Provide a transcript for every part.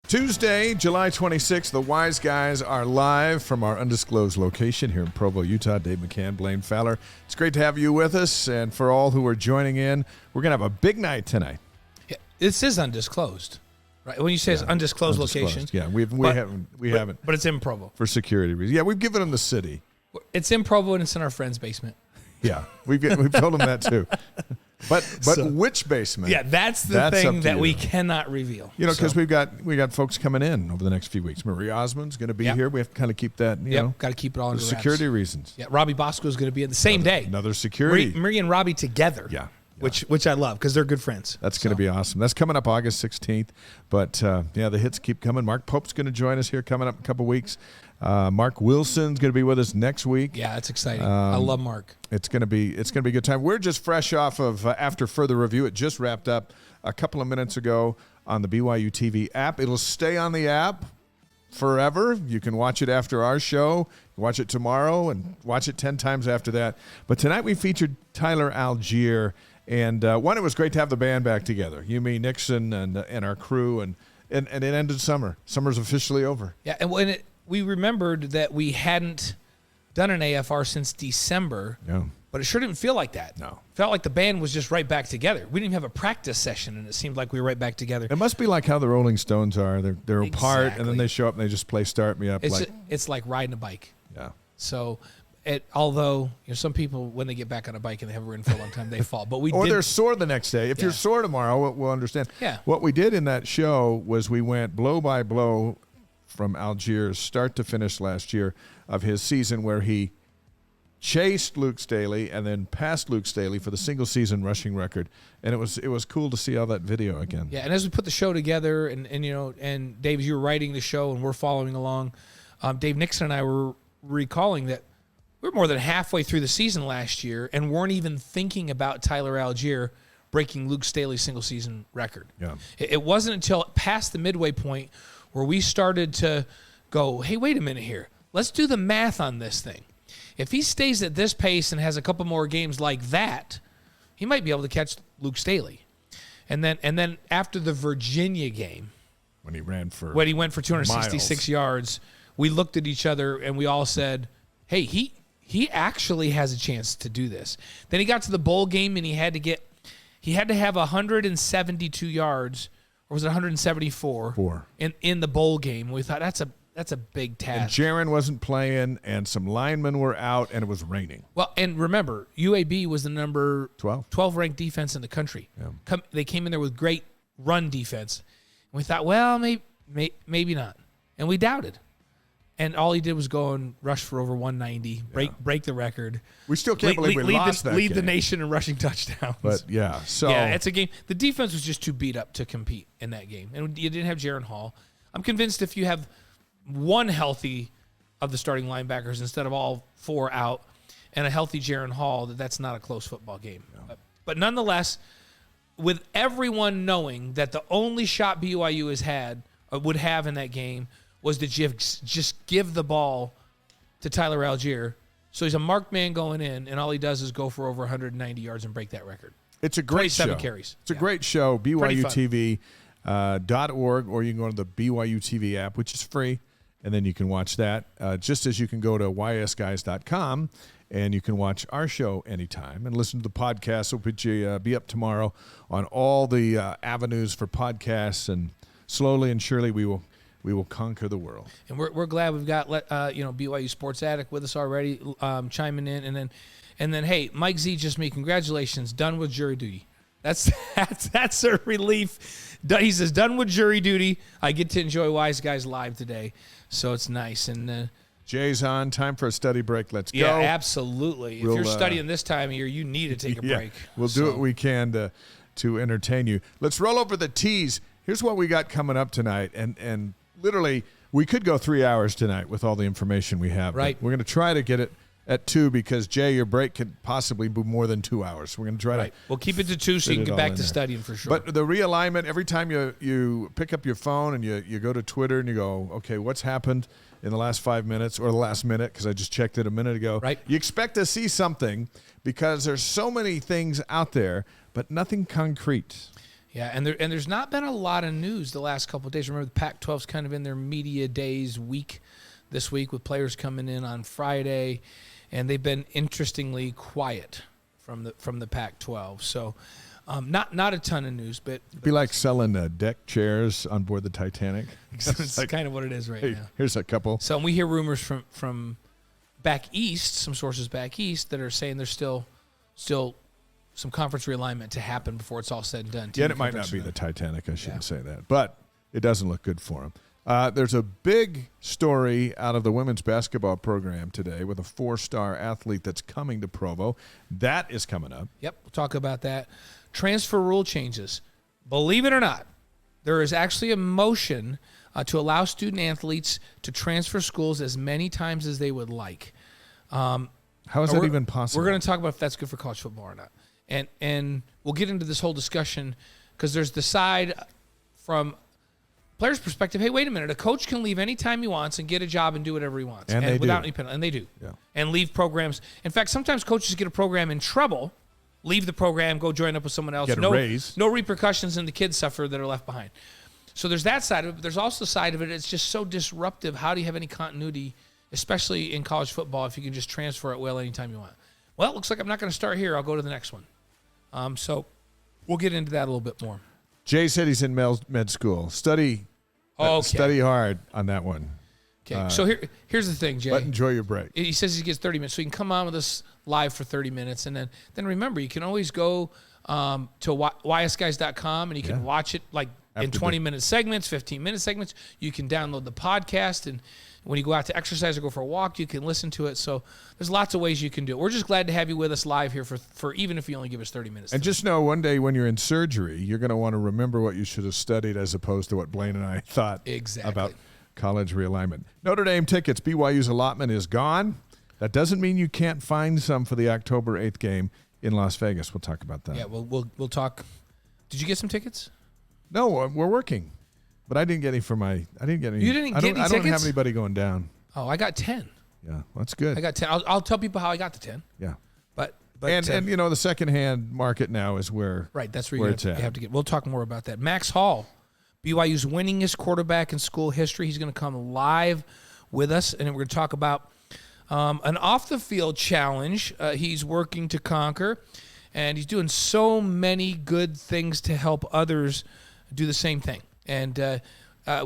Tuesday, July 26th, the Wise Guys are live from our undisclosed location here in Provo, Utah. Dave McCann, Blaine Fowler. It's great to have you with us, and for all who are joining in, we're going to have a big night tonight. Yeah, this is undisclosed, right? When you say it's undisclosed location. Yeah, we haven't. But it's in Provo. For security reasons. Yeah, we've given them the city. It's in Provo, and it's in our friend's basement. Yeah, we've told them that too. But which basement? Yeah, that's the thing that we cannot reveal. You know, because we got folks coming in over the next few weeks. Marie Osmond's going to be here. We have to kind of keep that, you know. Got to keep it all under wraps. Security reasons. Yeah, Robbie Bosco is going to be in the same day. Another security. Marie and Robbie together. Yeah. Which I love because they're good friends. That's going to be awesome. That's coming up August 16th. But, the hits keep coming. Mark Pope's going to join us here coming up in a couple weeks. Mark Wilson's going to be with us next week. Yeah, that's exciting. I love Mark. It's going to be a good time. We're just fresh off of After Further Review. It just wrapped up a couple of minutes ago on the BYU TV app. It'll stay on the app forever. You can watch it after our show, watch it tomorrow, and watch it 10 times after that. But tonight we featured Tyler Algier, and it was great to have the band back together. You, me, Nixon, and our crew, and it ended summer. Summer's officially over. Yeah, and when we remembered that we hadn't done an AFR since December, but it sure didn't feel like that. No. It felt like the band was just right back together. We didn't even have a practice session, and it seemed like we were right back together. It must be like how the Rolling Stones are. They're apart, and then they show up and they just play Start Me Up. It's like riding a bike. Yeah. So, although some people, when they get back on a bike and they haven't ridden for a long time, they fall. But they're sore the next day. If you're sore tomorrow, we'll understand. Yeah. What we did in that show was we went blow by blow from Algier's start to finish last year of his season, where he chased Luke Staley and then passed Luke Staley for the single season rushing record, and it was cool to see all that video again. Yeah, and as we put the show together, and Dave, as you were writing the show and we're following along, Dave Nixon and I were recalling that we were more than halfway through the season last year and weren't even thinking about Tyler Algier breaking Luke Staley's single season record. Yeah, it wasn't until past the midway point where we started to go, hey, wait a minute here. Let's do the math on this thing. If he stays at this pace and has a couple more games like that, he might be able to catch Luke Staley. And then after the Virginia game, when he went for 266 yards, we looked at each other and we all said, hey, he actually has a chance to do this. Then he got to the bowl game and he had to have 172 yards. Or was it 174 in the bowl game? We thought that's a big task. And Jaron wasn't playing, and some linemen were out, and it was raining. Well, and remember, UAB was the number 12 ranked defense in the country. Yeah. They came in there with great run defense. And we thought, well, maybe not. And we doubted. And all he did was go and rush for over 190, break the record. We still can't believe we lost that game. Lead the nation in rushing touchdowns. But, it's a game. The defense was just too beat up to compete in that game. And you didn't have Jaron Hall. I'm convinced if you have one healthy of the starting linebackers instead of all four out and a healthy Jaron Hall, that's not a close football game. Yeah. But nonetheless, with everyone knowing that the only shot BYU would have in that game was to just give the ball to Tyler Algier. So he's a marked man going in, and all he does is go for over 190 yards and break that record. It's a great show. 27 carries. It's a great show, BYUTV.org, or you can go to the BYU TV app, which is free, and then you can watch that, just as you can go to ysguys.com, and you can watch our show anytime and listen to the podcast, which will be up tomorrow on all the avenues for podcasts, and slowly and surely we will conquer the world. And we're glad we've got BYU Sports Addict with us already, chiming in, and then hey, Mike Z, just me, congratulations, done with jury duty. That's a relief. He says, done with jury duty. I get to enjoy Wise Guys live today, so it's nice. And Jay's on. Time for a study break. Let's go. Yeah, absolutely. If you're studying this time of year, you need to take a break. We'll do what we can to entertain you. Let's roll over the T's. Here's what we got coming up tonight, and literally, we could go 3 hours tonight with all the information we have. Right. We're going to try to get it at 2 because, Jay, your break could possibly be more than 2 hours. We're going to try to. We'll keep it to 2 so you can get back to studying for sure. But the realignment, every time you pick up your phone and you go to Twitter and you go, okay, what's happened in the last 5 minutes or the last minute, because I just checked it a minute ago. Right. You expect to see something because there's so many things out there, but nothing concrete. Yeah, and there's not been a lot of news the last couple of days. Remember, the Pac-12's kind of in their media days week this week with players coming in on Friday, and they've been interestingly quiet from the Pac-12. So not a ton of news, but it'd be like selling deck chairs on board the Titanic. It's like, kind of what it is right now. Here's a couple. So we hear rumors from back east, some sources back east that are saying there's still some conference realignment to happen before it's all said and done. Yeah, it might not be the Titanic. I shouldn't say that. But it doesn't look good for them. There's a big story out of the women's basketball program today with a 4-star athlete that's coming to Provo. That is coming up. Yep, we'll talk about that. Transfer rule changes. Believe it or not, there is actually a motion to allow student athletes to transfer schools as many times as they would like. How is that even possible? We're going to talk about if that's good for college football or not. And we'll get into this whole discussion because there's the side from players' perspective. Hey, wait a minute. A coach can leave anytime he wants and get a job and do whatever he wants. And without any penalty. And they do. Yeah. And leave programs. In fact, sometimes coaches get a program in trouble, leave the program, go join up with someone else. Get a raise. No repercussions, and the kids suffer that are left behind. So there's that side of it, but there's also the side of it. It's just so disruptive. How do you have any continuity, especially in college football, if you can just transfer at will anytime you want? Well, it looks like I'm not going to start here. I'll go to the next one. So we'll get into that a little bit more. Jay said he's in med school. Study hard on that one. Okay. So here's the thing, Jay. But enjoy your break. He says he gets 30 minutes, so you can come on with us live for 30 minutes, and then remember, you can always go to ysguys.com and you can watch it like in 20-minute segments, 15-minute segments. You can download the podcast, and when you go out to exercise or go for a walk, you can listen to it. So there's lots of ways you can do it. We're just glad to have you with us live here for even if you only give us 30 minutes. And just know one day when you're in surgery, you're going to want to remember what you should have studied as opposed to what Blaine and I thought about college realignment. Notre Dame tickets, BYU's allotment is gone. That doesn't mean you can't find some for the October 8th game in Las Vegas. We'll talk about that. Yeah, we'll talk. Did you get some tickets? No, we're working. But I didn't get any for my. I didn't get any. You didn't get any tickets? I don't have anybody going down. Oh, I got 10. Yeah, that's good. I got 10. I'll tell people how I got the 10. Yeah. But and you know the secondhand market now is where that's where you have to get. We'll talk more about that. Max Hall, BYU's winningest quarterback in school history. He's going to come live with us, and we're going to talk about an off the field challenge he's working to conquer, and he's doing so many good things to help others do the same thing. And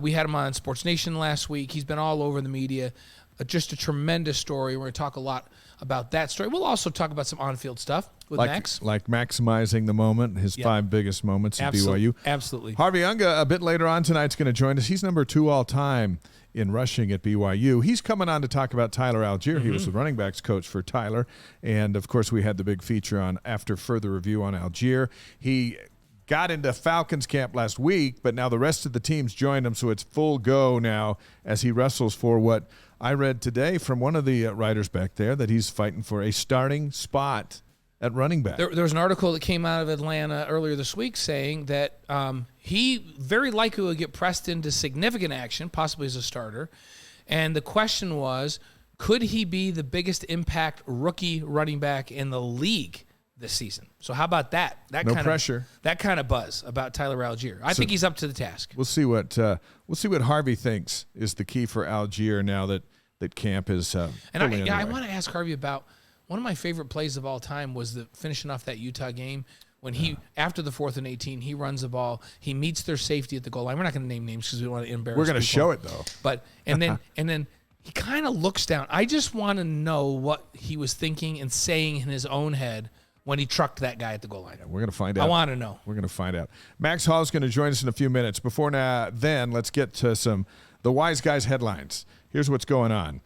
we had him on Sports Nation last week. He's been all over the media. Just a tremendous story. We're going to talk a lot about that story. We'll also talk about some on-field stuff with Max. Like maximizing the moment, his 5 biggest moments at BYU. Absolutely. Harvey Unga, a bit later on tonight, is going to join us. He's number 2 all-time in rushing at BYU. He's coming on to talk about Tyler Algier. He was the running backs coach for Tyler. And, of course, we had the big feature on After Further Review on Algier. He got into Falcons camp last week, but now the rest of the teams joined him, so it's full go now as he wrestles for what I read today from one of the writers back there, that he's fighting for a starting spot at running back. There was an article that came out of Atlanta earlier this week saying that he very likely will get pressed into significant action, possibly as a starter, and the question was, could he be the biggest impact rookie running back in the league this season? So how about that? No pressure. That kind of buzz about Tyler Algier. I think he's up to the task. We'll see what Harvey thinks is the key for Algier now that camp is. I want to ask Harvey about one of my favorite plays of all time was the finishing off that Utah game when he after the 4th and 18 he runs the ball, he meets their safety at the goal line. We're not going to name names because we don't want to embarrass. We're going to people. show it though. But and then he kind of looks down. I just want to know what he was thinking and saying in his own head when he trucked that guy at the goal line. Yeah, we're going to find out. I want to know. We're going to find out. Max Hall is going to join us in a few minutes. Before then, let's get to the Wise Guys headlines. Here's what's going on.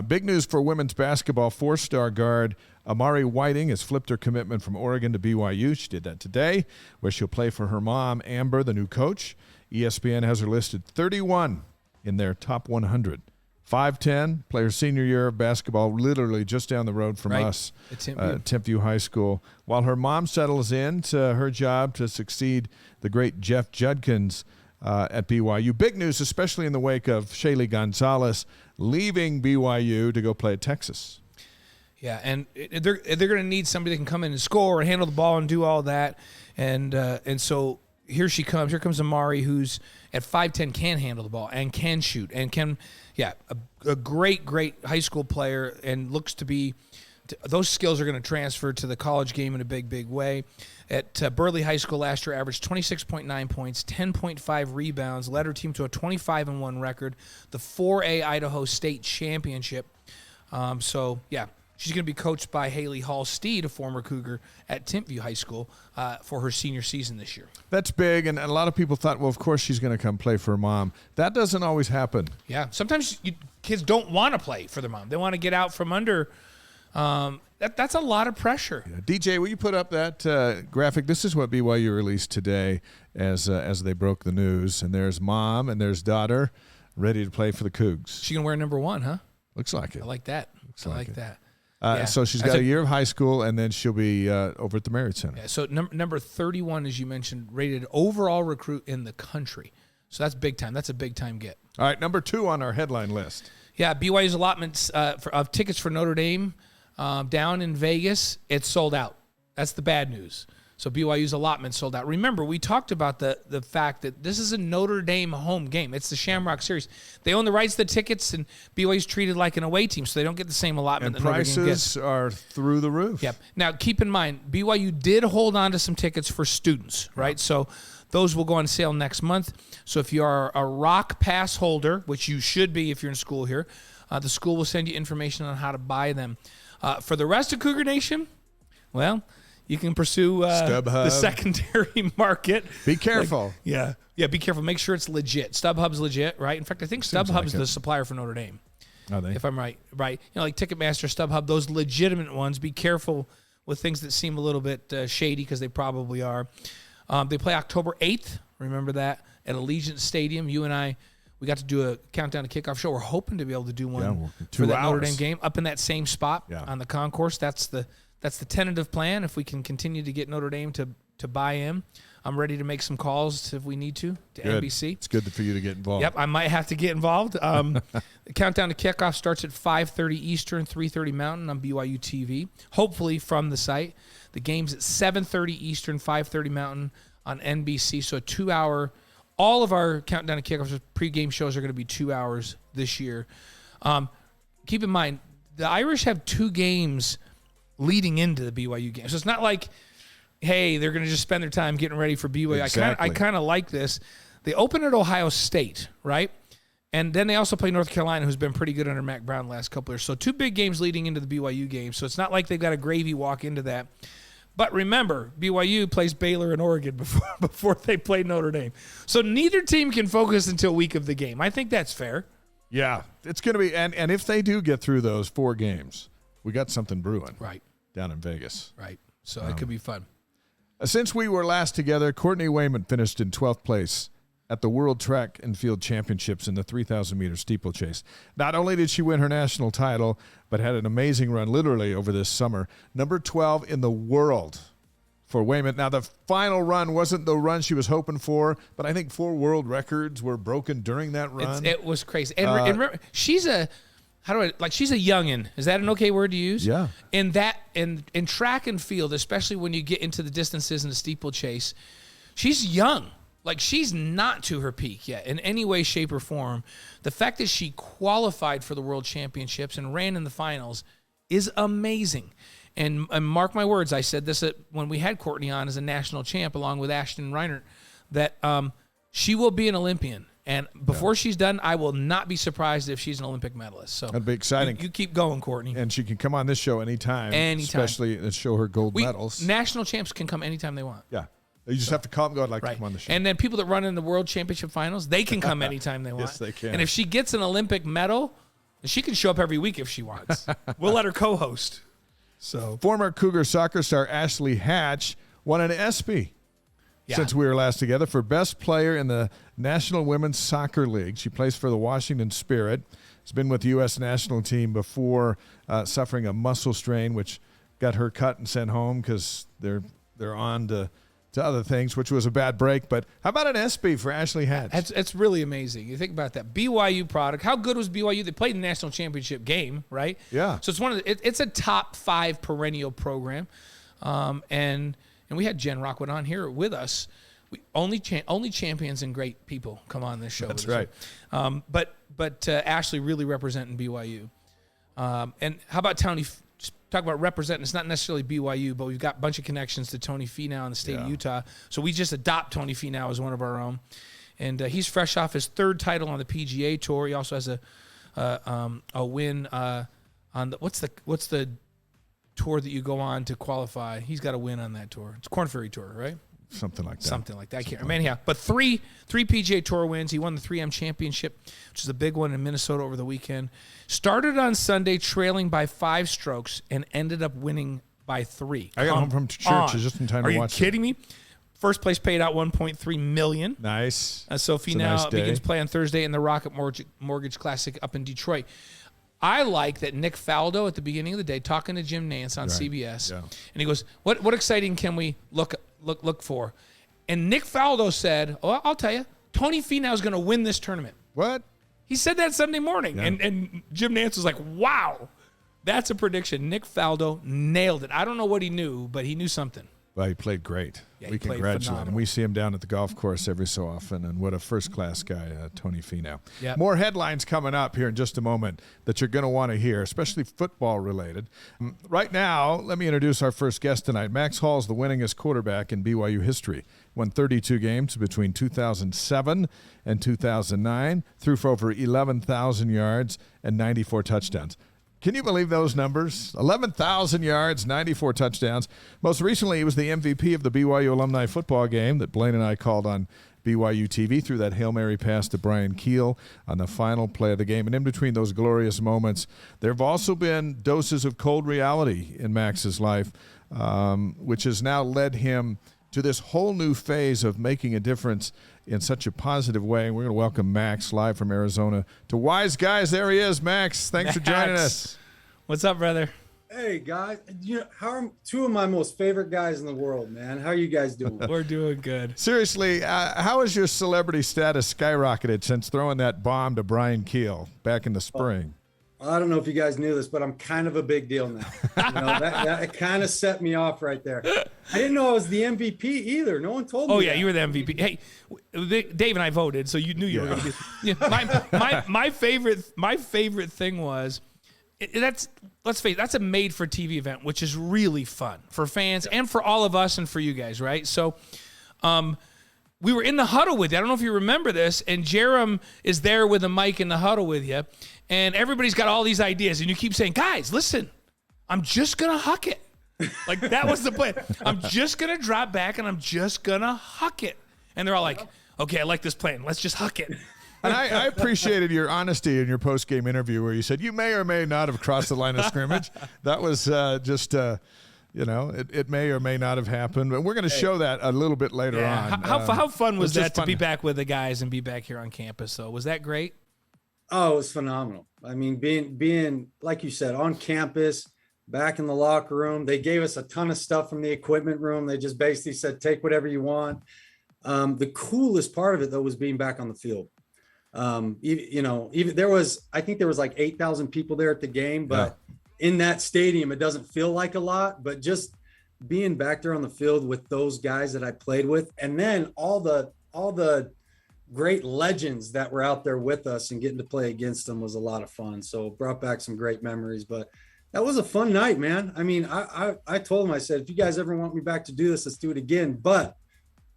Big news for women's basketball. 4-star guard Amari Whiting has flipped her commitment from Oregon to BYU. She did that today, where she'll play for her mom, Amber, the new coach. ESPN has her listed 31 in their top 100. 5'10", played her senior year of basketball, literally just down the road from us at Timpview High School. While her mom settles into her job to succeed the great Jeff Judkins at BYU. Big news, especially in the wake of Shaylee Gonzalez leaving BYU to go play at Texas. Yeah, and they're going to need somebody that can come in and score and handle the ball and do all that. And so here she comes. Here comes Amari, who's at 5'10", can handle the ball and can shoot and can, a great high school player, and looks to be. Those skills are going to transfer to the college game in a big way. At Burley High School last year, averaged 26.9 points, 10.5 rebounds, led her team to a 25-1 record, the 4A Idaho State Championship. She's going to be coached by Haley Hall-Steed, a former Cougar at Timpview High School, for her senior season this year. That's big, and a lot of people thought, well, of course she's going to come play for her mom. That doesn't always happen. Yeah, sometimes kids don't want to play for their mom. They want to get out from under. That's a lot of pressure. Yeah. DJ, will you put up that graphic? This is what BYU released today as they broke the news. And there's mom and there's daughter ready to play for the Cougs. She can wear number 1, huh? Looks like it. I like that. I like that. So she's got a year of high school, and then she'll be over at the Marriott Center. Yeah, so number 31, as you mentioned, rated overall recruit in the country. So that's big time. That's a big time get. All right, number 2 on our headline list. Yeah, BYU's allotments of tickets for Notre Dame down in Vegas, it's sold out. That's the bad news. So BYU's allotment sold out. Remember, we talked about the fact that this is a Notre Dame home game. It's the Shamrock Series. They own the rights to the tickets, and BYU's treated like an away team, so they don't get the same allotment. And that Notre Dame gets. prices are through the roof. Yep. Now, keep in mind, BYU did hold on to some tickets for students, right? Yep. So those will go on sale next month. So if you are a Rock Pass holder, which you should be if you're in school here, the school will send you information on how to buy them. For the rest of Cougar Nation, well, you can pursue the secondary market. Be careful. Yeah, be careful. Make sure it's legit. StubHub's legit, right? In fact, I think StubHub's the supplier for Notre Dame. Are they? If I'm right. Right. Like Ticketmaster, StubHub, those legitimate ones. Be careful with things that seem a little bit shady, because they probably are. They play October 8th. Remember that, at Allegiant Stadium. You and I, we got to do a countdown to kickoff show. We're hoping to be able to do one for that Notre Dame game up in that same spot on the concourse. That's the tentative plan. If we can continue to get Notre Dame to buy in, I'm ready to make some calls if we need to NBC. It's good for you to get involved. Yep, I might have to get involved. The countdown to kickoff starts at 5:30 Eastern, 3:30 Mountain on BYU TV, hopefully from the site. The game's at 7:30 Eastern, 5:30 Mountain on NBC, so a 2-hour. All of our countdown to kickoffs, pregame shows are going to be 2 hours this year. Keep in mind, the Irish have 2 games leading into the BYU game. So it's not like, hey, they're going to just spend their time getting ready for BYU. Exactly. I kind of like this. They open at Ohio State, right? And then they also play North Carolina, who's been pretty good under Mac Brown the last couple of years. So 2 big games leading into the BYU game. So it's not like they've got a gravy walk into that. But remember, BYU plays Baylor and Oregon before they play Notre Dame. So neither team can focus until week of the game. I think that's fair. Yeah, it's going to be, and if they do get through those 4 games, we got something brewing down in Vegas. Right. So it could be fun. Since we were last together, Courtney Wayman finished in 12th place at the World Track and Field Championships in the 3,000-meter steeplechase. Not only did she win her national title, but had an amazing run literally over this summer. Number 12 in the world for Wayman. Now, the final run wasn't the run she was hoping for, but I think 4 world records were broken during that run. It was crazy. And remember, she's a she's a youngin'. Is that an okay word to use? Yeah. In track and field, especially when you get into the distances in the steeplechase, she's young. Like, she's not to her peak yet in any way, shape, or form. The fact that she qualified for the World Championships and ran in the finals is amazing. And mark my words, I said this when we had Courtney on as a national champ along with Ashton Reinert, that she will be an Olympian. And before she's done, I will not be surprised if she's an Olympic medalist. So that'd be exciting. You keep going, Courtney. And she can come on this show anytime. Especially to show her gold medals. National champs can come anytime they want. Yeah. You just have to call them and go, I'd like to come on the show. And then people that run in the World Championship finals, they can come anytime they want. Yes, they can. And if she gets an Olympic medal, she can show up every week if she wants. We'll let her co-host. So, former Cougar soccer star Ashley Hatch won an ESPY since we were last together for Best Player in the National Women's Soccer League. She plays for the Washington Spirit. Has been with the U.S. national team before suffering a muscle strain, which got her cut and sent home because they're on to other things, which was a bad break. But how about an ESPY for Ashley Hatch? It's really amazing. You think about that. BYU product. How good was BYU? They played the national championship game, right? Yeah. So it's it's a top 5 perennial program. And we had Jen Rockwood on here with us. Only champions and great people come on this show. That's right. But Ashley really representing BYU. And how about Tony? Just talk about representing. It's not necessarily BYU, but we've got a bunch of connections to Tony Finau in the state of Utah. So we just adopt Tony Finau as one of our own. And he's fresh off his 3rd title on the PGA Tour. He also has a win on the what's the tour that you go on to qualify? He's got a win on that tour. It's Korn Ferry Tour, right? Something like that. I can't remember. Anyhow, but three PGA Tour wins. He won the 3M Championship, which is a big one in Minnesota over the weekend. Started on Sunday trailing by 5 strokes and ended up winning by 3. I got home from church just in time to watch. Are you kidding me? First place paid out $1.3 million. Nice. So Finau begins play on Thursday in the Rocket Mortgage Classic up in Detroit. I like that Nick Faldo at the beginning of the day talking to Jim Nantz on CBS, and he goes, "What exciting can we look for?" And Nick Faldo said, "Oh, I'll tell you, Tony Finau is going to win this tournament." What? He said that Sunday morning, and Jim Nantz was like, "Wow, that's a prediction." Nick Faldo nailed it. I don't know what he knew, but he knew something. Well, he played great. Yeah, we congratulate him. We see him down at the golf course every so often, and what a first-class guy, Tony Finau. Yep. More headlines coming up here in just a moment that you're going to want to hear, especially football-related. Right now, let me introduce our first guest tonight. Max Hall is the winningest quarterback in BYU history. Won 32 games between 2007 and 2009, threw for over 11,000 yards and 94 touchdowns. Can you believe those numbers? 11,000 yards, 94 touchdowns. Most recently, he was the MVP of the BYU alumni football game that Blaine and I called on BYU TV through that Hail Mary pass to Brian Keel on the final play of the game. And in between those glorious moments, there have also been doses of cold reality in Max's life, which has now led him to this whole new phase of making a difference in such a positive way. And we're going to welcome Max live from Arizona to Wise Guys. There he is, Max. Thanks for joining us. What's up, brother? Hey, guys. How are 2 of my most favorite guys in the world, man? How are you guys doing? We're doing good. Seriously, how has your celebrity status skyrocketed since throwing that bomb to Brian Keel back in the spring? I don't know if you guys knew this, but I'm kind of a big deal now. That kind of set me off right there. I didn't know I was the MVP either. No one told me. Oh yeah, that. you were the MVP. Hey, Dave and I voted, so you knew you were going to be. Yeah, my favorite thing was let's face it, that's a made-for-TV event, which is really fun for fans and for all of us and for you guys, right? So, we were in the huddle with you. I don't know if you remember this, and Jerem is there with a mic in the huddle with you, and everybody's got all these ideas, and you keep saying, "Guys, listen, I'm just gonna huck it." Like that was the plan. I'm just gonna drop back, and I'm just gonna huck it. And they're all like, "Okay, I like this plan. Let's just huck it." And I appreciated your honesty in your post-game interview where you said you may or may not have crossed the line of scrimmage. That was it may or may not have happened. But we're going to show that a little bit later on. How fun was that to be back with the guys and be back here on campus, though? Was that great? Oh, it was phenomenal. I mean, being like you said, on campus, back in the locker room, they gave us a ton of stuff from the equipment room. They just basically said, take whatever you want. The coolest part of it, though, was being back on the field. Even there was, I think there was like 8,000 people there at the game, but in that stadium, it doesn't feel like a lot, but just being back there on the field with those guys that I played with, and then all the great legends that were out there with us and getting to play against them was a lot of fun. So it brought back some great memories, but that was a fun night, man. I mean, I told him, I said, if you guys ever want me back to do this, let's do it again. But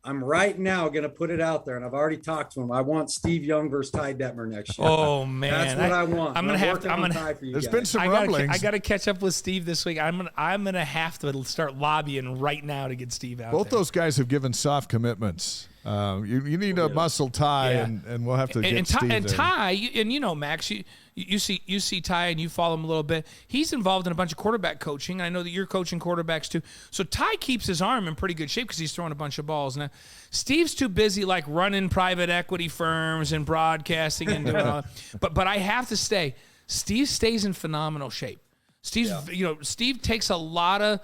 I'm right now going to put it out there, and I've already talked to him. I want Steve Young versus Ty Detmer next year. Oh man, that's what I want. I'm gonna have to. There's been some rumblings. I got to catch up with Steve this week. I'm gonna have to start lobbying right now to get Steve out. Both those guys have given soft commitments. You need a muscle Ty, and we'll have to get Steve and there. Ty, and Max, you see Ty and you follow him a little bit. He's involved in a bunch of quarterback coaching. I know that you're coaching quarterbacks too. So Ty keeps his arm in pretty good shape because he's throwing a bunch of balls. Now Steve's too busy like running private equity firms and broadcasting and doing all that. But I have to say, Steve stays in phenomenal shape. Steve takes a lot of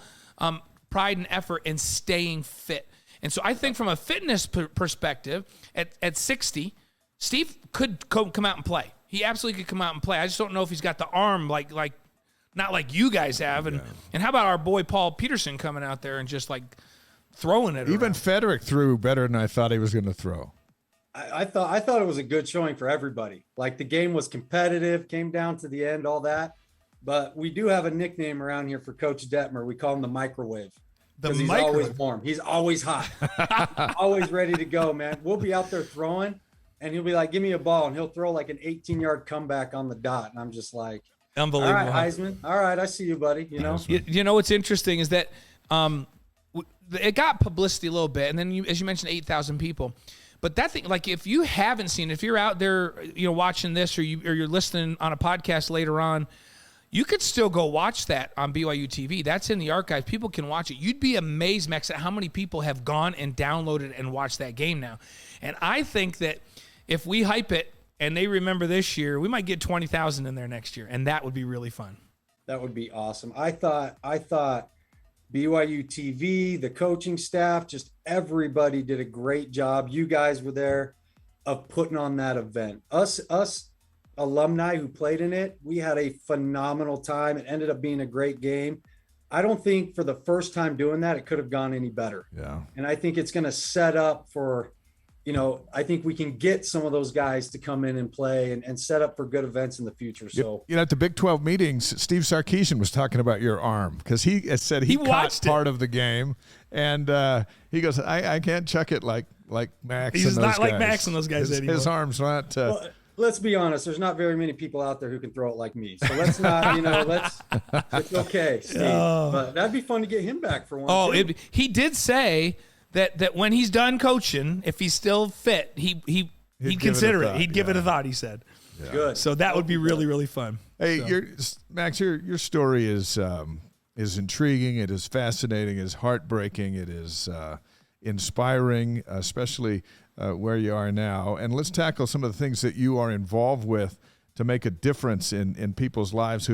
pride and effort in staying fit. And so I think from a fitness perspective, at 60, Steve could come out and play. He absolutely could come out and play. I just don't know if he's got the arm like not like you guys have. And how about our boy Paul Peterson coming out there and just like throwing it. Even around. Federic threw better than I thought he was going to throw. I thought it was a good showing for everybody. Like the game was competitive, came down to the end, all that. But we do have a nickname around here for Coach Detmer. We call him the microwave. Because he's always warm. He's always hot. Always ready to go, man. We'll be out there throwing, and he'll be like, give me a ball. And he'll throw like an 18-yard comeback on the dot. And I'm just like, unbelievable. All right, Heisman. All right, I see you, buddy. You know? You know what's interesting is that it got publicity a little bit. And then, as you mentioned, 8,000 people. But that thing, like if you haven't seen it, if you're out there, watching this or you're listening on a podcast later on, you could still go watch that on BYU TV. That's in the archive. People can watch it. You'd be amazed, Max, at how many people have gone and downloaded and watched that game now. And I think that if we hype it and they remember this year, we might get 20,000 in there next year, and that would be really fun. That would be awesome. I thought BYU TV, the coaching staff, just everybody did a great job. You guys were there of putting on that event. Us alumni who played in it, we had a phenomenal time. It ended up being a great game. I don't think for the first time doing that, it could have gone any better. Yeah. And I think it's going to set up for, I think we can get some of those guys to come in and play and set up for good events in the future. So, at the Big 12 meetings, Steve Sarkisian was talking about your arm because he said he caught part of the game. And he goes, I can't chuck it like Max. He's and those not like guys. Max and those guys anymore. His arm's not. Well, let's be honest. There's not very many people out there who can throw it like me. So let's not, it's okay, Steve. But that'd be fun to get him back for one. Oh, he did say that when he's done coaching, if he's still fit, he'd consider it. He'd give it a thought, he said. Yeah. Good. So that would be really, really fun. Hey, Max, your story is intriguing. It is fascinating. It is heartbreaking. It is inspiring, especially where you are now. And let's tackle some of the things that you are involved with to make a difference in people's lives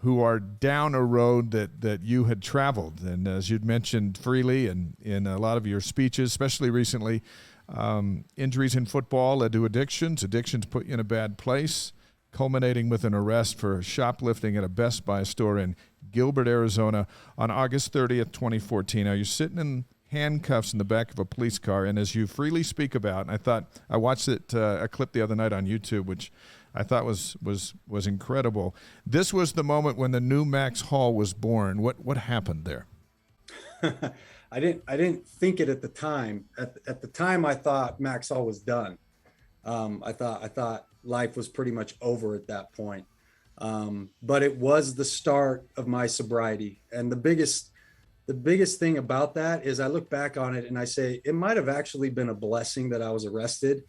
who are down a road that you had traveled. And as you'd mentioned freely and in a lot of your speeches, especially recently, injuries in football led to addictions. Addictions put you in a bad place, culminating with an arrest for shoplifting at a Best Buy store in Gilbert, Arizona on August 30th, 2014. Now, you're sitting in handcuffs in the back of a police car, and as you freely speak about, and I watched a clip the other night on YouTube, which I thought was incredible. This was the moment when the new Max Hall was born. What happened there? I didn't think it at the time. At the time, I thought Max Hall was done. I thought life was pretty much over at that point. But it was the start of my sobriety, and the biggest thing about that is I look back on it and I say it might have actually been a blessing that I was arrested,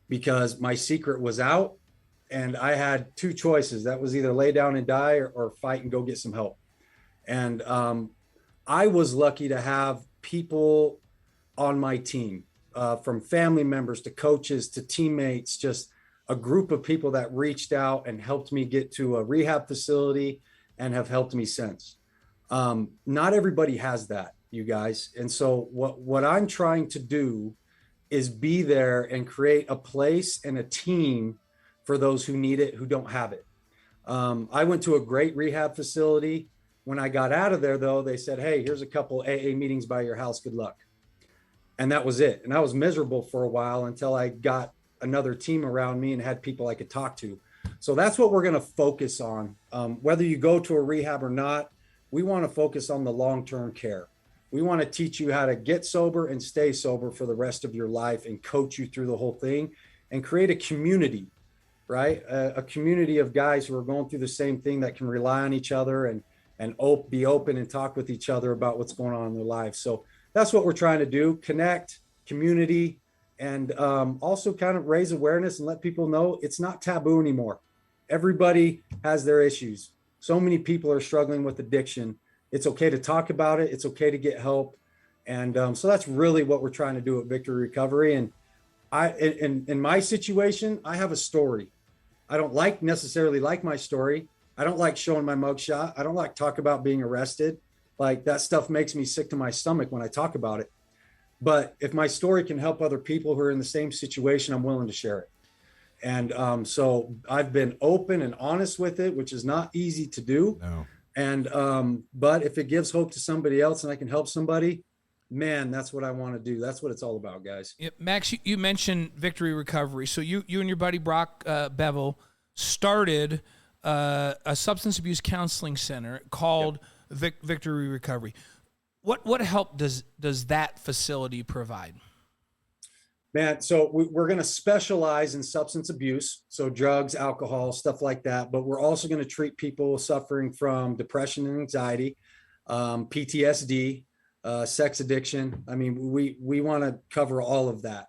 because my secret was out and I had two choices. That was either lay down and die or fight and go get some help. And I was lucky to have people on my team, from family members to coaches to teammates, just a group of people that reached out and helped me get to a rehab facility and have helped me since. Not everybody has that, you guys. And so what I'm trying to do is be there and create a place and a team for those who need it, who don't have it. I went to a great rehab facility. When I got out of there, though, they said, hey, here's a couple AA meetings by your house. Good luck. And that was it. And I was miserable for a while until I got another team around me and had people I could talk to. So that's what we're going to focus on. Whether you go to a rehab or not, we want to focus on the long-term care. We want to teach you how to get sober and stay sober for the rest of your life and coach you through the whole thing and create a community, right? A community of guys who are going through the same thing that can rely on each other and be open and talk with each other about what's going on in their lives. So that's what we're trying to do: connect, community, and also kind of raise awareness and let people know it's not taboo anymore. Everybody has their issues. So many people are struggling with addiction. It's okay to talk about it. It's okay to get help. And so that's really what we're trying to do at Victory Recovery. And in my situation, I have a story. I don't necessarily like my story. I don't like showing my mugshot. I don't like talk about being arrested. Like, that stuff makes me sick to my stomach when I talk about it. But if my story can help other people who are in the same situation, I'm willing to share it. And so I've been open and honest with it, which is not easy to do. No. And but if it gives hope to somebody else and I can help somebody, man, that's what I want to do. That's what it's all about, guys. Yeah, Max, you mentioned Victory Recovery. So you and your buddy Brock Bevel started a substance abuse counseling center called Victory Recovery. What help does that facility provide? Man, so we're going to specialize in substance abuse, so drugs, alcohol, stuff like that. But we're also going to treat people suffering from depression and anxiety, PTSD, sex addiction. I mean, we want to cover all of that.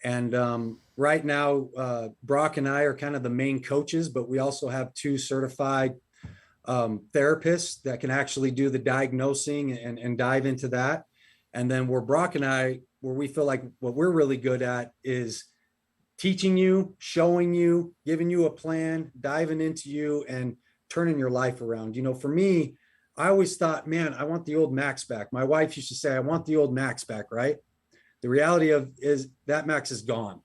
And right now, Brock and I are kind of the main coaches, but we also have 2 certified therapists that can actually do the diagnosing and dive into that. And then Brock and I, where we feel like what we're really good at is teaching you, showing you, giving you a plan, diving into you and turning your life around. You know, for me, I always thought, man, I want the old Max back. My wife used to say, I want the old Max back, right? The reality is that Max is gone.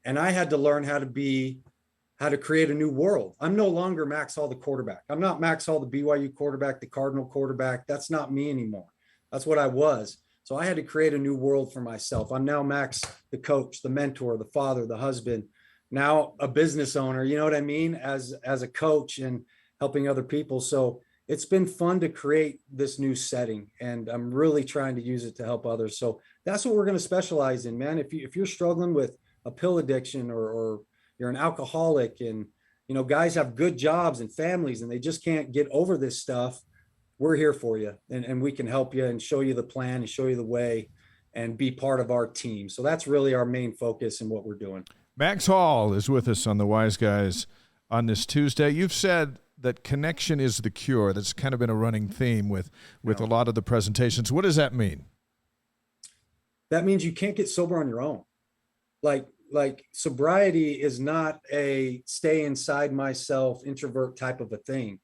And I had to learn how to create a new world. I'm no longer Max Hall, the quarterback. I'm not Max Hall, the BYU quarterback, the Cardinal quarterback. That's not me anymore. That's what I was. So I had to create a new world for myself. I'm now Max, the coach, the mentor, the father, the husband, now a business owner, you know what I mean? As a coach and helping other people. So it's been fun to create this new setting, and I'm really trying to use it to help others. So that's what we're going to specialize in, man. If you're struggling with a pill addiction or you're an alcoholic, and, you know, guys have good jobs and families and they just can't get over this stuff, we're here for you, and we can help you and show you the plan and show you the way and be part of our team. So that's really our main focus in what we're doing. Max Hall is with us on the Wise Guys on this Tuesday. You've said that connection is the cure. That's kind of been a running theme with a lot of the presentations. What does that mean? That means you can't get sober on your own. Like sobriety is not a stay inside myself introvert type of a thing.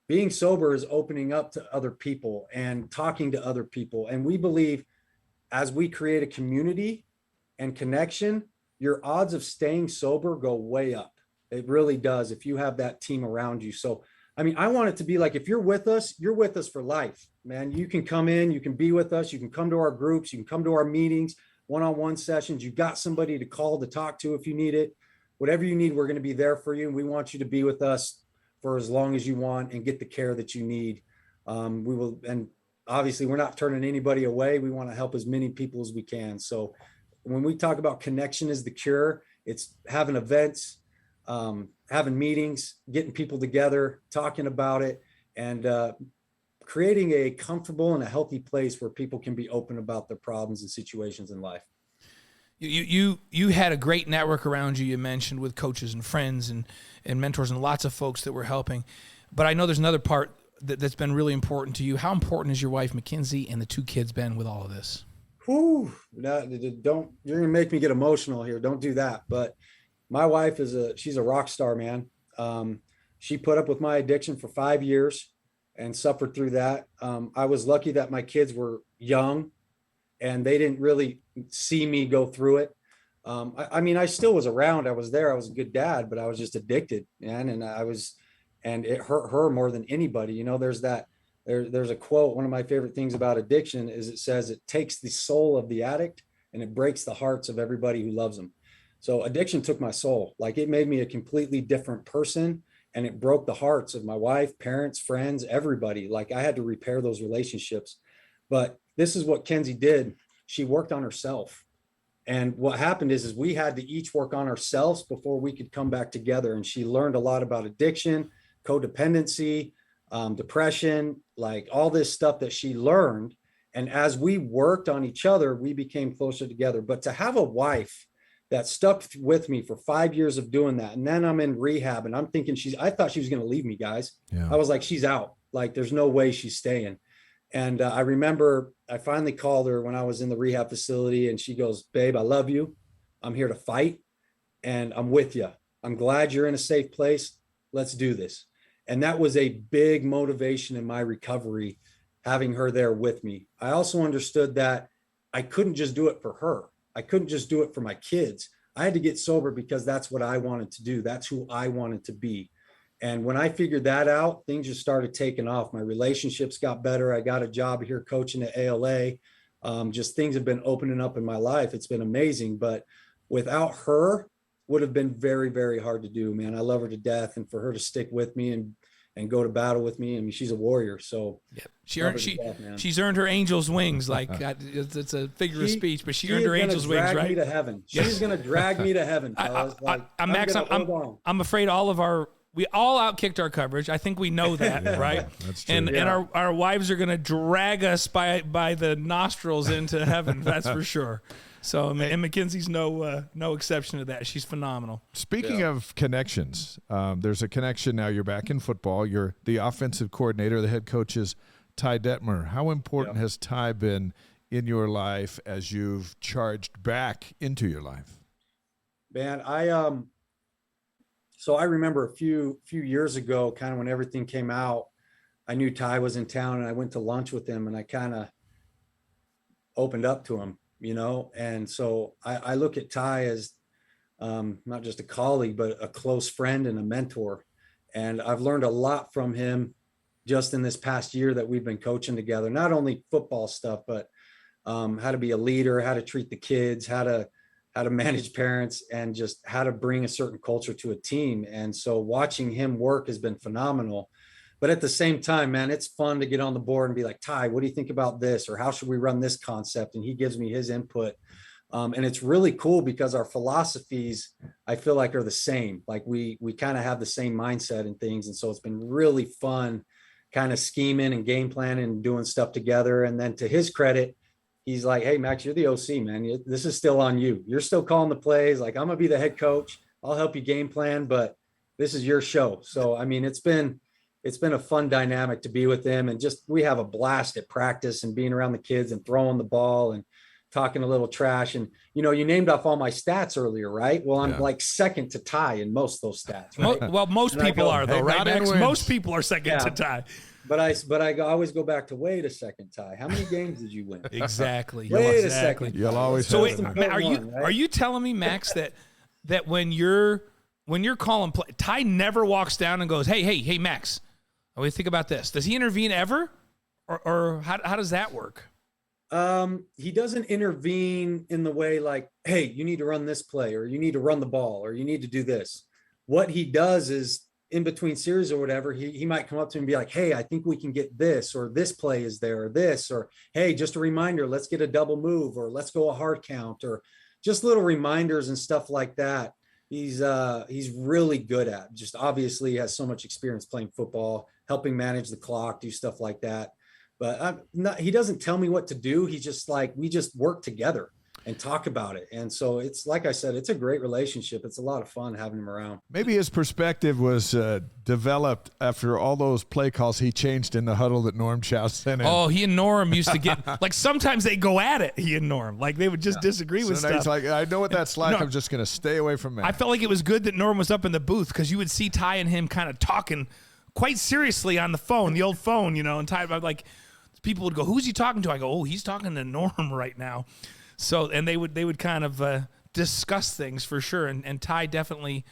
Being sober is opening up to other people and talking to other people. And we believe as we create a community and connection, your odds of staying sober go way up. It really does if you have that team around you. So, I mean, I want it to be like, if you're with us for life, man. You can come in, you can be with us, you can come to our groups, you can come to our meetings, one-on-one sessions. You've got somebody to call, to talk to if you need it. Whatever you need, we're going to be there for you. And we want you to be with us for as long as you want and get the care that you need. We will, and obviously we're not turning anybody away. We want to help as many people as we can. So when we talk about connection is the cure, it's having events, having meetings, getting people together, talking about it, and creating a comfortable and a healthy place where people can be open about their problems and situations in life. You had a great network around you, you mentioned, with coaches and friends and mentors and lots of folks that were helping. But I know there's another part that's been really important to you. How important is your wife, Mackenzie, and the 2 kids been with all of this? Whew, don't, you're going to make me get emotional here. Don't do that. But my wife she's a rock star, man. She put up with my addiction for 5 years and suffered through that. I was lucky that my kids were young and they didn't really see me go through it. I mean, I still was around. I was there. I was a good dad, but I was just addicted, man. And it hurt her more than anybody. You know, there's a quote. One of my favorite things about addiction is it says it takes the soul of the addict and it breaks the hearts of everybody who loves them. So addiction took my soul. Like, it made me a completely different person, and it broke the hearts of my wife, parents, friends, everybody. Like, I had to repair those relationships. But this is what Kenzie did. She worked on herself. And what happened is we had to each work on ourselves before we could come back together. And she learned a lot about addiction, codependency, depression, like all this stuff that she learned. And as we worked on each other, we became closer together. But to have a wife that stuck with me for 5 years of doing that, and then I'm in rehab and I'm thinking I thought she was going to leave me, guys. Yeah. I was like, she's out. Like, there's no way she's staying. And I remember I finally called her when I was in the rehab facility, and she goes, babe, I love you. I'm here to fight, and I'm with you. I'm glad you're in a safe place. Let's do this. And that was a big motivation in my recovery, having her there with me. I also understood that I couldn't just do it for her. I couldn't just do it for my kids. I had to get sober because that's what I wanted to do. That's who I wanted to be. And when I figured that out, things just started taking off. My relationships got better. I got a job here coaching at ALA. Just things have been opening up in my life. It's been amazing, but without her would have been very, very hard to do, man. I love her to death, and for her to stick with me and go to battle with me. I mean, she's a warrior. So yeah, she's earned her angel's wings. Like it's a figure of speech, but she earned her angel's wings, right? Me to heaven. She's going to drag me to heaven, fellas. Max, I'm afraid we all outkicked our coverage. I think we know that, right? That's true. And our wives are going to drag us by the nostrils into heaven. That's for sure. So, and Mackenzie's no exception to that. She's phenomenal. Speaking of connections, there's a connection now. You're back in football. You're the offensive coordinator. The head coach is Ty Detmer. How important has Ty been in your life as you've charged back into your life? Man, so I remember a few years ago, kind of when everything came out, I knew Ty was in town, and I went to lunch with him, and I kind of opened up to him. And so I look at Ty as not just a colleague, but a close friend and a mentor. And I've learned a lot from him just in this past year that we've been coaching together, not only football stuff, but how to be a leader, how to treat the kids, how to manage parents, and just how to bring a certain culture to a team. And so watching him work has been phenomenal. But at the same time, man, it's fun to get on the board and be like, Ty, what do you think about this? Or how should we run this concept? And he gives me his input. And it's really cool because our philosophies, I feel like, are the same. Like we kind of have the same mindset and things. And so it's been really fun kind of scheming and game planning and doing stuff together. And then to his credit, he's like, hey, Max, you're the OC, man. This is still on you. You're still calling the plays. Like, I'm going to be the head coach. I'll help you game plan, but this is your show. So, I mean, it's been a fun dynamic to be with them, and just, we have a blast at practice and being around the kids and throwing the ball and talking a little trash. And, you named off all my stats earlier, right? Well, I'm like second to Ty in most of those stats. Right? Well, most people are though, right, Max? Most people are second to Ty. But I always go back to, wait a second, Ty. How many games did you win? Exactly. Wait a second. You'll always. So wait, are you telling me, Max, that when you're calling play, Ty never walks down and goes, hey, Max, what do you think about this? Does he intervene ever, or how does that work? He doesn't intervene in the way like, hey, you need to run this play, or you need to run the ball, or you need to do this. What he does is, in between series or whatever, he might come up to me and be like, hey, I think we can get this, or this play is there, or this, or hey, just a reminder, let's get a double move, or let's go a hard count, or just little reminders and stuff like that. He's really good at. Just obviously he has so much experience playing football, helping manage the clock, do stuff like that. But he doesn't tell me what to do. He's just like, we just work together and talk about it. And so it's, like I said, it's a great relationship. It's a lot of fun having him around. Maybe his perspective was developed after all those play calls he changed in the huddle that Ncaa sent in. Oh, he and Norm used to get, like, sometimes they go at it, he and Norm. Like, they would just disagree with stuff. He's like, I know what that's like. I'm just going to stay away from that. I felt like it was good that Norm was up in the booth, because you would see Ty and him kind of talking quite seriously on the phone, the old phone, and Ty, like, people would go, who's he talking to? I go, oh, he's talking to Norm right now. So, and they would kind of discuss things for sure. And Ty definitely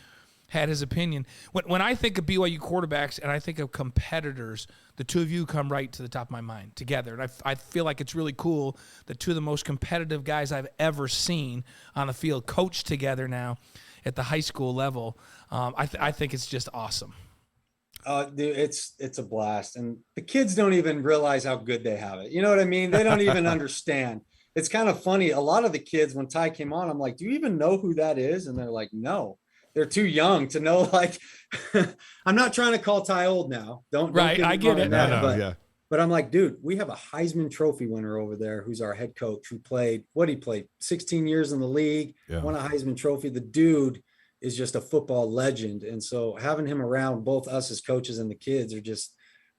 had his opinion. When I think of BYU quarterbacks and I think of competitors, the two of you come right to the top of my mind together. And I feel like it's really cool that two of the most competitive guys I've ever seen on the field coach together now at the high school level. I think it's just awesome. Dude, it's a blast. And the kids don't even realize how good they have it. You know what I mean? They don't even understand. It's kind of funny. A lot of the kids, when Ty came on, I'm like, do you even know who that is? And they're like, no, they're too young to know. Like, I'm not trying to call Ty old now. Don't I get it. But I'm like, dude, we have a Heisman Trophy winner over there who's our head coach, who played 16 years in the league, won a Heisman Trophy. The dude is just a football legend. And so having him around, both us as coaches and the kids,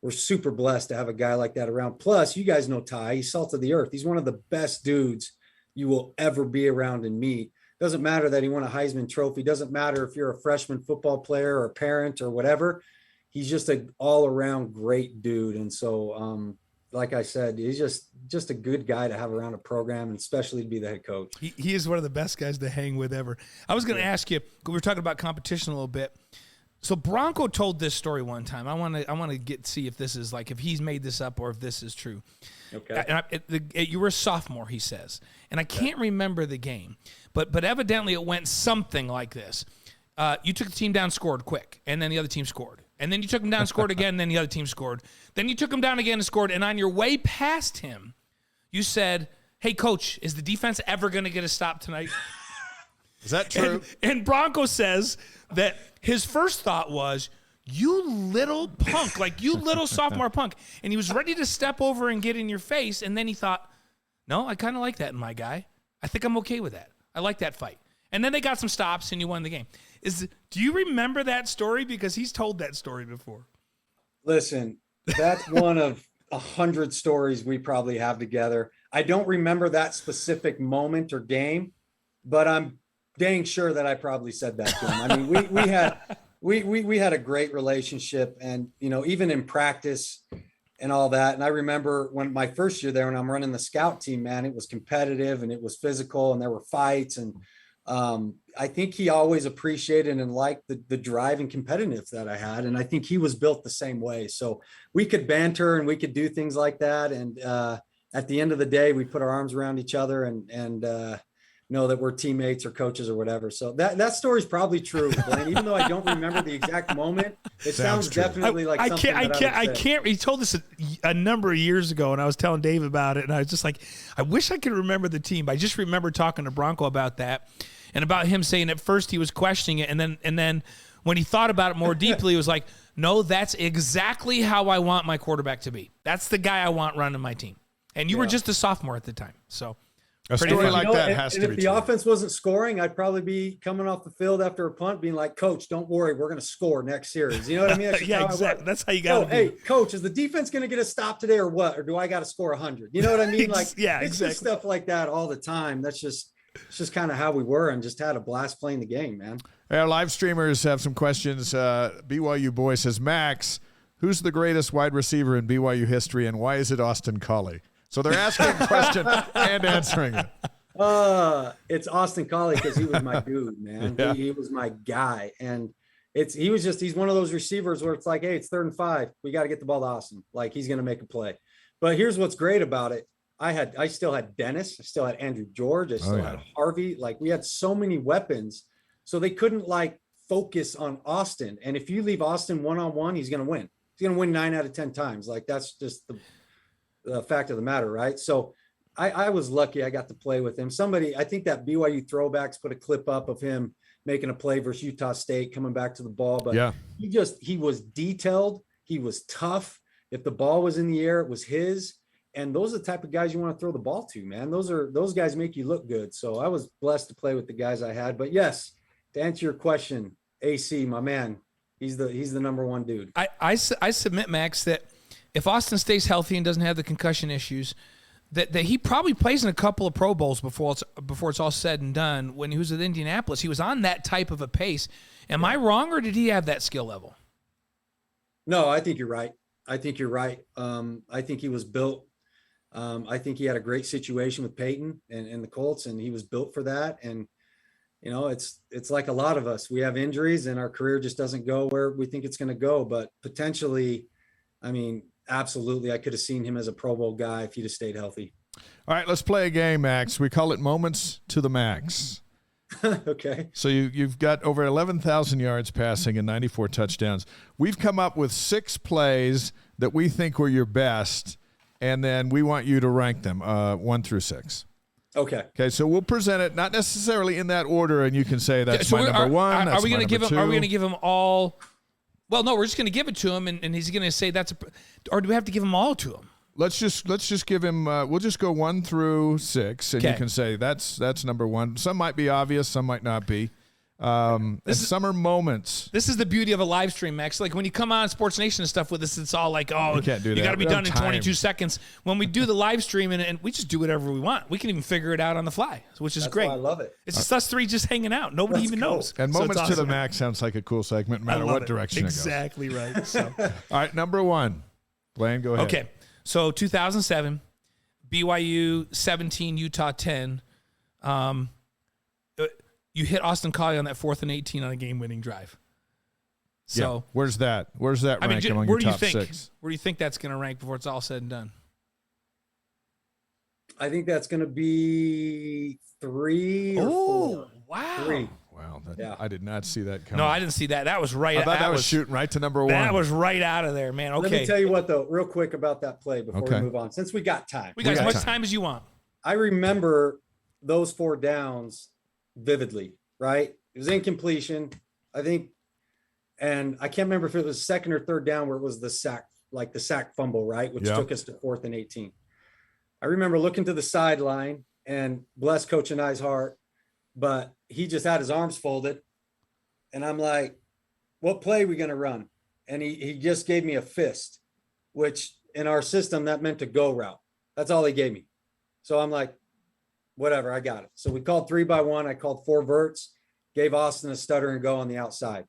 we're super blessed to have a guy like that around. Plus, you guys know Ty, he's salt of the earth. He's one of the best dudes you will ever be around and meet. Doesn't matter that he won a Heisman Trophy. Doesn't matter if you're a freshman football player or a parent or whatever. He's just an all around great dude. And so, like I said, he's just a good guy to have around a program, and especially to be the head coach. He is one of the best guys to hang with ever. I was going to ask you, we were talking about competition a little bit. So Bronco told this story one time. I want to see if this is if he's made this up or if this is true. Okay. You were a sophomore, he says, and I can't remember the game, but evidently it went something like this. You took the team down, scored quick, and then the other team scored. And then you took them down, scored again, and then the other team scored. Then you took them down again and scored, and on your way past him, you said, "Hey, coach, is the defense ever going to get a stop tonight?" Is that true? And Bronco says that his first thought was, "You little punk, you little sophomore punk." And he was ready to step over and get in your face, and then he thought, "No, I kind of like that in my guy. I think I'm okay with that. I like that fight." And then they got some stops, and you won the game. Do you remember that story? Because he's told that story before. Listen, that's one of 100 stories we probably have together. I don't remember that specific moment or game, but I'm dang sure that I probably said that to him. I mean, we had a great relationship, and even in practice and all that. And I remember when my first year there, when I'm running the scout team, man, it was competitive and it was physical, and there were fights. And I think he always appreciated and liked the drive and competitiveness that I had. And I think he was built the same way. So we could banter and we could do things like that. And at the end of the day, we put our arms around each other and know that we're teammates or coaches or whatever. So that story's probably true, Blaine. Even though I don't remember the exact moment, it sounds definitely like something I can't. He told us a number of years ago, and I was telling Dave about it, and I was just like, I wish I could remember the team. I just remember talking to Bronco about that, and about him saying at first he was questioning it, and then when he thought about it more deeply, he was like, no, that's exactly how I want my quarterback to be. That's the guy I want running my team. And you were just a sophomore at the time, so. A story like that has to be true. If the offense wasn't scoring, I'd probably be coming off the field after a punt being like, "Coach, don't worry, we're going to score next series." You know what I mean? Yeah, exactly. That's how you got it. Hey, coach, is the defense going to get a stop today or what? Or do I got to score 100? You know what I mean? It's just stuff like that all the time. It's just kind of how we were, and just had a blast playing the game, man. Our live streamers have some questions. BYU boy says, Max, who's the greatest wide receiver in BYU history, and why is it Austin Colley? So they're asking a question and answering it. It's Austin Colley because he was my dude, man. Yeah. He was my guy. And he's one of those receivers where it's like, hey, it's 3rd and 5. We got to get the ball to Austin. He's going to make a play. But here's what's great about it. I still had Dennis. I still had Andrew George. I still had Harvey. We had so many weapons. So they couldn't focus on Austin. And if you leave Austin one-on-one, he's going to win. He's going to win 9 out of 10 times. That's just the fact of the matter, right? So I was lucky I got to play with him. I think that BYU Throwbacks put a clip up of him making a play versus Utah State, coming back to the ball. But yeah, he was detailed. He was tough. If the ball was in the air, it was his. And those are the type of guys you want to throw the ball to, man. Those guys make you look good. So I was blessed to play with the guys I had. But yes, to answer your question, AC, my man, he's the number one dude. I submit, Max, that if Austin stays healthy and doesn't have the concussion issues, that he probably plays in a couple of Pro Bowls before it's all said and done. When he was at Indianapolis, he was on that type of a pace. Am I wrong, or did he have that skill level? No, I think you're right. I think he was built. I think he had a great situation with Peyton and the Colts, and he was built for that. And, it's like a lot of us. We have injuries, and our career just doesn't go where we think it's going to go. But potentially, absolutely, I could have seen him as a Pro Bowl guy if he'd have stayed healthy. All right, let's play a game, Max. We call it Moments to the Max. Okay. So you've got over 11,000 yards passing and 94 touchdowns. We've come up with 6 plays that we think were your best, and then we want you to rank them 1 through 6. Okay. Okay, so we'll present it not necessarily in that order, and you can say that's my number 1. Are we going to give him? Are we going to give him all? Well, no, we're just going to give it to him, and he's going to say or do we have to give them all to him? Let's just give him. We'll just go 1 through 6, and you can say that's number 1. Some might be obvious, some might not be. Summer moments. This is the beauty of a live stream, Max. When you come on Sports Nation and stuff with us, it's all you can't do that. You got to be done in 22 seconds. When we do the live stream and we just do whatever we want, we can even figure it out on the fly, which is great. Why I love it. It's just us 3 just hanging out. Nobody even knows. And Moments to the Max sounds like a cool segment, no matter what direction it goes. Exactly right. So. All right, number 1. Blaine, go ahead. Okay, so 2007, BYU 17, Utah 10. You hit Austin Colley on that 4th and 18 on a game-winning drive. So where's that rank among where your do you top think? 6? Where do you think that's going to rank before it's all said and done? I think that's going to be 3 or 4. Wow. 3. Wow, Yeah. I did not see that coming. No, I didn't see that. That was right. I thought that was shooting right to number 1. That was right out of there, man. Okay. Let me tell you what, though, real quick about that play before we move on, since we got time. We got as much time as you want. I remember those 4 downs vividly, right? It was incompletion, I think, and I can't remember if it was second or third down where it was the sack fumble, right? Which took us to 4th and 18. I remember looking to the sideline, and bless Coach Ncaa's heart, but he just had his arms folded. And I'm like, what play are we going to run? And he just gave me a fist, which in our system, that meant a go route. That's all he gave me. So I'm like, whatever, I got it. So we called 3-by-1. I called 4 verts, gave Austin a stutter and go on the outside.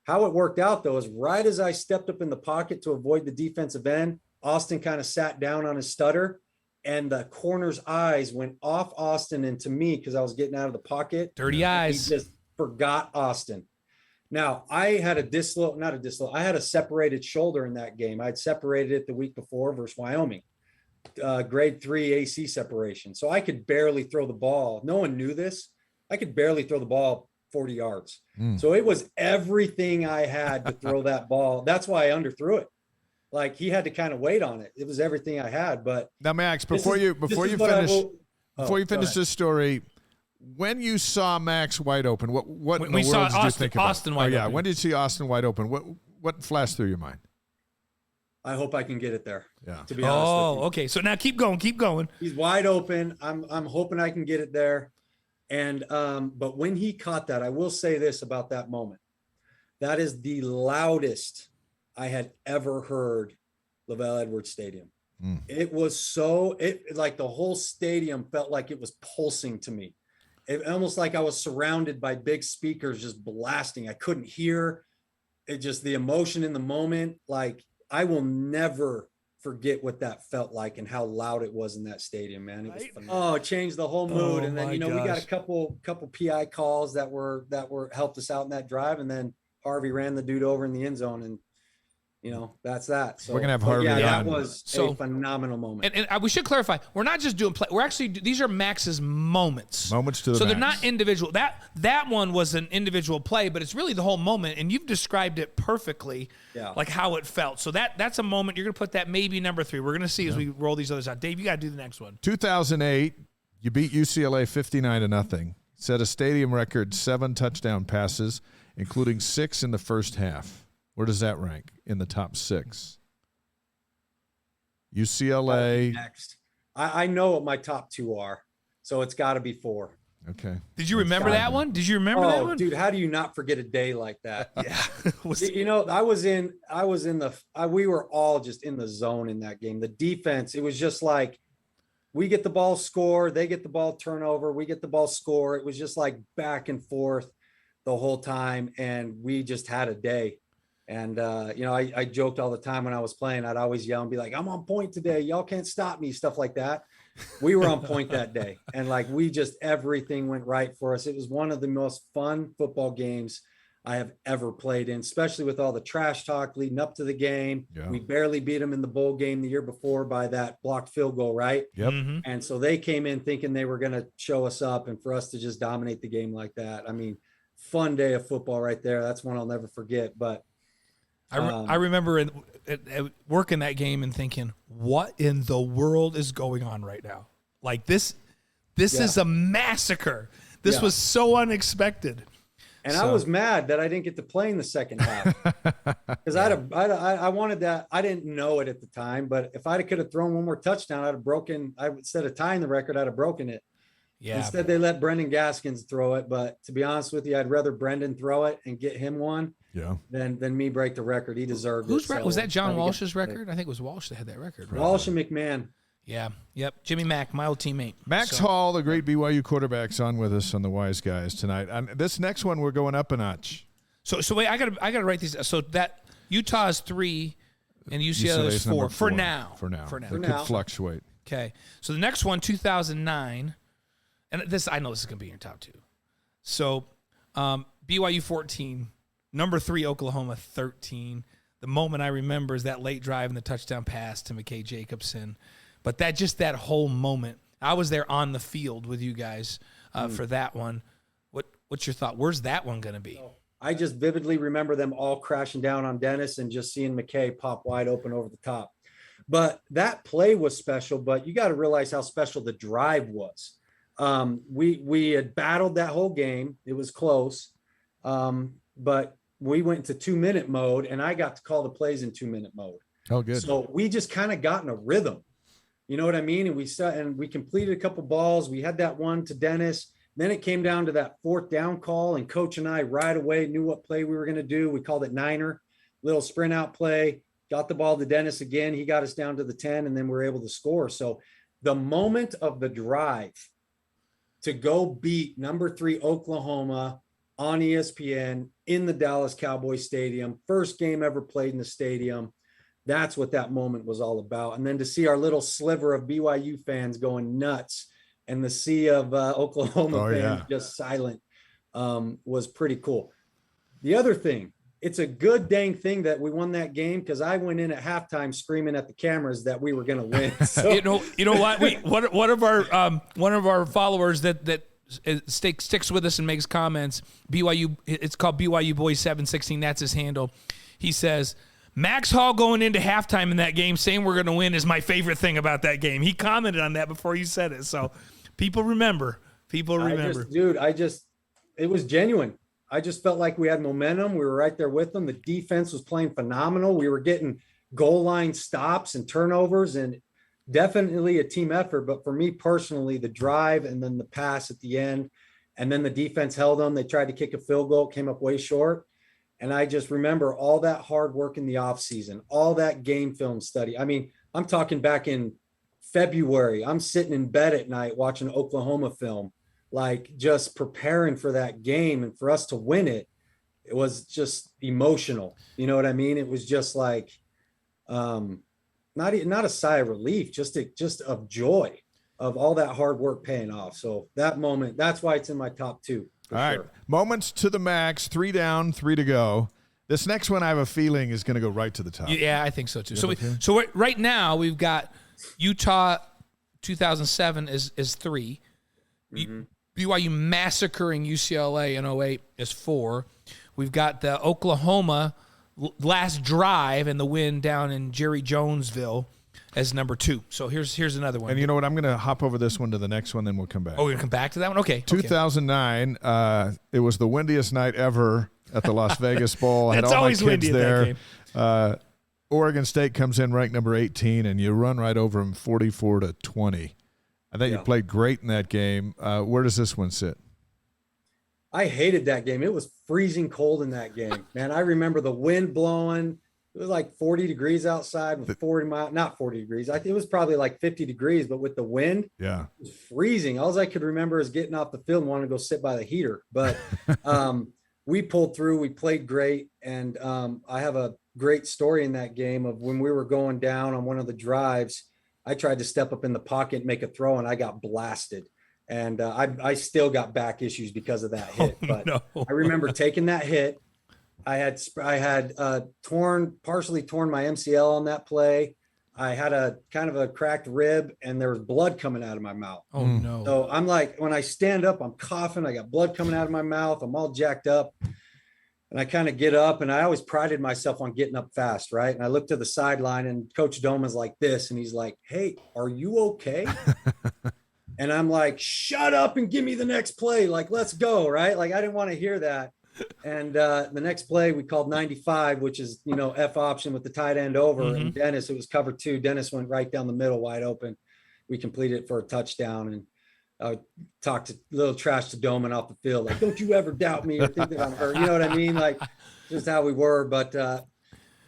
How it worked out, though, is right as I stepped up in the pocket to avoid the defensive end, Austin kind of sat down on his stutter, and the corner's eyes went off Austin and to me because I was getting out of the pocket. Dirty eyes. He just forgot Austin. Now, I had I had a separated shoulder in that game. I'd separated it the week before versus Wyoming. Grade 3 AC separation. So I could barely throw the ball. No one knew this. I could barely throw the ball 40 yards. So it was everything I had to throw that ball. That's why I underthrew it. Like he had to kind of wait on it. It was everything I had. But now, Max, before you finish this story, when you saw Max wide open, what in the world did you think about? Austin wide open. When did you see Austin wide open? What flashed through your mind? I hope I can get it there. Yeah. To be honest with you. Okay. So now keep going. He's wide open. I'm hoping I can get it there. And but when he caught that, I will say this about that moment. That is the loudest I had ever heard LaVell Edwards Stadium. It was like the whole stadium felt like it was pulsing to me. It almost like I was surrounded by big speakers just blasting. I couldn't hear it, just the emotion in the moment. Like I will never forget what that felt like and how loud it was in that stadium, man. It was phenomenal. It changed the whole mood. And then, we got a couple PI calls that were helped us out in that drive. And then Harvey ran the dude over in the end zone, and that's that. So we're gonna have Harvey on. That was a phenomenal moment. And we should clarify, we're not just doing play. We're actually, these are Max's moments. Moments to the So max. they're not individual. That one was an individual play, but it's really the whole moment. And you've described it perfectly, like how it felt. So that's a moment. You're going to put that maybe number 3. We're going to see as we roll these others out. Dave, you got to do the next one. 2008, you beat UCLA 59-0. Set a stadium record 7 touchdown passes, including 6 in the first half. Where does that rank in the top 6? UCLA. Next. I know what my top 2 are, so it's got to be 4. Okay. Did you remember that one? Did you remember that one? Dude, how do you not forget a day like that? Yeah. We were all just in the zone in that game. The defense, it was just like, we get the ball, score, they get the ball, turnover, we get the ball, score. It was just like back and forth the whole time, and we just had a day. And, I joked all the time when I was playing, I'd always yell and be like, I'm on point today. Y'all can't stop me, stuff like that. We were on point that day. And everything went right for us. It was one of the most fun football games I have ever played in, especially with all the trash talk leading up to the game. Yeah. We barely beat them in the bowl game the year before by that blocked field goal, right? Yep. Mm-hmm. And so they came in thinking they were going to show us up, and for us to just dominate the game like that. I mean, fun day of football right there. That's one I'll never forget. But I remember working that game and thinking, what in the world is going on right now? Like this is a massacre. This was so unexpected. And I was mad that I didn't get to play in the second half because I wanted that. I didn't know it at the time, but if I could have thrown one more touchdown, I'd have broken. Instead of tying the record, I'd have broken it. Yeah. Instead, they let Brendan Gaskins throw it. But to be honest with you, I'd rather Brendan throw it and get him one than me break the record. He deserved it. Was that John Walsh's record? I think it was Walsh that had that record. Right? Walsh and McMahon. Yeah. Yep. Jimmy Mack, my old teammate. Max Hall, the great BYU quarterback's on with us on the Wise Guys tonight. And this next one, we're going up a notch. So wait, I gotta write these. So that Utah is 3 and UCLA is 4 for now. For now. It could fluctuate. Okay. So the next one, 2009, and this I know this is gonna be in your top 2. So BYU 14, Number 3, Oklahoma 13. The moment I remember is that late drive and the touchdown pass to McKay Jacobson. But that whole moment, I was there on the field with you guys for that one. What's your thought? Where's that one going to be? I just vividly remember them all crashing down on Dennis and just seeing McKay pop wide open over the top. But that play was special, but you got to realize how special the drive was. We had battled that whole game. It was close. But we went into 2-minute mode, and I got to call the plays in 2-minute mode. Oh, good. So we just kind of got in a rhythm. You know what I mean? And we completed a couple balls. We had that one to Dennis. Then it came down to that 4th down call, and Coach and I right away knew what play we were going to do. We called it Niner, little sprint out play, got the ball to Dennis again. He got us down to the 10, and then we were able to score. So the moment of the drive to go beat number 3 Oklahoma on ESPN in the Dallas Cowboys Stadium, first game ever played in the stadium, that's what that moment was all about. And then to see our little sliver of BYU fans going nuts and the sea of Oklahoma fans just silent was pretty cool. The other thing, it's a good dang thing that we won that game, because I went in at halftime screaming at the cameras that we were going to win. So. You know what? One of our followers that sticks with us and makes comments. BYU, it's called BYU Boys 716. That's his handle. He says, Max Hall going into halftime in that game saying we're going to win is my favorite thing about that game. He commented on that before you said it. So people remember. It was genuine. I just felt like we had momentum. We were right there with them. The defense was playing phenomenal. We were getting goal line stops and turnovers, and definitely a team effort. But for me personally, the drive and then the pass at the end, and then the defense held them. They tried to kick a field goal, came up way short. And I just remember all that hard work in the offseason, all that game film study. I mean, I'm talking back in February. I'm sitting in bed at night watching Oklahoma film, like just preparing for that game. And for us to win it, it was just emotional. You know what I mean? It was just like not a sigh of relief, just of joy of all that hard work paying off. So that moment, that's why it's in my top 2. All right. Moments to the max, 3 down, 3 to go. This next one I have a feeling is going to go right to the top. Yeah, I think so too. So right now we've got Utah 2007 is 3. Mm-hmm. BYU massacring UCLA in 08 is 4. We've got the Oklahoma last drive and the win down in Jerry Jonesville as number 2. So here's another one. And you know what? I'm going to hop over this one to the next one, then we'll come back. Oh, we're going to come back to that one? Okay. 2009, it was the windiest night ever at the Las Vegas Bowl. I had It's all always my kids windy there. at that game. Oregon State comes in ranked number 18, and you run right over them 44-20. I think you played great in that game. Where does this one sit? I hated that game. It was freezing cold in that game, man. I remember the wind blowing. It was like 40 degrees outside with 40 miles, not 40 degrees. I think it was probably like 50 degrees, but with the wind, it was freezing. All I could remember is getting off the field and wanting to go sit by the heater. But we pulled through. We played great. And I have a great story in that game of when we were going down on one of the drives. I tried to step up in the pocket and make a throw, and I got blasted. And I still got back issues because of that hit. But I remember taking that hit. I had partially torn my MCL on that play. I had a kind of a cracked rib, and there was blood coming out of my mouth. Oh no. So I'm like, when I stand up, I'm coughing. I got blood coming out of my mouth. I'm all jacked up. And I kind of get up, and I always prided myself on getting up fast, right? And I look to the sideline, and Coach Doman's like this, and he's like, "Hey, are you okay?" And I'm like, "Shut up and give me the next play. Like, let's go," right? Like, I didn't want to hear that. And the next play we called 95, which is, F option with the tight end over. Mm-hmm. And Dennis, it was cover 2. Dennis went right down the middle, wide open. We completed it for a touchdown, and talked a little trash to Doman off the field. Like, don't you ever doubt me or think that I'm hurt. You know what I mean? Like, just how we were. But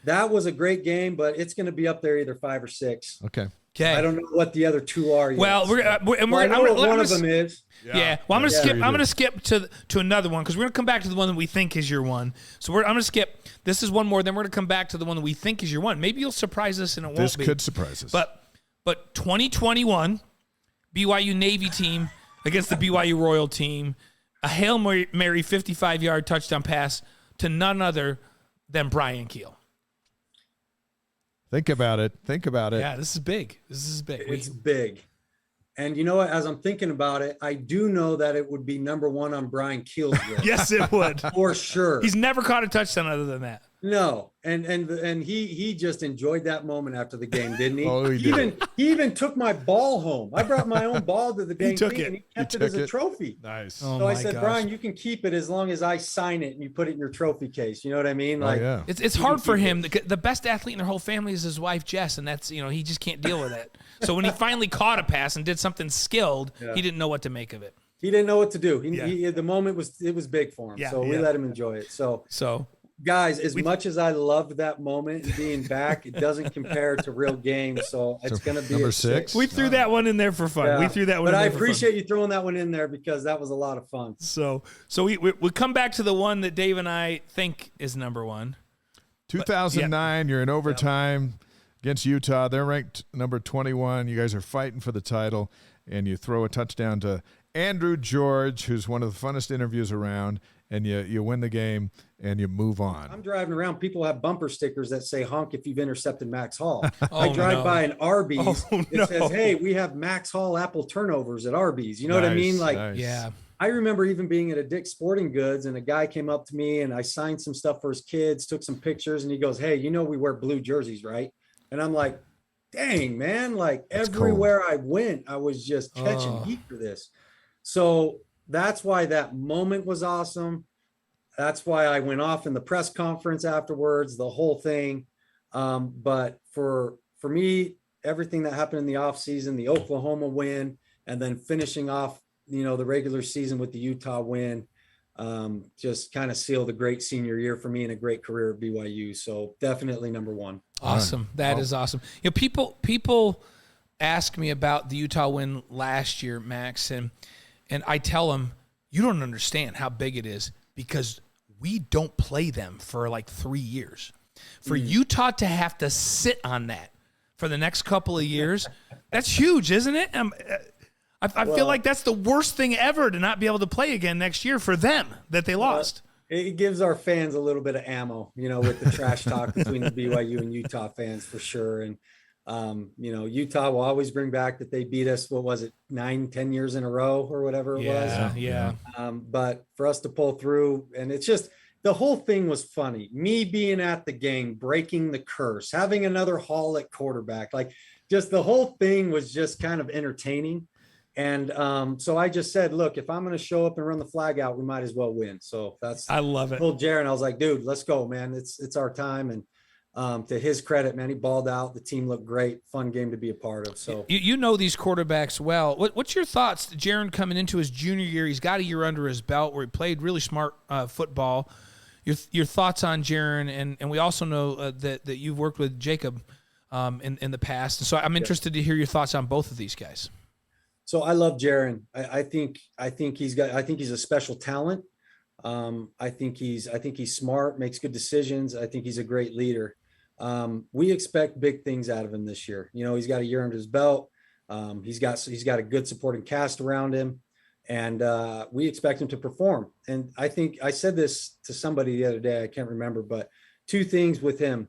that was a great game, but it's going to be up there either 5 or 6. Okay. I don't know what the other 2 are yet. Well, one of them is. Yeah. Well, I'm going to skip to another one, because we're going to come back to the one that we think is your one. So I'm going to skip. This is one more. Then we're going to come back to the one that we think is your one. Maybe you'll surprise us, and it won't be. This could surprise us. But 2021 BYU Navy team against the BYU Royal team, a Hail Mary 55-yard touchdown pass to none other than Brian Keel. Think about it. Yeah, this is big. It's big. And you know what? As I'm thinking about it, I do know that it would be number one on Brian Keel's list. Yes, it would. For sure. He's never caught a touchdown other than that. No. And he just enjoyed that moment after the game, didn't he? Oh, he did. He even took my ball home. I brought my own ball to the dang took thing, it. and he kept it as a trophy. Nice. Oh, So I my said, gosh. Brian, you can keep it as long as I sign it and you put it in your trophy case. You know what I mean? Like, yeah. It's hard for him. The best athlete in their whole family is his wife, Jess, and that's, he just can't deal with it. So when he finally caught a pass and did something skilled, he didn't know what to make of it. he didn't know what to do. The moment was big for him. Yeah, So we let him enjoy it. So guys, as much as I loved that moment and being back, it doesn't compare to real games. So it's going to be number a 6. We threw that one in there for fun. Yeah. We threw that one But in I there for fun. appreciate you throwing that one in there because that was a lot of fun. So we come back to the one that Dave and I think is number one. 2009, you're in overtime against Utah. They're ranked number 21. You guys are fighting for the title, and you throw a touchdown to Andrew George, who's one of the funnest interviews around, and you win the game, and you move on. I'm driving around. People have bumper stickers that say honk if you've intercepted Max Hall. Oh, I drive by an Arby's. It says, hey, we have Max Hall apple turnovers at Arby's. You know what I mean? Like, nice. Yeah. I remember even being at a Dick's Sporting Goods and a guy came up to me and I signed some stuff for his kids, took some pictures, and he goes, hey, we wear blue jerseys, right? And I'm like, dang, man, like everywhere I went, I was just catching heat for this. So that's why that moment was awesome. That's why I went off in the press conference afterwards, the whole thing. But for me, everything that happened in the offseason, the Oklahoma win, and then finishing off, the regular season with the Utah win, just kind of sealed a great senior year for me and a great career at BYU. So definitely number one. Awesome. That is awesome. People ask me about the Utah win last year, Max, and I tell them, you don't understand how big it is because we don't play them for like 3 years. For Utah to have to sit on that for the next couple of years, that's huge, isn't it? I feel like that's the worst thing ever to not be able to play again next year for them that they lost. It gives our fans a little bit of ammo, with the trash talk between the BYU and Utah fans for sure. And, Utah will always bring back that they beat us. What was it? 9-10 years in a row or whatever it was. Yeah. But for us to pull through, and it's just, the whole thing was funny. Me being at the game, breaking the curse, having another Hall at quarterback, like just the whole thing was just kind of entertaining. And so I just said, look, if I'm going to show up and run the flag out, we might as well win. So I love it. I told Jaron, I was like, dude, let's go, man. It's our time. And to his credit, man, he balled out. The team looked great. Fun game to be a part of. So you know these quarterbacks well. What's your thoughts? Jaron coming into his junior year, he's got a year under his belt where he played really smart football. Your thoughts on Jaron, and we also know that you've worked with Jacob in the past. So I'm interested to hear your thoughts on both of these guys. So I love Jaron. I think he's a special talent. I think he's smart, makes good decisions. I think he's a great leader. We expect big things out of him this year. He's got a year under his belt. He's got a good supporting cast around him, and we expect him to perform. And I think I said this to somebody the other day, I can't remember, but 2 things with him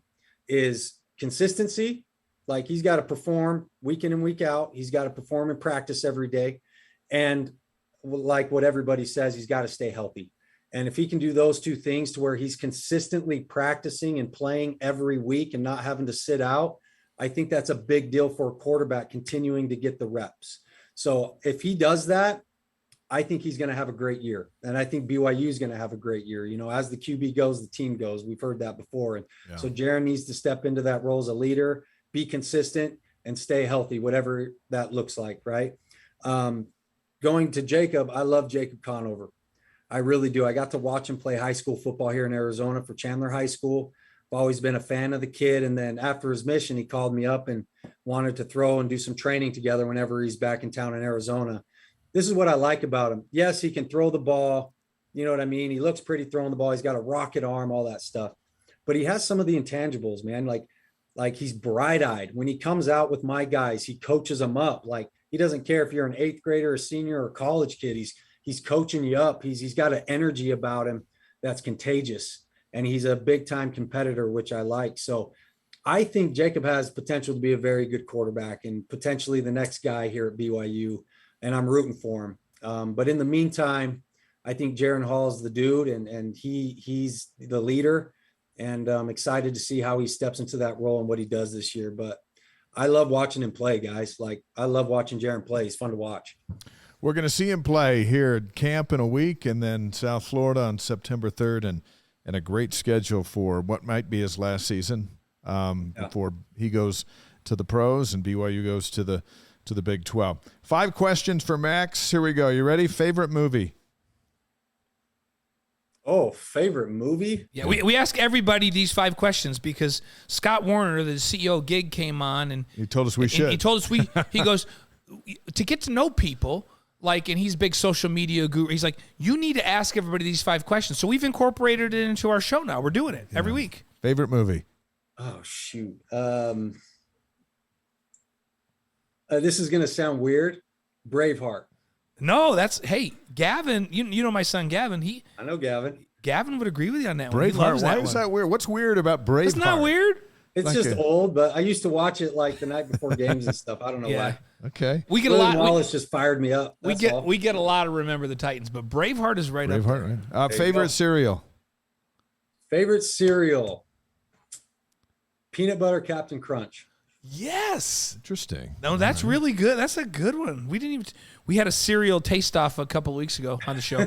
is consistency. Like he's got to perform week in and week out. He's got to perform in practice every day. And like what everybody says, he's got to stay healthy. And if he can do those 2 things to where he's consistently practicing and playing every week and not having to sit out, I think that's a big deal for a quarterback continuing to get the reps. So if he does that, I think he's going to have a great year. And I think BYU is going to have a great year. As the QB goes, the team goes. We've heard that before. And so Jaron needs to step into that role as a leader, be consistent, and stay healthy, whatever that looks like, right? Going to Jacob, I love Jacob Conover. I really do. I got to watch him play high school football here in Arizona for Chandler High School. I've always been a fan of the kid. And then after his mission, he called me up and wanted to throw and do some training together whenever he's back in town in Arizona. This is what I like about him. Yes, he can throw the ball. You know what I mean? He looks pretty throwing the ball. He's got a rocket arm, all that stuff. But he has some of the intangibles, man. Like he's bright-eyed. When he comes out with my guys, he coaches them up. Like he doesn't care if you're an 8th grader, a senior, or a college kid. He's coaching you up. He's got an energy about him that's contagious. and he's a big time competitor, which I like. So I think Jacob has potential to be a very good quarterback and potentially the next guy here at BYU, and I'm rooting for him. But in the meantime, I think Jaron Hall is the dude, and he's the leader, and I'm excited to see how he steps into that role and what he does this year. But I love watching him play, guys. Like, I love watching Jaron play. He's fun to watch. We're going to see him play here at camp in a week, and then South Florida on September 3rd, and a great schedule for what might be his last season before he goes to the pros and BYU goes to the Big 12. 5 questions for Max. Here we go. You ready? Favorite movie? Oh, favorite movie? Yeah, we ask everybody these 5 questions because Scott Warner, the CEO of Gig, came on and he told us we should. He told us he goes, to get to know people, like, and he's a big social media guru. He's like, you need to ask everybody these 5 questions. So we've incorporated it into our show now. We're doing it every week. Favorite movie? Oh, shoot. This is going to sound weird. Braveheart. No, hey, Gavin, you know my son Gavin. I know Gavin. Gavin would agree with you on that one. Braveheart. Why is that weird? What's weird about Braveheart? It's not weird. It's like just old, but I used to watch it like the night before games and stuff. I don't know why. Okay. We get William Wallace just fired me up. We get a lot of Remember the Titans, but Braveheart is right up there. Right. Favorite cereal? Favorite cereal? Peanut butter Captain Crunch. Yes. Interesting. No, that's really good. That's a good one. We had a cereal taste off a couple of weeks ago on the show.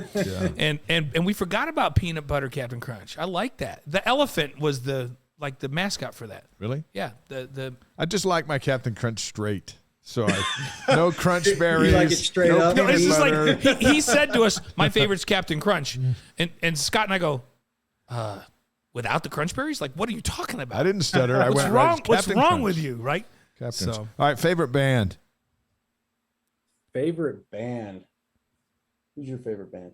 and we forgot about peanut butter Captain Crunch. I like that. The elephant was the mascot for that. Really? Yeah. I just like my Captain Crunch straight. So no crunch berries. You like it straight up? No, it's just like he said to us, my favorite's Captain Crunch. And Scott and I go, without the crunch berries? Like, what are you talking about? I didn't stutter. What's wrong with you, right? So. All right, favorite band? Favorite band? Who's your favorite band?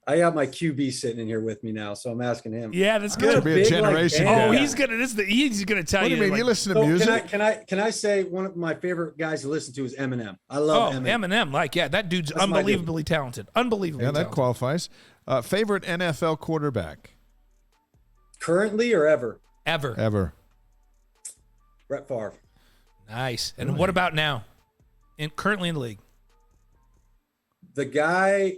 I got my QB sitting in here with me now, so I'm asking him. Yeah, that's good. It'll be a generation. He's gonna tell you. What do you mean? You listen to music? Can I say one of my favorite guys to listen to is Eminem? I love Eminem. Eminem, that dude's unbelievably talented. Unbelievably talented. That qualifies. Favorite NFL quarterback? Currently or ever? Ever. Brett Favre. Nice. And what about now? Currently in the league? The guy,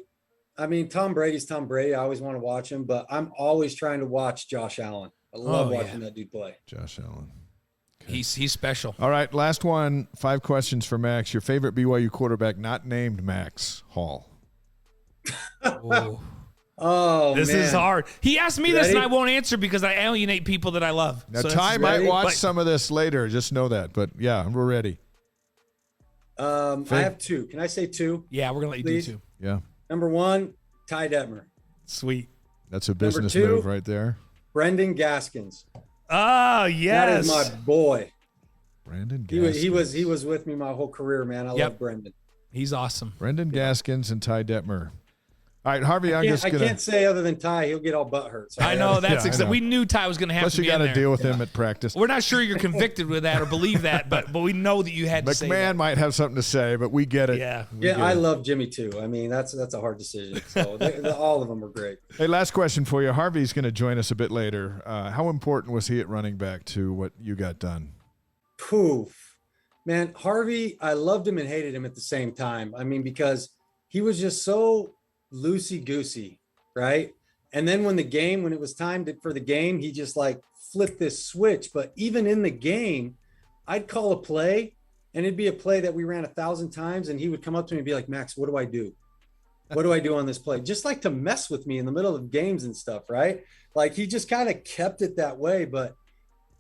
I mean, Tom Brady's Tom Brady. I always want to watch him, but I'm always trying to watch Josh Allen. I love watching that dude play. Josh Allen. Okay. He's special. All right, last one. 5 questions for Max. Your favorite BYU quarterback not named Max Hall? Oh, this is hard. He asked me this, and I won't answer because I alienate people that I love. Now, Ty might watch some of this later. Just know that. But, yeah, we're ready. I have 2. Can I say 2? Yeah, we're going to let you do 2. Yeah. Number 1, Ty Detmer. Sweet. That's a business move right there. Brendan Gaskins. Oh, yes. That is my boy. Brendan Gaskins. He was with me my whole career, man. I love Brendan. He's awesome. Brendan Gaskins and Ty Detmer. All right, Harvey, I can't say other than Ty. He'll get all butthurt. So I know that's exactly. We knew Ty was going to have Plus to be you got in to deal with him at practice. We're not sure you're convicted with that or believe that, but we know that you had to say that. McMahon might have something to say, but we get it. Yeah, I love Jimmy too. I mean, that's a hard decision. So all of them were great. Hey, last question for you. Harvey's going to join us a bit later. How important was he at running back to what you got done? Poof. Man, Harvey, I loved him and hated him at the same time. I mean, because he was just so loosey-goosey, right? And then when it was time for the game, he just like flipped this switch. But even in the game, I'd call a play and it'd be a play that we ran 1,000 times. And he would come up to me and be like, Max, what do I do? What do I do on this play? Just like to mess with me in the middle of games and stuff, right? Like he just kind of kept it that way. But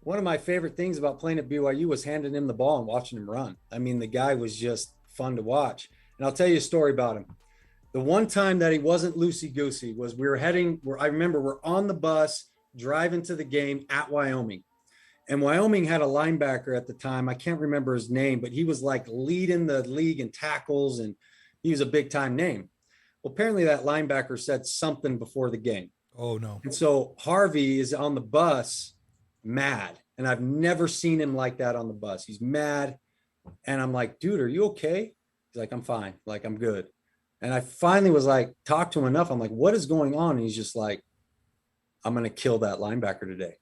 one of my favorite things about playing at BYU was handing him the ball and watching him run. I mean, the guy was just fun to watch. And I'll tell you a story about him. The one time that he wasn't loosey-goosey was I remember we're on the bus driving to the game at Wyoming. And Wyoming had a linebacker at the time. I can't remember his name, but he was like leading the league in tackles and he was a big-time name. Well, apparently that linebacker said something before the game. Oh, no. And so Harvey is on the bus mad. And I've never seen him like that on the bus. He's mad. And I'm like, dude, are you okay? He's like, I'm fine. Like, I'm good. And I finally was like, talk to him enough. I'm like, what is going on? And he's just like, I'm going to kill that linebacker today.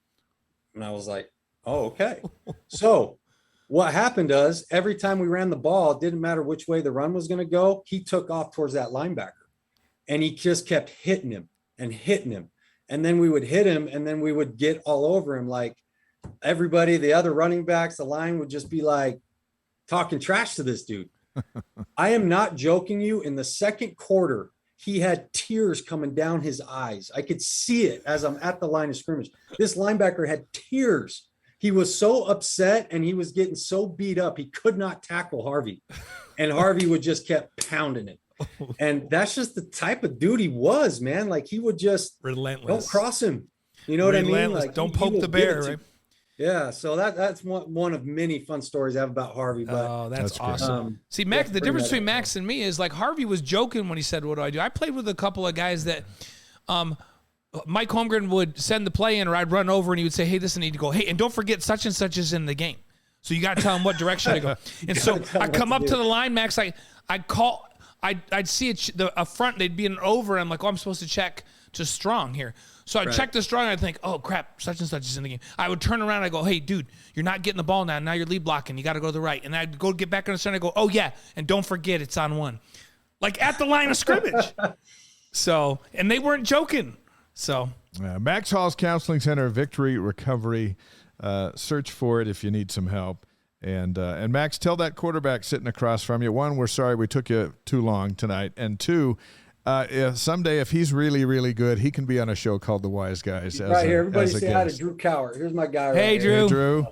And I was like, oh, okay. So what happened is every time we ran the ball, it didn't matter which way the run was going to go. He took off towards that linebacker and he just kept hitting him and hitting him. And then we would hit him and then we would get all over him. Like everybody, the other running backs, the line would just be like talking trash to this dude. I am not joking you. In the second quarter, he had tears coming down his eyes. I could see it as I'm at the line of scrimmage. This linebacker had tears. He was so upset and he was getting so beat up. He could not tackle Harvey. And Harvey would just kept pounding it. And that's just the type of dude he was, man. Like he would just relentless. Don't cross him. You know what I mean? Like don't poke the bear, right? Yeah. So that's one of many fun stories I have about Harvey. But that's awesome. See, Max, the difference between Max and me is like Harvey was joking when he said, "What do I do?" I played with a couple of guys that, Mike Holmgren would send the play in, or I'd run over and he would say, "Hey, listen, I need to go. Hey, and don't forget such and such is in the game." So you got to tell him what direction to go. And so I come up to the line, Max. I'd see a front. They'd be an over. I'm like, oh, I'm supposed to check to strong here. So I'd check the strong. And I'd think, oh crap, such and such is in the game. I would turn around. And I go, hey, dude, you're not getting the ball now. Now you're lead blocking. You got to go to the right. And I'd go get back on the center. I go, oh yeah, and don't forget it's on one, like at the line of scrimmage. So, and they weren't joking. So Max Hall's Counseling Center, Victory Recovery. Search for it if you need some help. And Max, tell that quarterback sitting across from you, one, we're sorry we took you too long tonight, and two, someday if he's really, really good, he can be on a show called The Wise Guys. Here, everybody say hi to Drew Cowart. Here's my guy. Hey, Drew. Hey, Drew.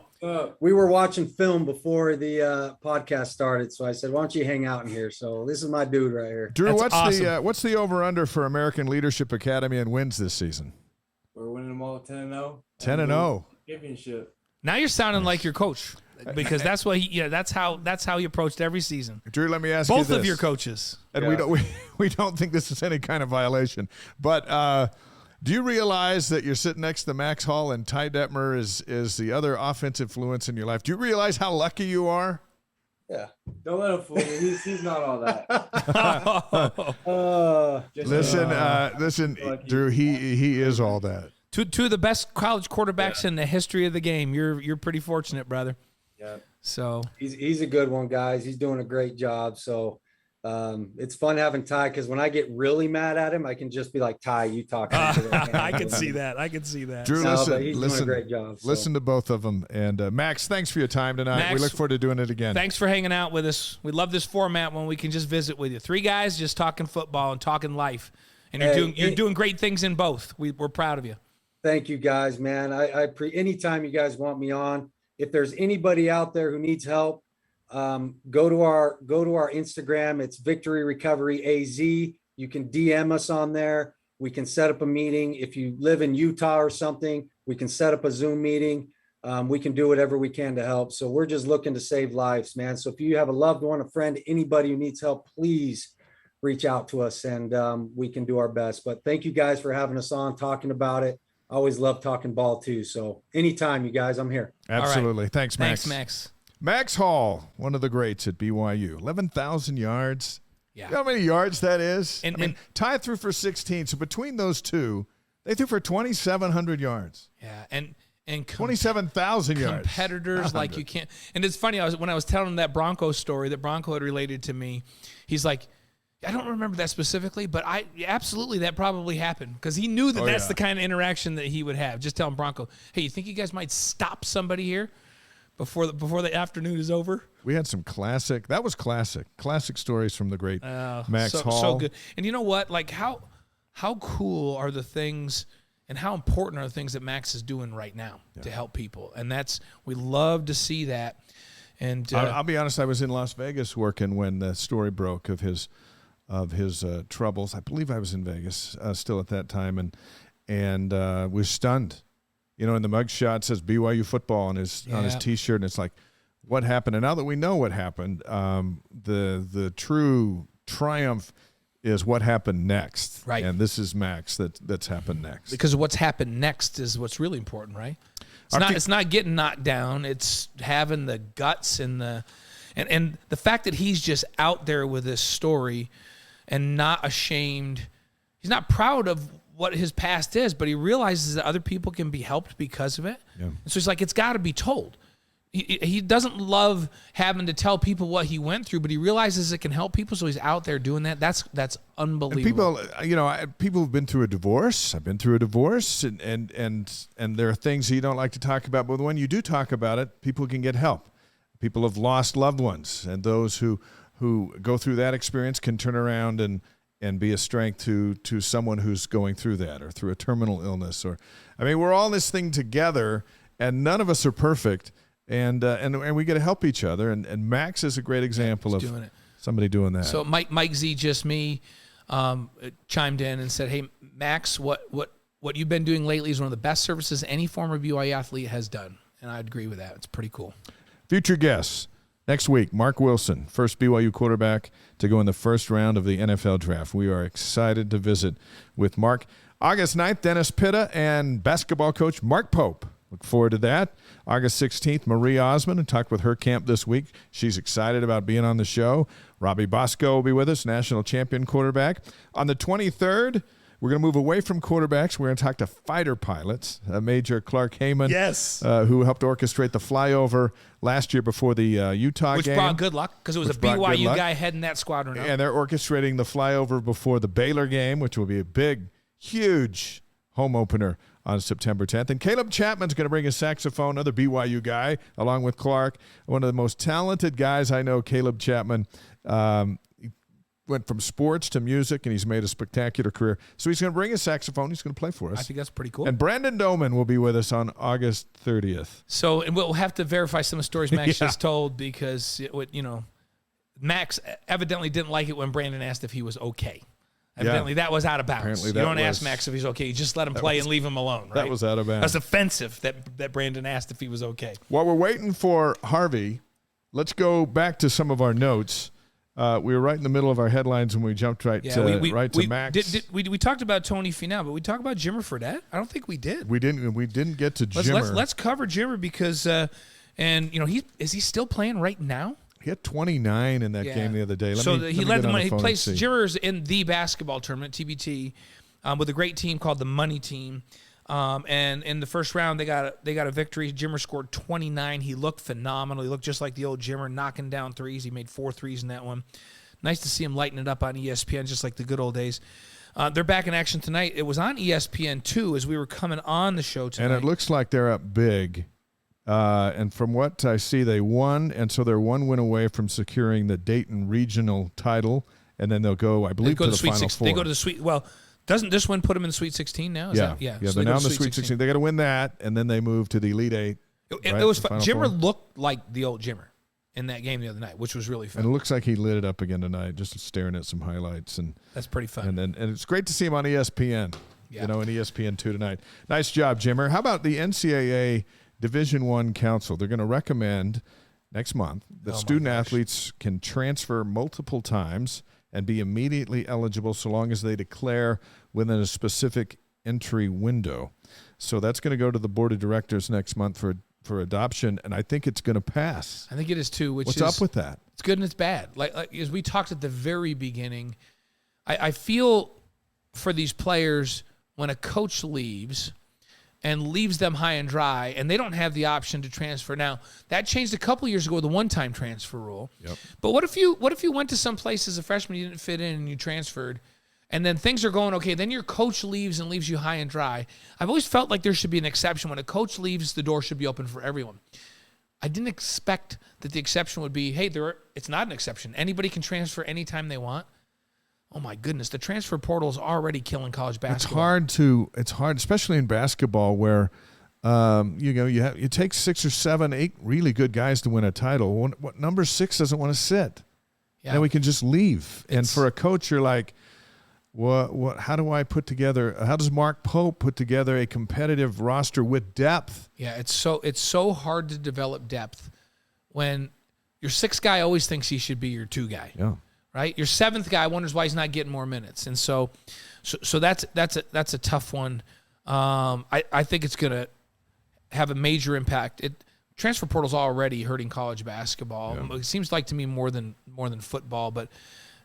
We were watching film before the podcast started, so I said, "Why don't you hang out in here?" So this is my dude right here. Drew, That's awesome. what's the over/under for American Leadership Academy and wins this season? We're winning them all 10-0. 10-0. Championship. Now you're sounding like your coach, because that's what that's how he approached every season. Drew, let me ask you this. Both of your coaches. And we don't think this is any kind of violation, but do you realize that you're sitting next to Max Hall and Ty Detmer is the other offensive fluence in your life? Do you realize how lucky you are? Yeah. Don't let him fool you. He's not all that. Listen, Drew, he is all that. Two of the best college quarterbacks in the history of the game. You're pretty fortunate, brother. Yeah. So he's a good one, guys. He's doing a great job. So it's fun having Ty, because when I get really mad at him, I can just be like, Ty, you talk. I can see that. Drew, he's listen, doing a great job. So. Listen to both of them. And Max, thanks for your time tonight. Max, we look forward to doing it again. Thanks for hanging out with us. We love this format when we can just visit with you. Three guys just talking football and talking life. And you're doing great things in both. We're proud of you. Thank you, guys, man. Anytime you guys want me on, if there's anybody out there who needs help, go to our Instagram. It's Victory Recovery AZ. You can DM us on there. We can set up a meeting. If you live in Utah or something, we can set up a Zoom meeting. We can do whatever we can to help. So we're just looking to save lives, man. So if you have a loved one, a friend, anybody who needs help, please reach out to us, and we can do our best. But thank you guys for having us on, talking about it. I always love talking ball too. So anytime, you guys, I'm here. Absolutely. Right. Thanks, Max. Thanks, Max. Max Hall, one of the greats at BYU, 11,000 yards. Yeah. You know how many yards that is? And Ty threw for 16. So between those two, they threw for 2,700 yards. Yeah, and 27,000 yards. Competitors like you can't. And it's funny. When I was telling him that Bronco story that Bronco had related to me, he's like, I don't remember that specifically, but absolutely that probably happened, because he knew that that's the kind of interaction that he would have. Just telling Bronco, hey, you think you guys might stop somebody here before the afternoon is over? We had some classic stories from the great Max Hall. So good. And you know what? Like how cool are the things, and how important are the things that Max is doing right now to help people? And we love to see that. And I'll be honest, I was in Las Vegas working when the story broke of his troubles. I believe I was in Vegas still at that time, and was stunned. You know, and the mugshot says BYU football on his T-shirt, and it's like, what happened? And now that we know what happened, the true triumph is what happened next. Right. And this is Max that's happened next. Because what's happened next is what's really important, right? It's not getting knocked down. It's having the guts and the fact that he's just out there with this story and not ashamed. He's not proud of what his past is, but he realizes that other people can be helped because of it. Yeah. And so he's like, it's got to be told. He doesn't love having to tell people what he went through, but he realizes it can help people, so he's out there doing that. That's unbelievable. And people have been through a divorce. I've been through a divorce, and there are things you don't like to talk about, but when you do talk about it, people can get help. People have lost loved ones, and those who go through that experience can turn around and be a strength to someone who's going through that, or through a terminal illness. We're all in this thing together, and none of us are perfect. And we got to help each other. And Max is a great example of somebody doing that. So Mike Z, just me, chimed in and said, "Hey, Max, what you've been doing lately is one of the best services any former BYU athlete has done." And I'd agree with that. It's pretty cool. Future guests next week: Mark Wilson, first BYU quarterback to go in the first round of the NFL draft. We are excited to visit with Mark. August 9th, Dennis Pitta and basketball coach Mark Pope. Look forward to that. August 16th, Marie Osmond, and talked with her camp this week. She's excited about being on the show. Robbie Bosco will be with us, national champion quarterback. On the 23rd, we're going to move away from quarterbacks. We're going to talk to fighter pilots. Major Clark Heyman, who helped orchestrate the flyover last year before the Utah game. Which brought good luck, because it was a BYU guy heading that squadron up. And they're orchestrating the flyover before the Baylor game, which will be a big, huge home opener on September 10th. And Caleb Chapman's going to bring a saxophone, another BYU guy, along with Clark. One of the most talented guys I know, Caleb Chapman. He went from sports to music, and he's made a spectacular career. So he's going to bring a saxophone. He's going to play for us. I think that's pretty cool. And Brandon Doman will be with us on August 30th. So, and we'll have to verify some of the stories Max just told, because, Max evidently didn't like it when Brandon asked if he was okay. Evidently, that was out of bounds. You don't ask Max if he's okay. You just let him play and leave him alone, right? That was out of bounds. That's offensive that Brandon asked if he was okay. While we're waiting for Harvey, let's go back to some of our notes. We were right in the middle of our headlines when we jumped right to Max. We talked about Tony Finau, but we talked about Jimmer Fredette? I don't think we did. We didn't get to Jimmer. Let's cover Jimmer, because is he still playing right now? He had 29 in that game the other day. He led the money. He plays Jimmer's in the basketball tournament, TBT, with a great team called the Money Team. And in the first round, they got a victory. Jimmer scored 29. He looked phenomenal. He looked just like the old Jimmer, knocking down threes. He made 4 threes in that one. Nice to see him lighting it up on ESPN, just like the good old days. They're back in action tonight. It was on ESPN, too, as we were coming on the show tonight. And it looks like they're up big. And from what I see, they won, and so they're 1 win away from securing the Dayton regional title, and then they'll go, I believe, to the Final Four. They go to the Sweet. Well, doesn't this one put them in the Sweet 16 now? Yeah. So they're now in the Sweet 16. They got to win that, and then they move to the Elite Eight. It was fun. Jimmer looked like the old Jimmer in that game the other night, which was really fun. And it looks like he lit it up again tonight, just staring at some highlights, and that's pretty fun. And it's great to see him on ESPN. Yeah. In ESPN2 tonight. Nice job, Jimmer. How about the NCAA Division I Council? They're going to recommend next month that student athletes can transfer multiple times and be immediately eligible so long as they declare within a specific entry window. So that's going to go to the board of directors next month for adoption, and I think it's going to pass. I think it is too. What's up with that? It's good and it's bad. Like as we talked at the very beginning, I feel for these players when a coach leaves and leaves them high and dry, and they don't have the option to transfer. Now, that changed a couple years ago with the one-time transfer rule. Yep. But what if you went to some place as a freshman, you didn't fit in, and you transferred, and then things are going okay, then your coach leaves and leaves you high and dry? I've always felt like there should be an exception. When a coach leaves, the door should be open for everyone. I didn't expect that the exception would be, hey, it's not an exception. Anybody can transfer anytime they want. Oh, my goodness. The transfer portal is already killing college basketball. It's hard, especially in basketball where, you take 6 or 7, 8 really good guys to win a title. What number 6 doesn't want to sit? Yeah. And we can just leave. And for a coach, you're like, how does Mark Pope put together a competitive roster with depth? Yeah, it's so hard to develop depth when your 6th guy always thinks he should be your 2 guy. Yeah. Right, your 7th guy wonders why he's not getting more minutes, and so that's a tough one. I think it's going to have a major impact. Transfer portal's already hurting college basketball. Yeah. It seems like to me more than football, but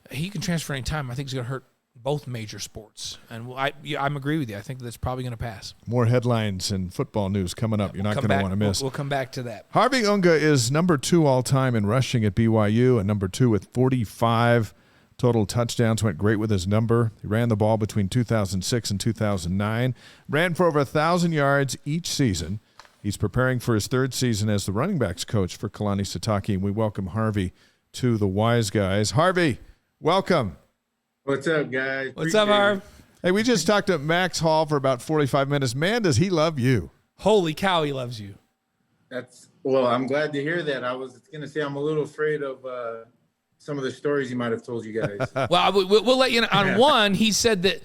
he can transfer anytime. I think it's going to hurt both major sports. And I'm agree with you. I think that's probably going to pass. More headlines and football news coming up. You're not going to want to miss. We'll come back to that. Harvey Ncaa is number 2 all-time in rushing at BYU, and number 2 with 45 total touchdowns. Went great with his number. He ran the ball between 2006 and 2009. Ran for over 1,000 yards each season. He's preparing for his 3rd season as the running backs coach for Kalani Sitake, and we welcome Harvey to the Wise Guys. Harvey, welcome. What's up, guys? What's up, Harv? Hey, we just talked to Max Hall for about 45 minutes. Man, does he love you. Holy cow, he loves you. Well, I'm glad to hear that. I was going to say I'm a little afraid of some of the stories he might have told you guys. Well, we'll let you know. On one, he said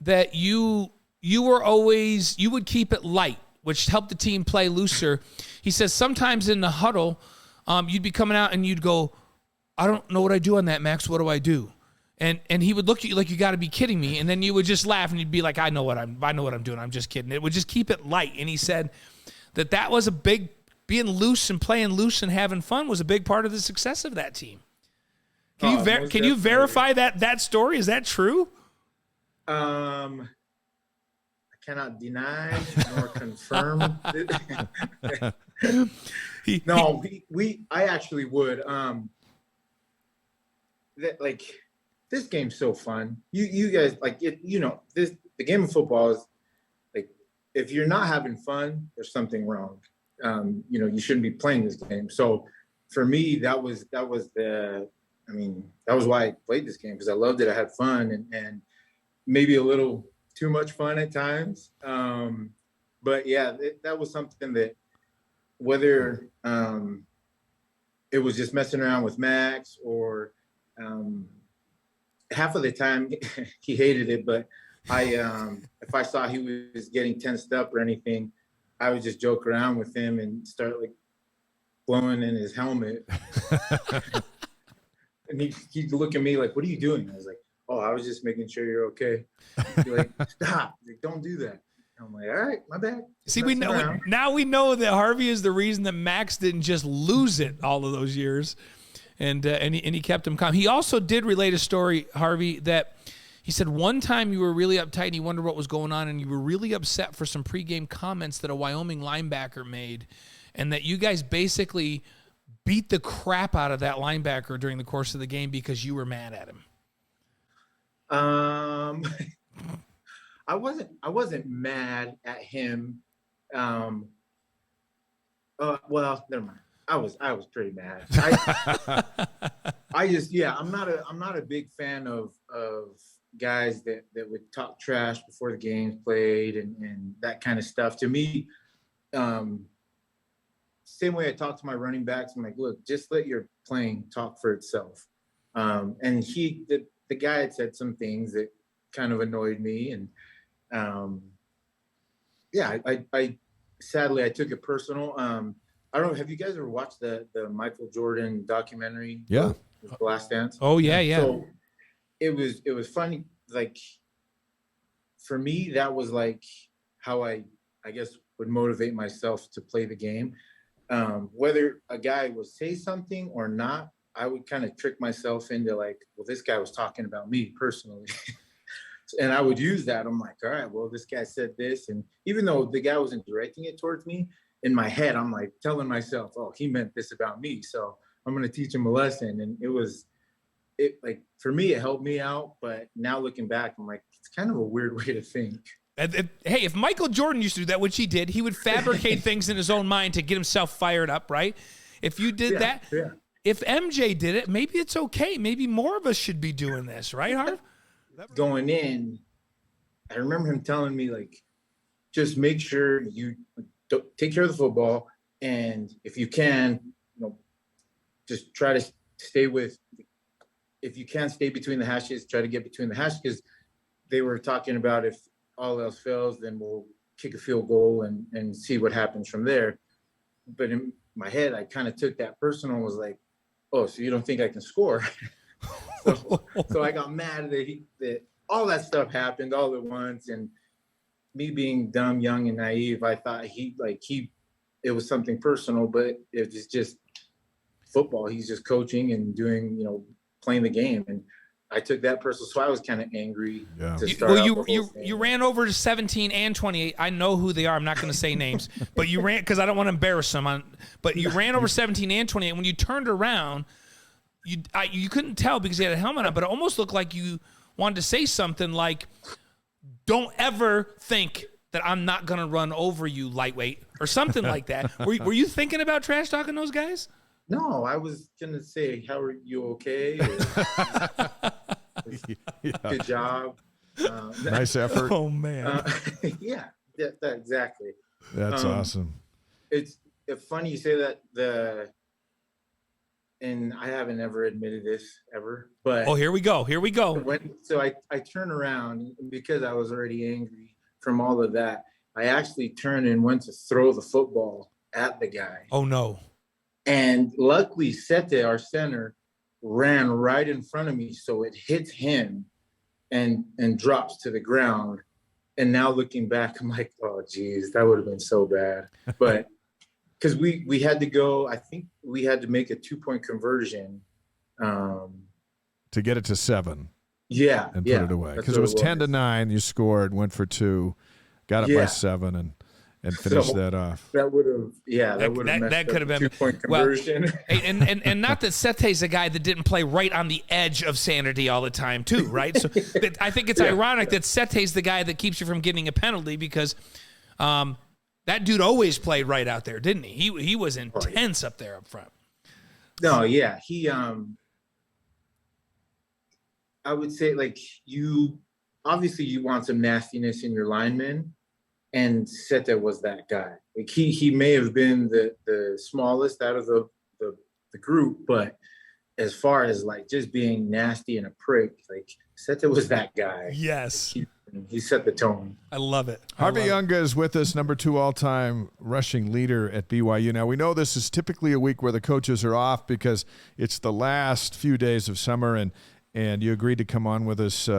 that you would keep it light, which helped the team play looser. He says sometimes in the huddle, you'd be coming out and you'd go, I don't know what I do on that, Max. What do I do? And he would look at you like, you got to be kidding me. And then you would just laugh and you'd be like, I know what I'm doing. I'm just kidding. It would just keep it light. And he said that was a big, being loose and playing loose and having fun was a big part of the success of that team. Can you verify that story? Is that true? I cannot deny nor confirm. I actually would. This game's so fun. You guys like it. The game of football is like, if you're not having fun, there's something wrong. You shouldn't be playing this game. So for me, that was why I played this game, because I loved it. I had fun and maybe a little too much fun at times. But yeah, that was something that, whether it was just messing around with Max or half of the time he hated it, but if I saw he was getting tensed up or anything, I would just joke around with him and start like blowing in his helmet. And he'd look at me like, what are you doing? I was like, oh, I was just making sure you're okay. He'd be like, stop, don't do that. I'm like, all right, my bad. See, we know that Harvey is the reason that Max didn't just lose it all of those years. And he kept him calm. He also did relate a story, Harvey, that he said one time you were really uptight and you wondered what was going on, and you were really upset for some pregame comments that a Wyoming linebacker made, and that you guys basically beat the crap out of that linebacker during the course of the game because you were mad at him. I wasn't mad at him. Well, never mind. I was pretty mad. I'm not a big fan of guys that would talk trash before the game's played and that kind of stuff. To me, same way I talk to my running backs, I'm like, look, just let your playing talk for itself. And the guy had said some things that kind of annoyed me, and I sadly I took it personal. I don't know. Have you guys ever watched the Michael Jordan documentary? Yeah. The Last Dance. Oh yeah. So it was funny. Like, for me, that was like how I guess would motivate myself to play the game. Whether a guy would say something or not, I would kind of trick myself into like, well, this guy was talking about me personally. And I would use that. I'm like, all right, well, this guy said this. And even though the guy wasn't directing it towards me, in my head, I'm like telling myself, oh, he meant this about me, so I'm going to teach him a lesson. And for me, it helped me out. But now looking back, I'm like, it's kind of a weird way to think. Hey, if Michael Jordan used to do that, which he did, he would fabricate things in his own mind to get himself fired up, right? If you did that, if MJ did it, maybe it's okay. Maybe more of us should be doing this, right, Harv? Going in, I remember him telling me, like, just make sure you take care of the football, and if you can, just try to stay with. If you can stay between the hashes, try to get between the hashes, because they were talking about if all else fails, then we'll kick a field goal and see what happens from there. But in my head, I kind of took that personal and was like, oh, so you don't think I can score? So I got mad that all that stuff happened all at once, and me being dumb, young, and naive, I thought it was something personal, but it was just football. He's just coaching and doing, playing the game. And I took that personal, so I was kind of angry. Yeah. To start out the whole You thing. ran over to 17 and 28. I know who they are. I'm not going to say names, but you ran because I don't want to embarrass them. But you ran over 17 and 28. When you turned around, you couldn't tell because you had a helmet on, but it almost looked like you wanted to say something like, "Don't ever think that I'm not going to run over you, lightweight," or something like that. Were you thinking about trash talking those guys? No, I was gonna say, "How are you? Okay? Yeah. Good job. Nice effort. Oh man. Yeah, that exactly. That's awesome. It's funny you say that. And I haven't ever admitted this ever, but Oh, here we go. So I turn around, and because I was already angry from all of that, I actually turned and went to throw the football at the guy. Oh no. And luckily, Sete, our center, ran right in front of me, so it hits him and drops to the ground. And now looking back, I'm like, oh, geez, that would have been so bad. But because we had to go, I think we had to make a 2-point conversion. To get it to 7. Yeah. And put it away. Because it was 10-9. You scored, went for 2, got it by 7, and finished that off. That would have, that could have been 2-point conversion. Well, and not that Sete's a guy that didn't play right on the edge of sanity all the time, too, right? So I think it's ironic that Sete's the guy that keeps you from getting a penalty because that dude always played right out there, didn't he? He was intense up there up front. No, yeah, he. I would say, like, you obviously you want some nastiness in your linemen. And Sete was that guy. Like he may have been the smallest out of the group, but as far as like just being nasty and a prick, like Sete was that guy. Yes. He set the tone. I love it. Harvey Ncaa is with us, number 2 all-time rushing leader at BYU. Now, we know this is typically a week where the coaches are off because it's the last few days of summer, and you agreed to come on with us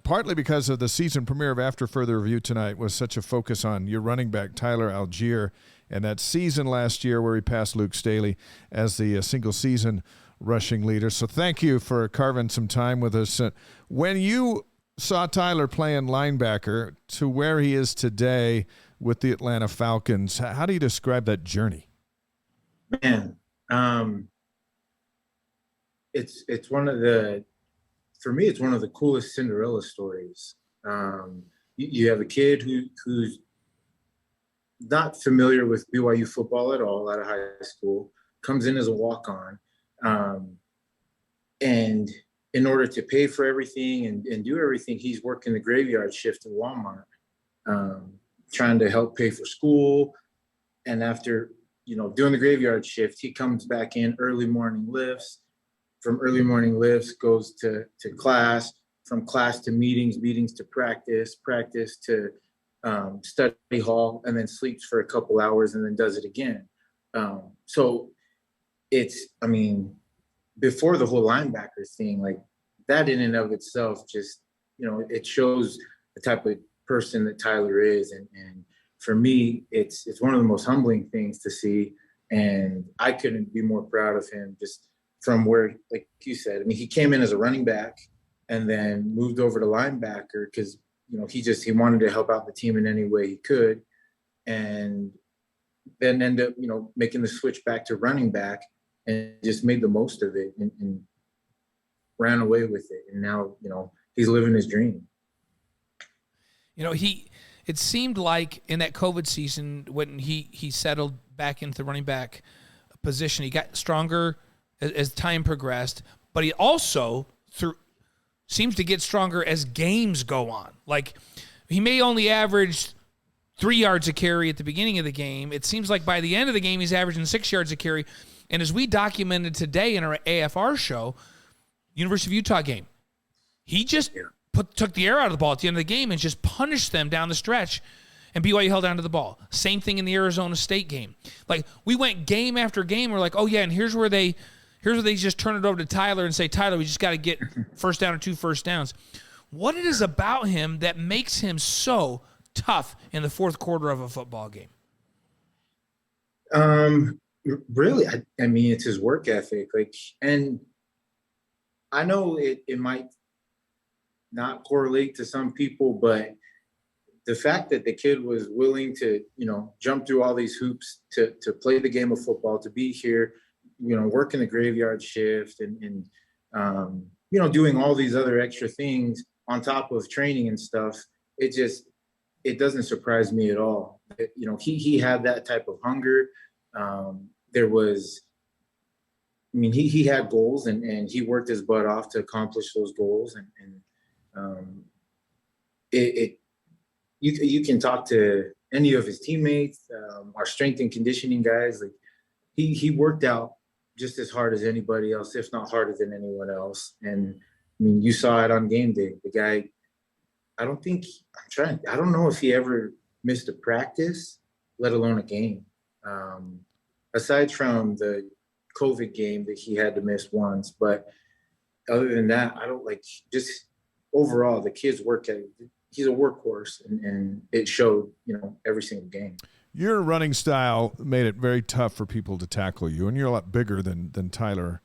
partly because of the season premiere of After Further Review tonight was such a focus on your running back, Tyler Algier, and that season last year where he passed Luke Staley as the single-season rushing leader. So thank you for carving some time with us. When you saw Tyler playing linebacker to where he is today with the Atlanta Falcons, how do you describe that journey? Man, it's one of the, for me, it's one of the coolest Cinderella stories. You have a kid who's not familiar with BYU football at all out of high school, comes in as a walk-on, and in order to pay for everything and do everything, he's working the graveyard shift at Walmart, trying to help pay for school. And after, doing the graveyard shift, he comes back in early morning lifts. From early morning lifts, goes to class, from class to meetings to practice to study hall, and then sleeps for a couple hours and then does it again. So it's, before the whole linebacker thing, like that in and of itself, just, it shows the type of person that Tyler is. And for me, it's one of the most humbling things to see. And I couldn't be more proud of him just from where, like you said, he came in as a running back and then moved over to linebacker because, he wanted to help out the team in any way he could. And then end up, making the switch back to running back and just made the most of it and ran away with it. And now, he's living his dream. It seemed like in that COVID season when he settled back into the running back position, he got stronger as time progressed, but he also seems to get stronger as games go on. Like he may only average 3 yards a carry at the beginning of the game. It seems like by the end of the game, he's averaging 6 yards a carry. And as we documented today in our AFR show, University of Utah game, he just took the air out of the ball at the end of the game and just punished them down the stretch, and BYU held on to the ball. Same thing in the Arizona State game. Like we went game after game. We're like, oh yeah, and here's where they just turn it over to Tyler and say, Tyler, we just got to get first down or 2 first downs. What it is about him that makes him so tough in the fourth quarter of a football game? Really, it's his work ethic. And I know it might not correlate to some people, but the fact that the kid was willing to, jump through all these hoops to play the game of football, to be here, working the graveyard shift and doing all these other extra things on top of training and stuff, it doesn't surprise me at all. He had that type of hunger. He had goals and he worked his butt off to accomplish those goals. You can talk to any of his teammates, our strength and conditioning guys. Like he worked out just as hard as anybody else, if not harder than anyone else. And you saw it on game day. The guy, I don't know if he ever missed a practice, let alone a game. Aside from the COVID game that he had to miss once, but other than that, I don't just overall the kid's work ethic. He's a workhorse, and it showed, every single game. Your running style made it very tough for people to tackle you, and you're a lot bigger than Tyler.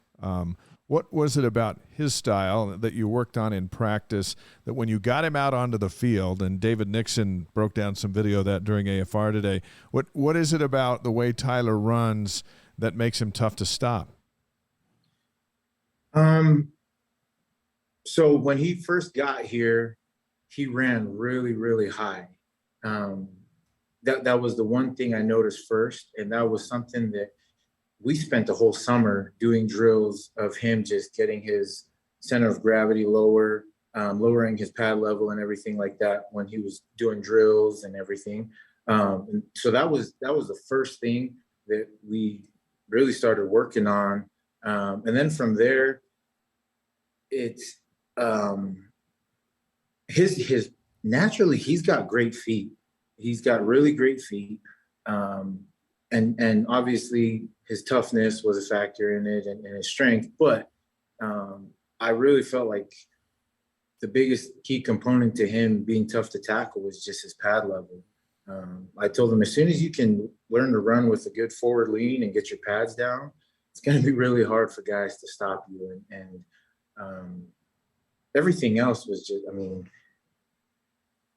What was it about his style that you worked on in practice that when you got him out onto the field, and David Nixon broke down some video of that during AFR today, what is it about the way Tyler runs that makes him tough to stop? So when he first got here, he ran really, really high. That was the one thing I noticed first, and that was something that we spent the whole summer doing drills of him just getting his center of gravity lower, lowering his pad level and everything like that when he was doing drills and everything. And so that was the first thing that we really started working on. And then from there, it's his naturally, he's got great feet. He's got really great feet. And obviously his toughness was a factor in it and his strength. But I really felt like the biggest key component to him being tough to tackle was just his pad level. I told him as soon as you can learn to run with a good forward lean and get your pads down, it's going to be really hard for guys to stop you. And everything else was just,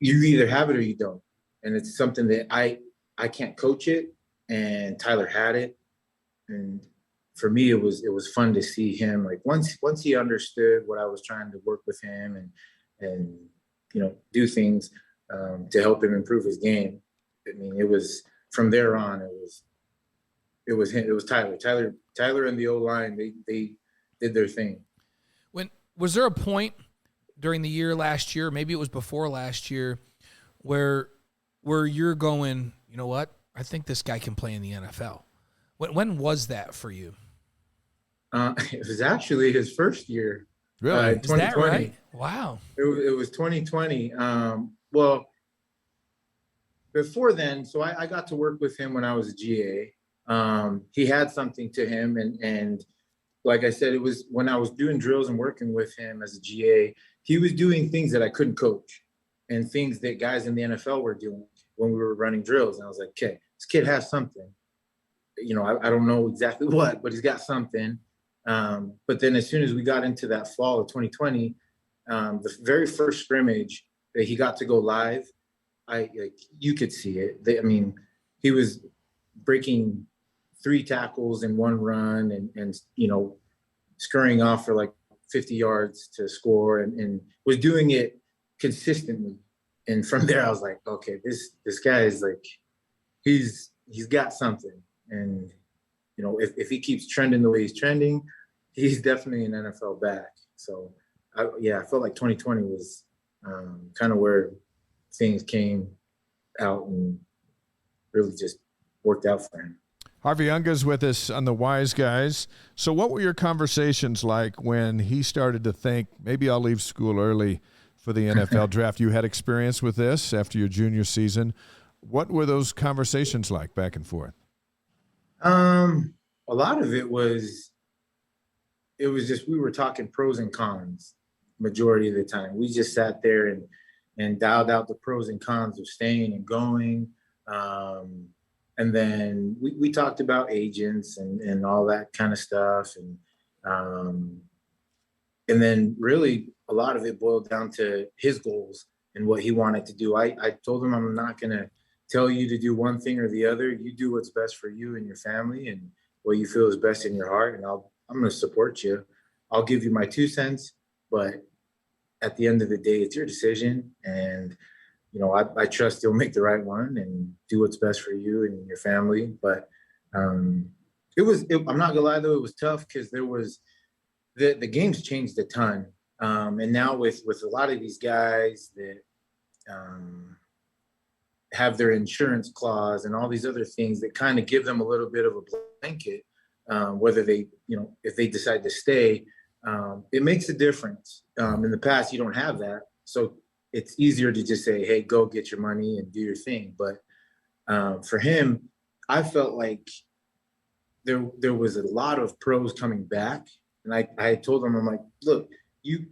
you either have it or you don't. And it's something that I can't coach it, and Tyler had it. And for me, it was fun to see him. Like once he understood what I was trying to work with him and do things to help him improve his game. It was from there on. It was him. It was Tyler and the O-line. They did their thing. Was there a point during the year last year, maybe it was before last year, where you're going, you know what? I think this guy can play in the NFL. When was that for you? It was actually his first year. Really? Is that right? Wow. It was 2020. Well, before then, so I got to work with him when I was a GA. He had something to him, and like I said, it was when I was doing drills and working with him as a GA, he was doing things that I couldn't coach and things that guys in the NFL were doing when we were running drills. And I was like, okay, this kid has something. I don't know exactly what, but he's got something. But then as soon as we got into that fall of 2020, the very first scrimmage that he got to go live, you could see it. He was breaking 3 tackles in one run and scurrying off for like 50 yards to score and was doing it consistently. And from there, I was like, okay, this guy is like, he's got something. And, if he keeps trending the way he's trending, he's definitely an NFL back. So, I felt like 2020 was kind of where things came out and really just worked out for him. Harvey Unga's with us on the Wise Guys. So what were your conversations like when he started to think, maybe I'll leave school early for the NFL draft? You had experience with this after your junior season. What were those conversations like back and forth? A lot of it was just, we were talking pros and cons majority of the time. We just sat there and dialed out the pros and cons of staying and going. And then we talked about agents and all that kind of stuff. And And then really a lot of it boiled down to his goals and what he wanted to do. I told him, I'm not going to tell you to do one thing or the other. You do what's best for you and your family and what you feel is best in your heart. And I'm going to support you. I'll give you my 2 cents, but at the end of the day, it's your decision. And, you know, I trust you'll make the right one and do what's best for you and your family. But I'm not gonna lie though, it was tough because there was the game's changed a ton. And now with a lot of these guys that have their insurance clause and all these other things that kind of give them a little bit of a blanket, whether they, you know, if they decide to stay, it makes a difference. In the past, you don't have that. So it's easier to just say, hey, go get your money and do your thing. But for him, I felt like there was a lot of pros coming back. And I told him, I'm like, look, you'd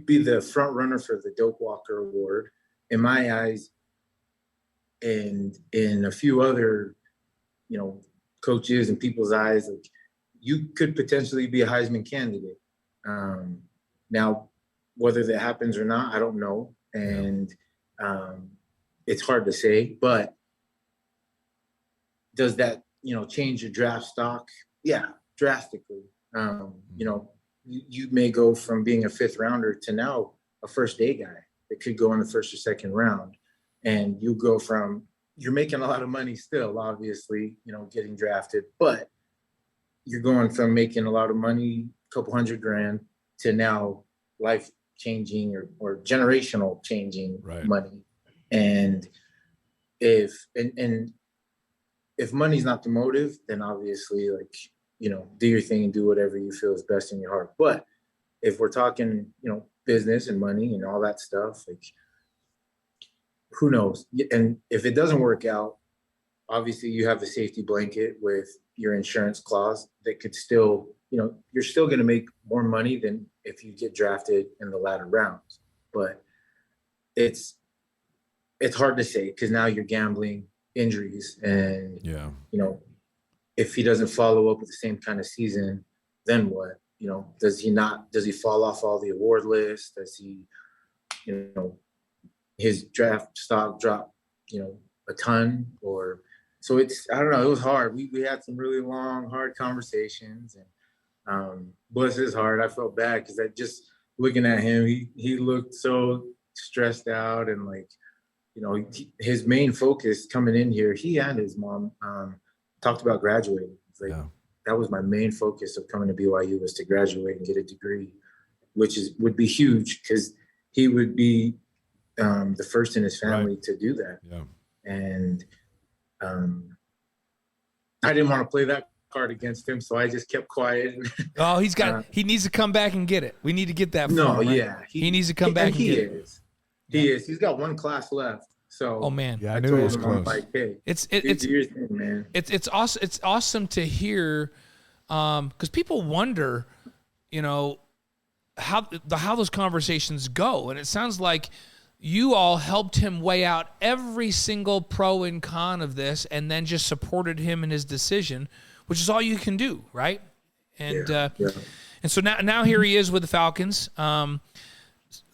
be the front runner for the Dope Walker Award in my eyes, and in a few other, you know, coaches and people's eyes. Like, you could potentially be a Heisman candidate. Now, whether that happens or not, I don't know. And it's hard to say, but does that, you know, change your draft stock? Yeah, drastically. You know, you may go from being a 5th rounder to now a first day guy that could go in the 1st or 2nd round. And you go from, you're making a lot of money still, obviously, you know, getting drafted, but you're going from making a lot of money, a couple $100,000, to now life changing or generational changing money. And if money's not the motive, then obviously, like, you know, do your thing and do whatever you feel is best in your heart. But if we're talking, you know, business and money and all that stuff, like, who knows? And if it doesn't work out, obviously you have the safety blanket with your insurance clause that could still, you know, you're still going to make more money than if you get drafted in the latter rounds. But it's hard to say because now you're gambling injuries, and you know, if he doesn't follow up with the same kind of season, then what? You know, does he fall off all the award lists? Does he, you know, his draft stock drop, you know, a ton? Or so it's, I don't know, it was hard. We had some really long, hard conversations, and bless his heart, I felt bad because I just looking at him, he looked so stressed out, and like, you know, his main focus coming in here, he and his mom talked about graduating. It's like, that was my main focus of coming to BYU, was to graduate and get a degree, which would be huge because he would be the first in his family to do that. And I didn't want to play that card against him, so I just kept quiet. Oh, he needs to come back and get it. We need to get that. He needs to come back and get it. He is. He's got one class left. So, oh man, I knew he was close. Like, hey, it's your thing, man. It's awesome. It's awesome to hear, because people wonder, you know, how those conversations go, and it sounds like you all helped him weigh out every single pro and con of this, and then just supported him in his decision, which is all you can do, right? And and so now here he is with the Falcons.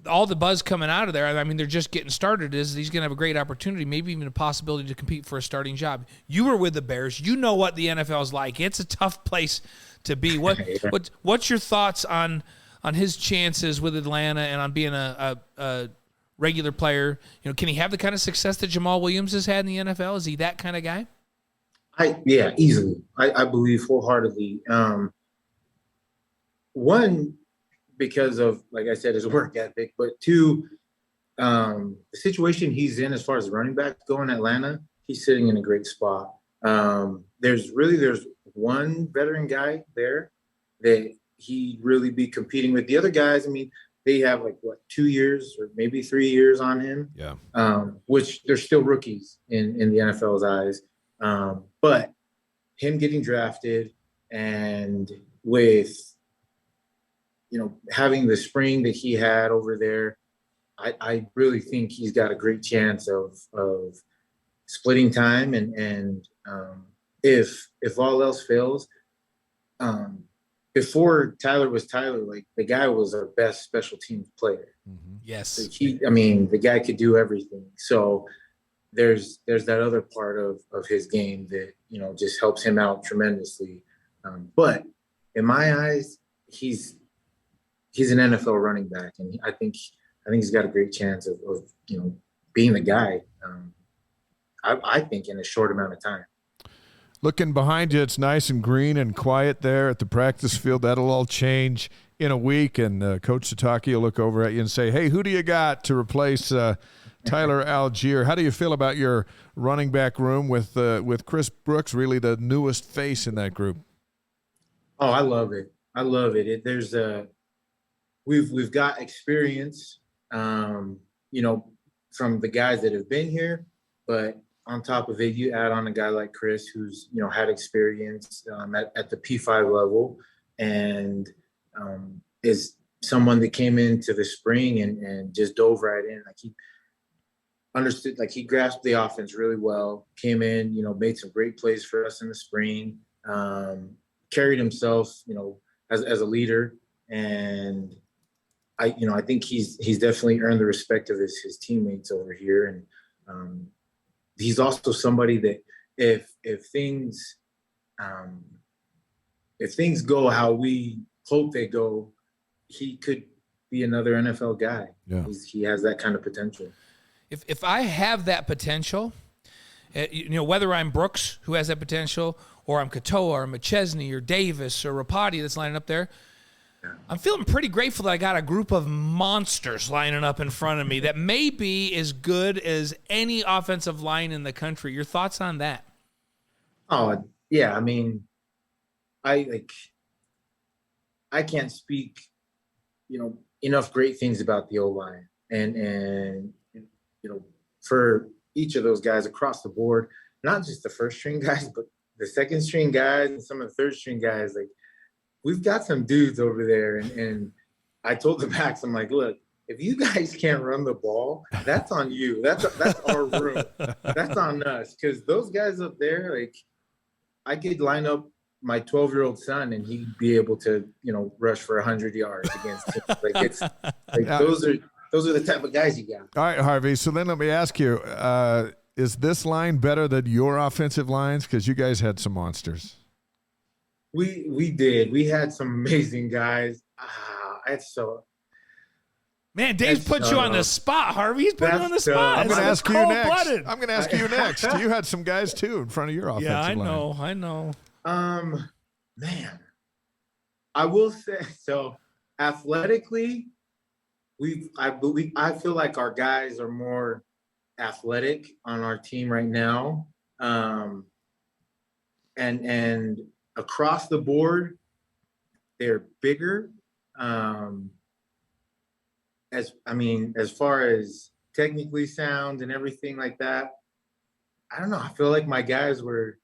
All the buzz coming out of there, I mean, they're just getting started, is he's going to have a great opportunity, maybe even a possibility to compete for a starting job. You were with the Bears. You know what the NFL is like. It's a tough place to be. What's your thoughts on his chances with Atlanta and on being a regular player? You know, can he have the kind of success that Jamal Williams has had in the NFL? Is he that kind of guy? Easily. I believe wholeheartedly. One, because of, like I said, his work ethic, but 2, the situation he's in as far as running back go in Atlanta, he's sitting in a great spot. There's one veteran guy there that he really be competing with. The other guys, I mean, they have like 2 years or maybe 3 years on him. Which they're still rookies in the NFL's eyes. But him getting drafted, and with, you know, having the spring that he had over there, I really think he's got a great chance of splitting time. And if all else fails, before Tyler was Tyler, like the guy was our best special teams player. Yes. Like the guy could do everything. So there's that other part of his game that, just helps him out tremendously. But in my eyes, he's an NFL running back, and I think he's got a great chance of being the guy. I think in a short amount of time. Looking behind you, it's nice and green and quiet there at the practice field. That'll all change in a week, and Coach Sataki will look over at you and say, hey, who do you got to replace Tyler Algier? How do you feel about your running back room with Chris Brooks, really the newest face in that group? Oh, I love it. There's we've got experience, from the guys that have been here, but on top of it, you add on a guy like Chris, who's had experience at the P5 level, and is someone that came into the spring and just dove right in. Like he understood, like he grasped the offense really well. Came in, made some great plays for us in the spring. Carried himself, as a leader, and I think he's definitely earned the respect of his teammates over here, and he's also somebody that if things go how we hope they go, he could be another NFL guy. Yeah. He has that kind of potential. If I have that potential, whether I'm Brooks, who has that potential, or I'm Katoa or McChesney or Davis or Rapati that's lining up there, I'm feeling pretty grateful that I got a group of monsters lining up in front of me that may be as good as any offensive line in the country. Your thoughts on that? Oh, yeah. I mean, I can't speak, enough great things about the O-line. And for each of those guys across the board, not just the first string guys, but the second string guys and some of the third string guys, like, we've got some dudes over there, and I told the backs, I'm like, look, if you guys can't run the ball, that's on you. That's our room. That's on us, because those guys up there, like, I could line up my 12-year-old son, and he'd be able to, rush for 100 yards against him. Like, it's like those are the type of guys you got. All right, Harvey. So then let me ask you: is this line better than your offensive lines? Because you guys had some monsters. We did. We had some amazing guys. Man, Dave's put you on the spot, Harvey. He's put you on the spot. I'm going to ask you next. You had some guys too in front of your offensive line. Yeah, I know. Man, I will say, so athletically, I feel like our guys are more athletic on our team right now, and across the board, they're bigger. As far as technically sound and everything like that, I don't know. I feel like my guys were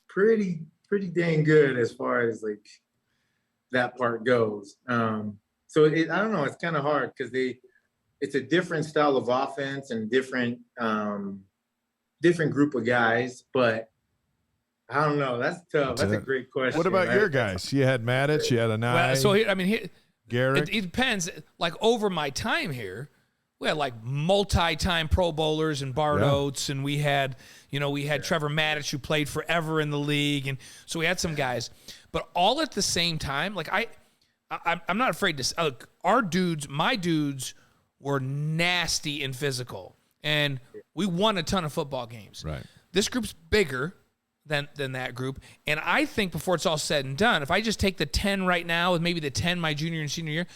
pretty dang good as far as like that part goes. So I don't know. It's kind of hard because it's a different style of offense and different group of guys, but I don't know. That's tough. That's a great question. What about your guys? You had Maddich, you had Ncaa. Well, so Garrett. It depends. Like over my time here, we had like multi-time Pro Bowlers and Bart Oates, and we had Trevor Maddich, who played forever in the league, and so we had some guys, but all at the same time. Like I'm not afraid to look. My dudes were nasty and physical, and we won a ton of football games. Right. This group's bigger than that group. And I think before it's all said and done, if I just take the 10 right now with maybe the 10 my junior and senior year,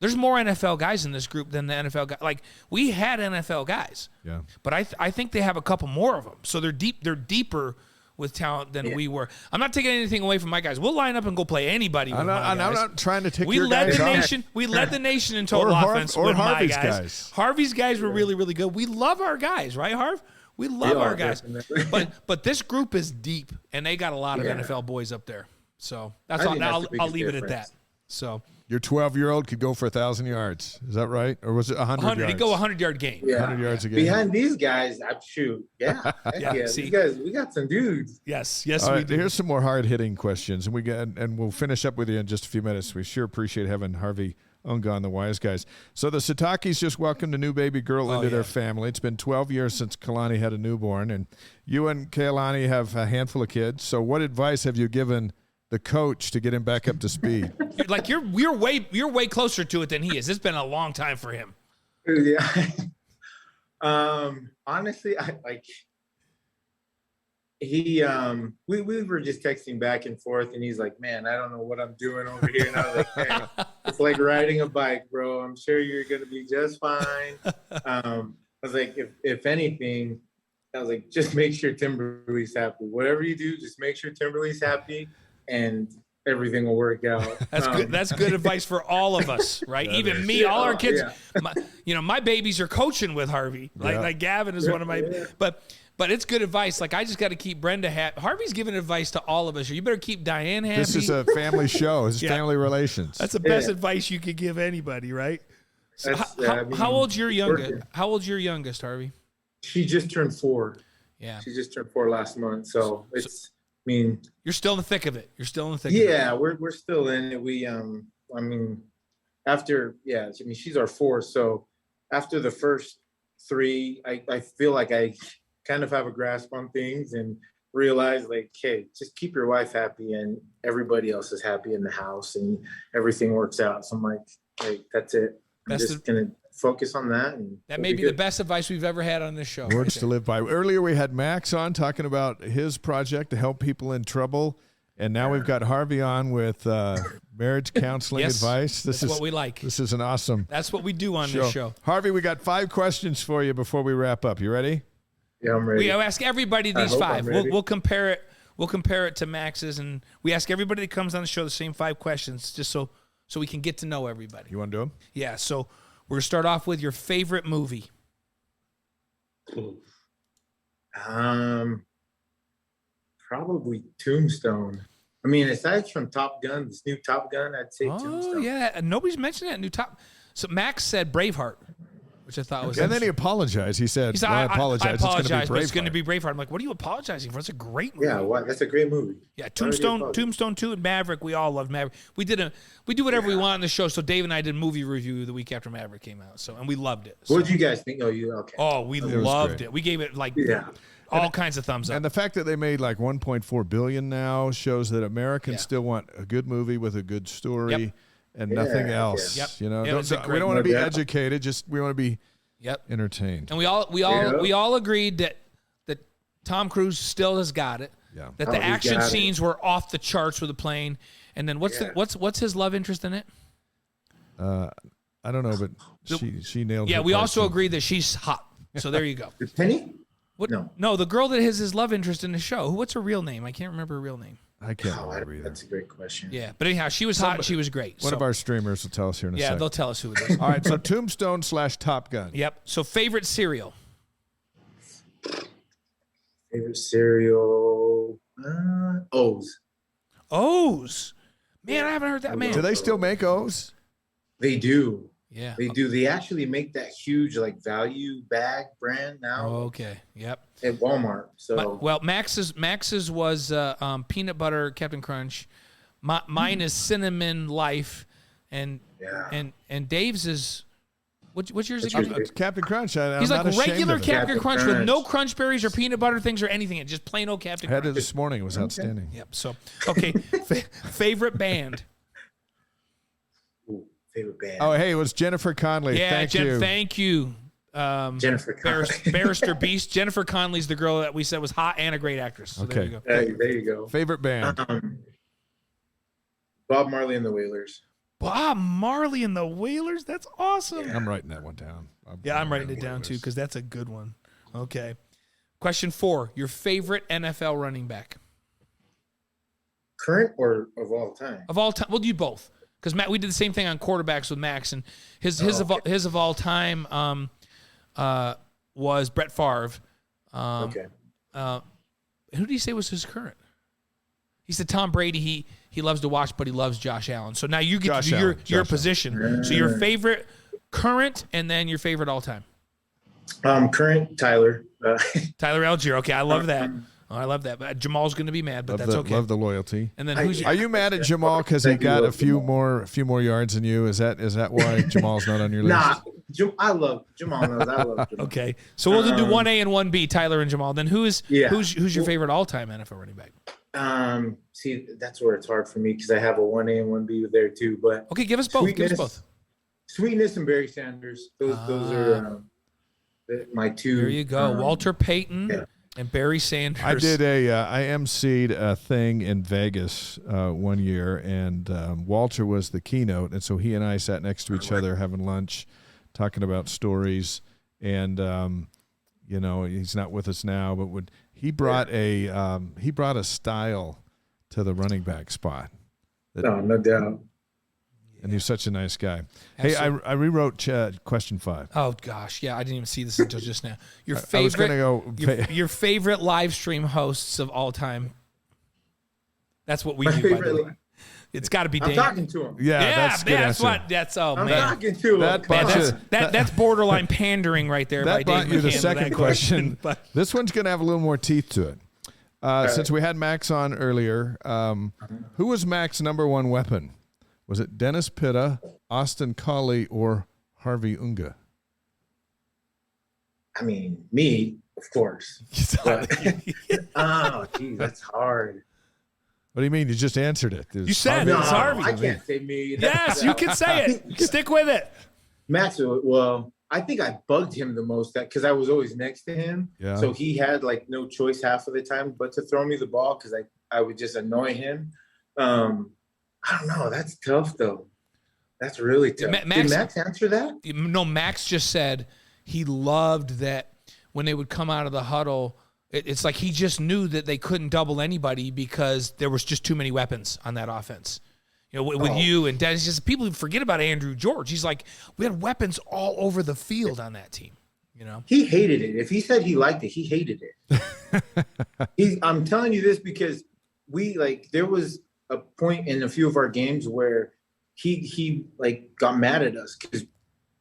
there's more NFL guys in this group than the NFL guys. Like, we had NFL guys. Yeah. But I think they have a couple more of them. So they're deeper with talent than we were. I'm not taking anything away from my guys. We'll line up and go play anybody with my guys. I'm not trying to take your guys off. We led the nation in total offense with Harvey's my guys. Harvey's guys were really, really good. We love our guys, right, Harv? We love our guys, but this group is deep, and they got a lot of NFL boys up there. So that's all. I'll leave it at that. So Your 12-year-old could go for 1,000 yards. Is that right? Or was it 100 100. yards? He'd go 100-yard game. Yeah. 100 yards a game. Behind these guys, I shoot. Yeah. Heck Yeah, yeah. see. These guys, we got some dudes. Yes, All we right, do. here's some more hard-hitting questions, and we'll finish up with you in just a few minutes. We sure appreciate having Harvey Ncaa on the Wise Guys. So the Satakis just welcomed a new baby girl into their family. It's been 12 years since Kalani had a newborn, and you and Kailani have a handful of kids. So what advice have you given the coach to get him back up to speed? You're way closer to it than he is. It's been a long time for him. Yeah. Honestly, we were just texting back and forth, and he's like, man, I don't know what I'm doing over here. And I was like, hey, it's like riding a bike, bro. I'm sure you're going to be just fine. I was like, if anything, I was like, just make sure Timberly's happy. Whatever you do, just make sure Timberly's happy, and everything will work out. That's good. That's good advice for all of us, right? Even me, all our kids. Yeah. My babies are coaching with Harvey. Like Gavin is one of my. But it's good advice. Like, I just got to keep Brenda happy. Harvey's giving advice to all of us. You better keep Diane happy. This is a family show. It's family relations. That's the best advice you could give anybody, right? So how old's your youngest? How old's your youngest, Harvey? She just turned 4. Yeah. She just turned 4 last month. So it's, I mean, you're still in the thick of it. You're still in the thick of it. Yeah, we're still in it. We, I mean, she's our 4th. So after the first 3, I feel like I kind of have a grasp on things and realize, like, hey, just keep your wife happy and everybody else is happy in the house and everything works out. So I'm like, hey, that's it. I'm just going to focus on that. And that may be the best advice we've ever had on this show. Words to live by. Earlier we had Max on talking about his project to help people in trouble. And now we've got Harvey on with marriage counseling advice. This is what we like. This is an awesome. That's what we do on this show. Harvey, we got 5 questions for you before we wrap up. You ready? Yeah, I'm ready. We ask everybody these 5. We'll compare it. We'll compare it to Max's, and we ask everybody that comes on the show the same 5 questions, just so we can get to know everybody. You want to do them? Yeah. So we're gonna start off with your favorite movie. Probably Tombstone. I mean, aside from Top Gun, this new Top Gun, I'd say Tombstone. Oh yeah, and nobody's mentioned that new Top. So Max said Braveheart, which I thought was. And then he apologized. He said, I apologize. It's going to be Braveheart. I'm like, what are you apologizing for? It's a great movie. Yeah, that's a great movie. Yeah, Tombstone 2 and Maverick. We all loved Maverick. We do whatever we want on the show. So Dave and I did a movie review the week after Maverick came out. And we loved it. So. What did you guys think? Okay. Oh, we loved it. We gave it all kinds of thumbs up. And the fact that they made like $1.4 billion now shows that Americans still want a good movie with a good story and nothing else. Yep. You know, we don't want to be educated. Just we want to be entertained. And we all agreed that Tom Cruise still has got it. Yeah. That the action scenes were off the charts with the plane. And then what's his love interest in it? I don't know, but she nailed it. Yeah, we also agreed that she's hot. So there you go. Penny? What? No, the girl that has his love interest in the show. What's her real name? I can't remember her real name. I can't remember either. That's a great question. Yeah, but anyhow, she was hot and she was great. One of our streamers will tell us here in a second. Yeah, they'll tell us who it is. All right, so Tombstone / Top Gun. Yep. So favorite cereal? Favorite cereal? O's. O's. Man, I haven't heard that, man. Do they still make O's? They do. Yeah. They do. They actually make that huge value bag brand now. Oh, okay. Yep. At Walmart. So Max's was peanut butter Captain Crunch. Mine is cinnamon Life, and Dave's is what's yours again? Captain Crunch. He's like regular Captain Crunch with no crunch berries or peanut butter things or anything. It's just plain old Captain Crunch. Had it this morning. It was outstanding. Yep. So okay, favorite band. Favorite band. Oh, hey, it was Jennifer Connelly. Yeah, thank you. Thank you. Jennifer Connelly. Barrister Beast. Jennifer Connelly's the girl that we said was hot and a great actress. So okay. There you go. Favorite band. Bob Marley and the Wailers. Bob Marley and the Wailers? That's awesome. Yeah. I'm writing that one down. I'm writing it down too because that's a good one. Okay. Question 4. Your favorite NFL running back? Current or of all time? Of all time. We'll do both. Because Matt, we did the same thing on quarterbacks with Max, and his of all time was Brett Favre. Okay. Who did he say was his current? He said Tom Brady, he loves to watch, but he loves Josh Allen. So now you get Josh to do Allen, your Josh position. So your favorite current and then your favorite all time. Current Tyler. Tyler Algier. Okay, I love that. Oh, I love that. But Jamal's going to be mad, but that's okay. Love the loyalty. And then who's Are you mad at Jamal because he got a few more yards than you? Is that why Jamal's not on your list? Nah, I love Jamal. I love Jamal. Okay, so we'll do 1A and 1B, Tyler and Jamal. Then who's your favorite all-time NFL running back? See, that's where it's hard for me because I have a 1A and 1B there too. But okay, give us both. Sweetness and Barry Sanders. Those are my two. There you go, Walter Payton and Barry Sanders. I did I emceed a thing in Vegas one year, and Walter was the keynote, and so he and I sat next to each other having lunch, talking about stories, and he's not with us now, but he brought a style to the running back spot. No doubt. And he's such a nice guy. Absolutely. Hey, I rewrote question 5. Oh gosh, yeah, I didn't even see this until just now. Your favorite, I was gonna go. Your favorite live stream hosts of all time. That's what we do. By the way. It's got to be. I'm talking to him. Yeah, that's what. That's I'm talking to him. That's borderline pandering right there. That brought you the second question. But this one's going to have a little more teeth to it. Since we had Max on earlier, who was Max's number one weapon? Was it Dennis Pitta, Austin Colley, or Harvey Ncaa? I mean, me, of course. Oh, geez, that's hard. What do you mean? You just answered it. You said No, it's Harvey. I can't say me. Yes, you can say it. Stick with it. Max, well, I think I bugged him the most because I was always next to him. Yeah. So he had no choice half of the time but to throw me the ball because I would just annoy him. I don't know. That's tough, though. That's really tough. Did Max answer that? No, Max just said he loved that when they would come out of the huddle, it's like he just knew that they couldn't double anybody because there was just too many weapons on that offense. With you and Dennis, just people forget about Andrew George. He's like, we had weapons all over the field on that team. He hated it. If he said he liked it, he hated it. I'm telling you this because there was a point in a few of our games where he got mad at us because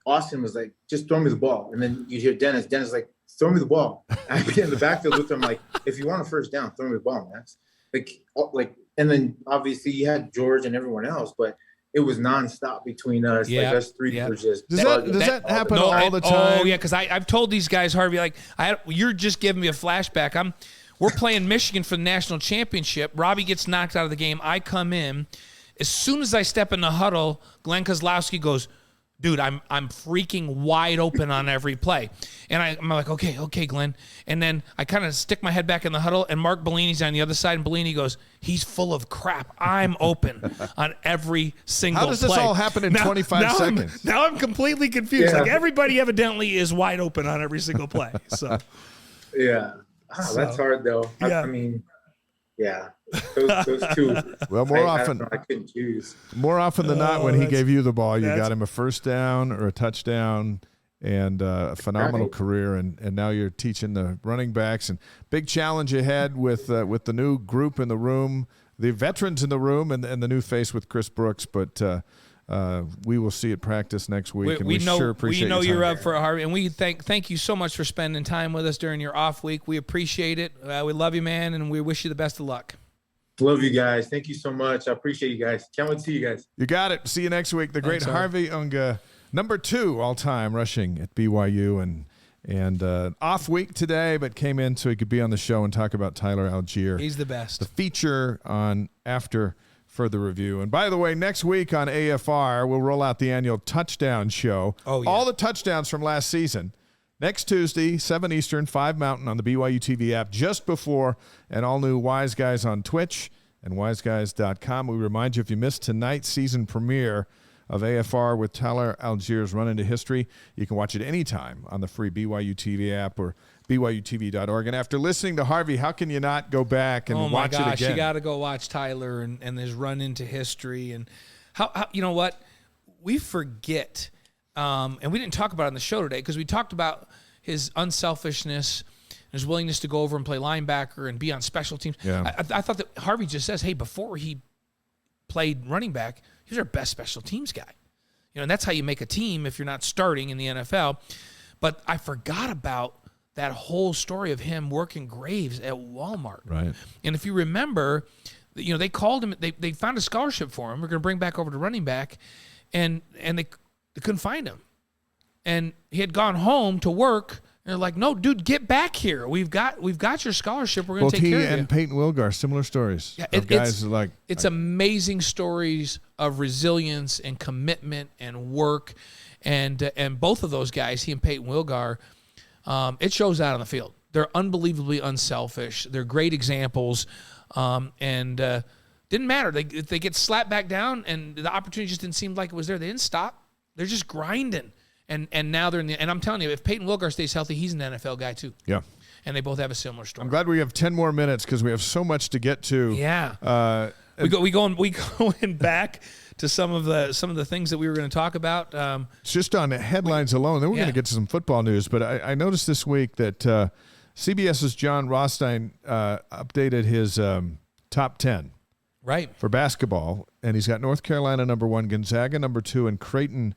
Austin was like, just throw me the ball. And then you hear Dennis like, throw me the ball. I'd be in the backfield with him like, if you want a first down, throw me the ball, Max. And then obviously you had George and everyone else, but it was nonstop between us. Us three were just. Does that happen all the time? Oh yeah, because I've told these guys, Harvey, you're just giving me a flashback. We're playing Michigan for the national championship. Robbie gets knocked out of the game. I come in. As soon as I step in the huddle, Glenn Kozlowski goes, dude, I'm freaking wide open on every play. And I'm like, okay, Glenn. And then I kind of stick my head back in the huddle, and Mark Bellini's on the other side, and Bellini goes, he's full of crap. I'm open on every single play. How does this all happen in 25 seconds? Now I'm completely confused. Yeah. Everybody evidently is wide open on every single play. So yeah. That's hard, though. Yeah. I mean, yeah. Those two. Well, I couldn't choose. More often than not, when he gave you the ball, you got him a first down or a touchdown and a phenomenal career. And now you're teaching the running backs. And big challenge ahead with the new group in the room, the veterans in the room, and the new face with Chris Brooks. But we will see at practice next week, and we sure appreciate we know your time. You're up for it, Harvey, and we thank you so much for spending time with us during your off week. We appreciate it. We love you, man, and we wish you the best of luck. Love you guys. Thank you so much. I appreciate you guys. Can't wait to see you guys. You got it. See you next week. The great Thanks, Harvey Ncaa, number 2 all-time rushing at BYU, and off week today, but came in so he could be on the show and talk about Tyler Algier. He's the best. The feature on After Further Review. And by the way, next week on AFR, we'll roll out the annual touchdown show. Oh, yeah. All the touchdowns from last season. Next Tuesday, 7 Eastern, 5 Mountain on the BYU TV app, just before an all-new Wise Guys on Twitch and wiseguys.com. We remind you, if you missed tonight's season premiere of AFR with Tyler Algier's Run Into History, you can watch it anytime on the free BYU TV app or BYUtv.org. And after listening to Harvey, how can you not go back and watch it again? You got to go watch Tyler and his Run Into History. And how you know what? We forget, and we didn't talk about it on the show today because we talked about his unselfishness, his willingness to go over and play linebacker and be on special teams. Yeah. I thought that Harvey just says, hey, before he played running back, he was our best special teams guy. And that's how you make a team if you're not starting in the NFL. But I forgot about that whole story of him working graves at Walmart. Right. And if you remember, they called him, they found a scholarship for him. We're going to bring back over to running back, and they couldn't find him. And he had gone home to work, and they're like, no, dude, get back here. We've got your scholarship. We're going to take care of you. Both he and Peyton Wilgar, similar stories. Yeah, It's amazing stories of resilience and commitment and work. And both of those guys, he and Peyton Wilgar, it shows out on the field. They're unbelievably unselfish. They're great examples. Didn't matter. If they get slapped back down and the opportunity just didn't seem like it was there, they didn't stop. They're just grinding. And now they're in the – and I'm telling you, if Peyton Wilgar stays healthy, he's an NFL guy too. Yeah. And they both have a similar story. I'm glad we have 10 more minutes because we have so much to get to. Yeah. We going back to some of the things that we were going to talk about. Just on the headlines alone, then we're going to get to some football news. But I noticed this week that CBS's John Rothstein updated his top 10 for basketball, and he's got North Carolina number 1, Gonzaga number 2, and Creighton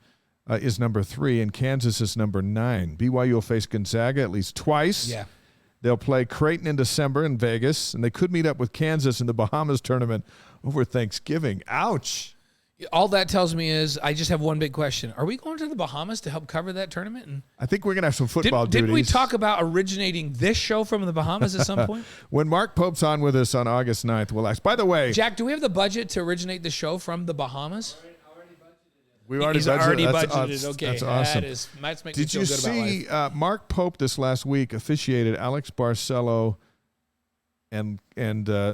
is number 3, and Kansas is number 9. BYU will face Gonzaga at least twice. Yeah. They'll play Creighton in December in Vegas, and they could meet up with Kansas in the Bahamas tournament over Thanksgiving. Ouch. All that tells me is I just have one big question. Are we going to the Bahamas to help cover that tournament? And I think we're going to have some football duties. Didn't we talk about originating this show from the Bahamas at some point? When Mark Pope's on with us on August 9th, we'll ask. By the way, Jack, do we have the budget to originate the show from the Bahamas? We already He's budgeted. already That's budgeted. Okay, that's awesome. That's making Did me you feel good see about life. Mark Pope this last week officiated Alex Barcelo and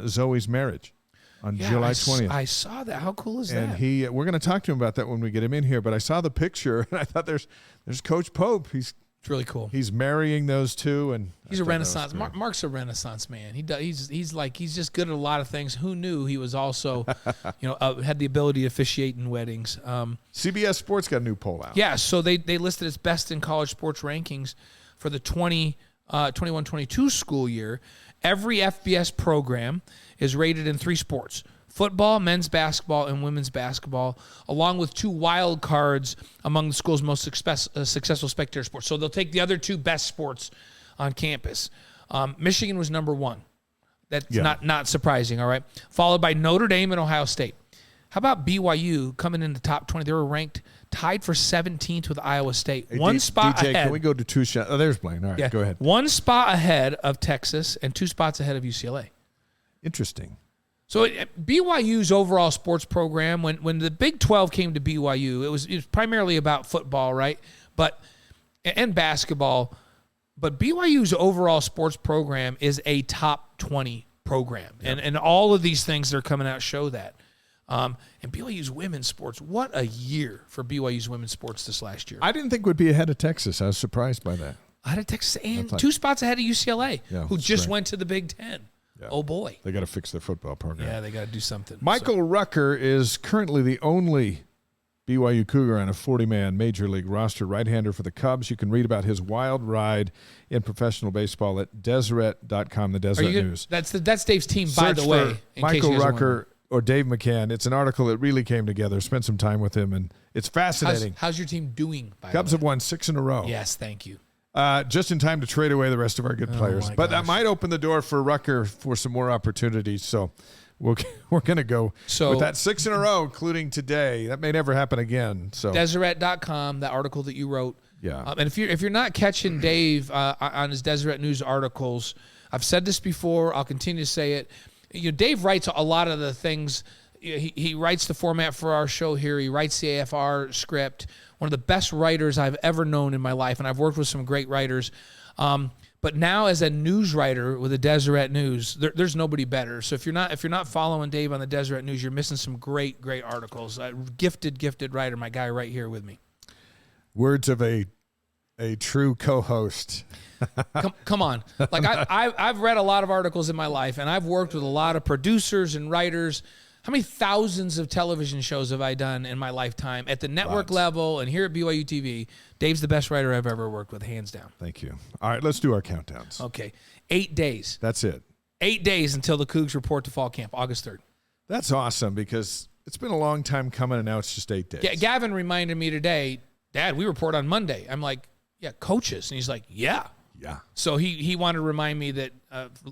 Zoe's marriage on July 20th? I saw that. How cool is and that? We're going to talk to him about that when we get him in here. But I saw the picture and I thought there's Coach Pope. It's really cool. He's marrying those two, and he's a Renaissance. Mark's a Renaissance man. He's just good at a lot of things. Who knew he was also, had the ability to officiate in weddings. CBS Sports got a new poll out. Yeah, so they listed its best in college sports rankings for the 21-22 school year. Every FBS program is rated in 3 sports: football, men's basketball, and women's basketball, along with 2 wild cards among the school's most successful spectator sports. So they'll take the other 2 best sports on campus. Michigan was number 1. That's not surprising, all right? Followed by Notre Dame and Ohio State. How about BYU coming in the top 20? They were ranked tied for 17th with Iowa State. Hey, One spot DJ, ahead. can we go to 2 shots? Oh, there's Blaine. All right, go ahead. 1 spot ahead of Texas and 2 spots ahead of UCLA. Interesting. So BYU's overall sports program, when the Big 12 came to BYU, it was primarily about football, right? And basketball. But BYU's overall sports program is a top 20 program. Yep. And all of these things that are coming out show that. And BYU's women's sports, what a year for BYU's women's sports this last year. I didn't think we'd be ahead of Texas. I was surprised by that. Ahead of Texas and 2 spots ahead of UCLA, who just went to the Big Ten. Yeah. Oh, boy. They got to fix their football program. Yeah, they got to do something. Michael Rucker is currently the only BYU Cougar on a 40-man Major League roster, right-hander for the Cubs. You can read about his wild ride in professional baseball at Deseret.com, the Deseret News. That's Dave's team, by Search the way. For Michael Rucker or Dave McCann. It's an article that really came together. Spent some time with him, and it's fascinating. How's your team doing, by Cubs the way? have won 6 in a row. Yes, thank you. Just in time to trade away the rest of our good players. But that might open the door for Rucker for some more opportunities. So we're going to go with that 6 in a row, including today. That may never happen again. So Deseret.com, that article that you wrote. Yeah. And if you're not catching Dave on his Deseret News articles, I've said this before. I'll continue to say it. Dave writes a lot of the things. He writes the format for our show here. He writes the AFR script. One of the best writers I've ever known in my life, and I've worked with some great writers. But now, as a news writer with the Deseret News, there's nobody better. So if you're not following Dave on the Deseret News, you're missing some great articles. Gifted writer, my guy right here with me. Words of a true co-host. Come on. Like I've read a lot of articles in my life, and I've worked with a lot of producers and writers. How many thousands of television shows have I done in my lifetime at the network level and here at BYU TV? Dave's the best writer I've ever worked with, hands down. Thank you. All right, let's do our countdowns. Okay. 8 days. That's it. 8 days until the Cougs report to fall camp, August 3rd. That's awesome because it's been a long time coming, and now it's just 8 days. Gavin reminded me today, Dad, we report on Monday. I'm like, yeah, coaches. And he's like, yeah. Yeah. So he wanted to remind me that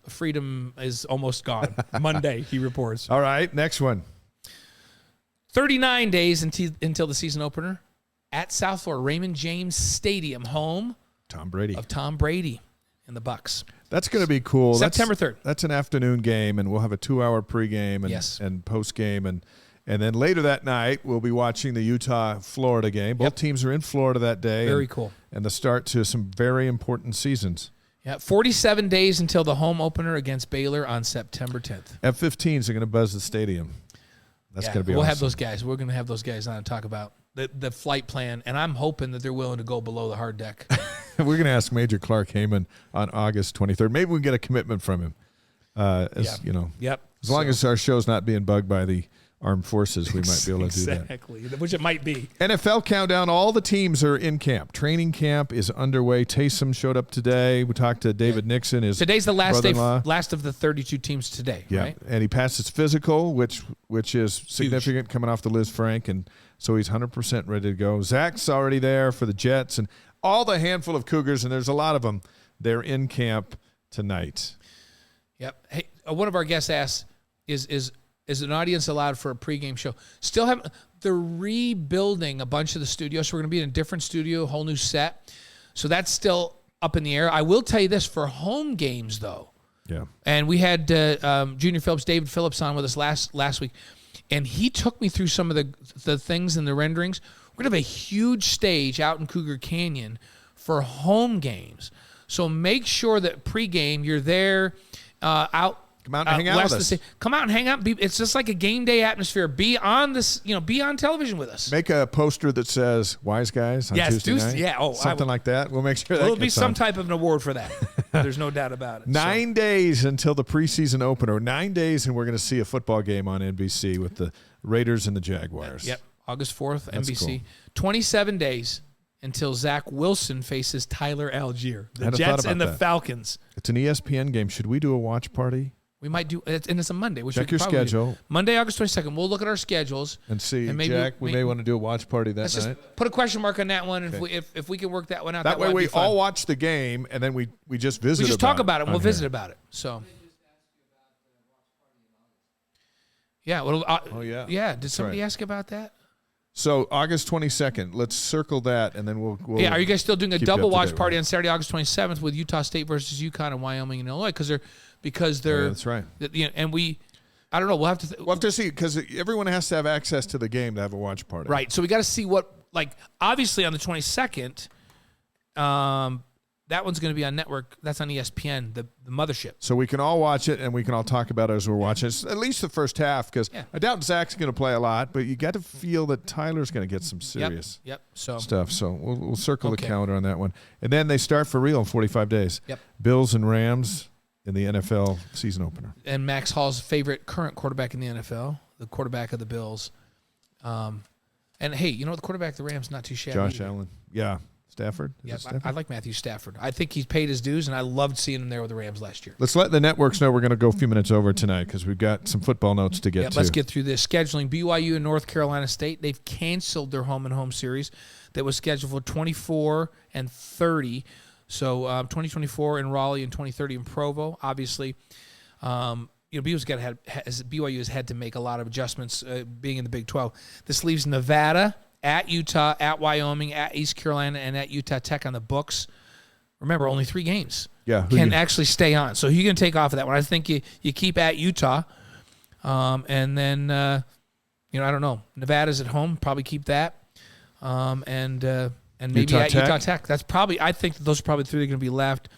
freedom is almost gone. Monday, he reports. All right, next one. 39 days until the season opener at South Florida, Raymond James Stadium, home Tom Brady. of Tom Brady and the Bucks. That's going to be cool. September 3rd. That's an afternoon game, and we'll have a 2-hour pregame and postgame. And then later that night, we'll be watching the Utah-Florida game. Both teams are in Florida that day. Very cool. And the start to some very important seasons. Yeah, 47 days until the home opener against Baylor on September 10th. F-15s are going to buzz the stadium. That's going to be We'll awesome. have those guys. We're going to have those guys on and talk about the flight plan, and I'm hoping that they're willing to go below the hard deck. We're going to ask Major Clark Heyman on August 23rd. Maybe we can get a commitment from him. As long as our show's not being bugged by the armed forces, we might be able to do that. Exactly, which it might be. NFL countdown. All the teams are in camp. Training camp is underway. Taysom showed up today. We talked to David Nixon. Today's the last brother-in-law. last of the 32 teams today, right? And he passed his physical, which is significant coming off the Liz Frank, and so he's 100% ready to go. Zach's already there for the Jets, and all the handful of Cougars, and there's a lot of them, they're in camp tonight. Yep. Hey, one of our guests asked, is an audience allowed for a pregame show? They're rebuilding a bunch of the studios, so we're going to be in a different studio, a whole new set. So that's still up in the air. I will tell you this, for home games, though. Yeah. And we had Junior Phillips, David Phillips on with us last week, and he took me through some of the things in the renderings. We're going to have a huge stage out in Cougar Canyon for home games. So make sure that pregame you're there out. Come out and hang out with us. Come out and hang out. It's just like a game day atmosphere. Be on this, be on television with us. Make a poster that says "Wise Guys" on Tuesday night. Yeah, something like that. We'll make sure that there'll be gets some on. type of an award for that. There's no doubt about it. 9 days until the preseason opener. 9 days, and we're going to see a football game on NBC with the Raiders and the Jaguars. Yep, August 4th, That's NBC. cool. 27 days until Zach Wilson faces Tyler Algier. The Hadn't thought Jets about and the that. Falcons. It's an ESPN game. Should we do a watch party? We might do, and it's a Monday. Which Check we could your probably do. schedule. Monday, August 22nd. We'll look at our schedules. And see, And maybe- Jack, we may want to do a watch party that Let's night. just put a question mark on that one. Okay. If we can work that one out, That way would we be fun. all watch the game, and then we just visit We just talk about it, and on we'll here. visit about it. So. Yeah. Well. Oh, yeah. Yeah. Did somebody right. ask about that? So August 22nd, let's circle that, and then we'll Yeah. Are you guys still doing a keep you double up to watch date, party right? on Saturday, August 27th with Utah State versus UConn and Wyoming and Illinois? Because they're. Yeah, that's right. And we, I don't know. We'll have to. We'll have to see, because everyone has to have access to the game to have a watch party. Right. So we got to see obviously on the 22nd, that one's going to be on network. That's on ESPN, the mothership. So we can all watch it, and we can all talk about it as we're watching. It's at least the first half, because I doubt Zach's going to play a lot, but you got to feel that Tyler's going to get some serious Yep. So stuff. So we'll circle the calendar on that one. And then they start for real in 45 days. Yep. Bills and Rams in the NFL season opener. And Max Hall's favorite current quarterback in the NFL, the quarterback of the Bills. And hey, the quarterback of the Rams, not too shabby. Josh either. Allen. Yeah. Stafford? Yeah, I like Matthew Stafford. I think he's paid his dues, and I loved seeing him there with the Rams last year. Let's let the networks know we're going to go a few minutes over tonight, because we've got some football notes to get to. Let's get through this. Scheduling BYU and North Carolina State. They've canceled their home-and-home series that was scheduled for 24 and 30. So 2024 in Raleigh and 2030 in Provo. Obviously, BYU has had to make a lot of adjustments being in the Big 12. This leaves Nevada, at Utah, at Wyoming, at East Carolina, and at Utah Tech on the books. Remember, only 3 games can actually stay on. So who you going to take off of that one? I think you keep at Utah. And then, I don't know. Nevada's at home. Probably keep that. And maybe Utah at Tech? Utah Tech. I think that those are probably 3 that are going to be left.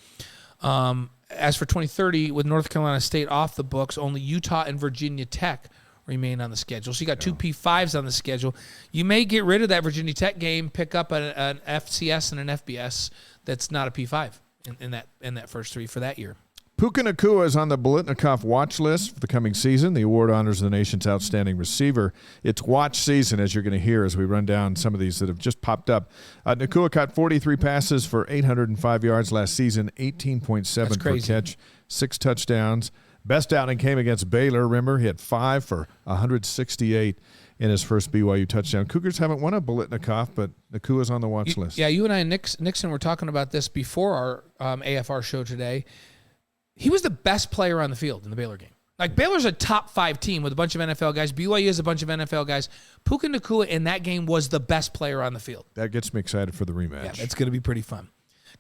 As for 2030, with North Carolina State off the books, only Utah and Virginia Tech remain on the schedule. So you got 2 P5s on the schedule. You may get rid of that Virginia Tech game, pick up an FCS and an FBS that's not a P5 in that first 3 for that year. Puka Ncaa is on the Biletnikoff watch list for the coming season. The award honors the nation's outstanding receiver. It's watch season, as you're going to hear as we run down some of these that have just popped up. Ncaa caught 43 passes for 805 yards last season, 18.7 per catch, 6 touchdowns. Best outing came against Baylor. Remember, he had 5 for 168 in his first BYU touchdown. Cougars haven't won a Biletnikoff, but Nkua's on the watch list. Yeah, you and I and Nixon were talking about this before our AFR show today. He was the best player on the field in the Baylor game. Like, Baylor's a top 5 team with a bunch of NFL guys. BYU is a bunch of NFL guys. Puka Ncaa in that game was the best player on the field. That gets me excited for the rematch. Yeah, it's going to be pretty fun.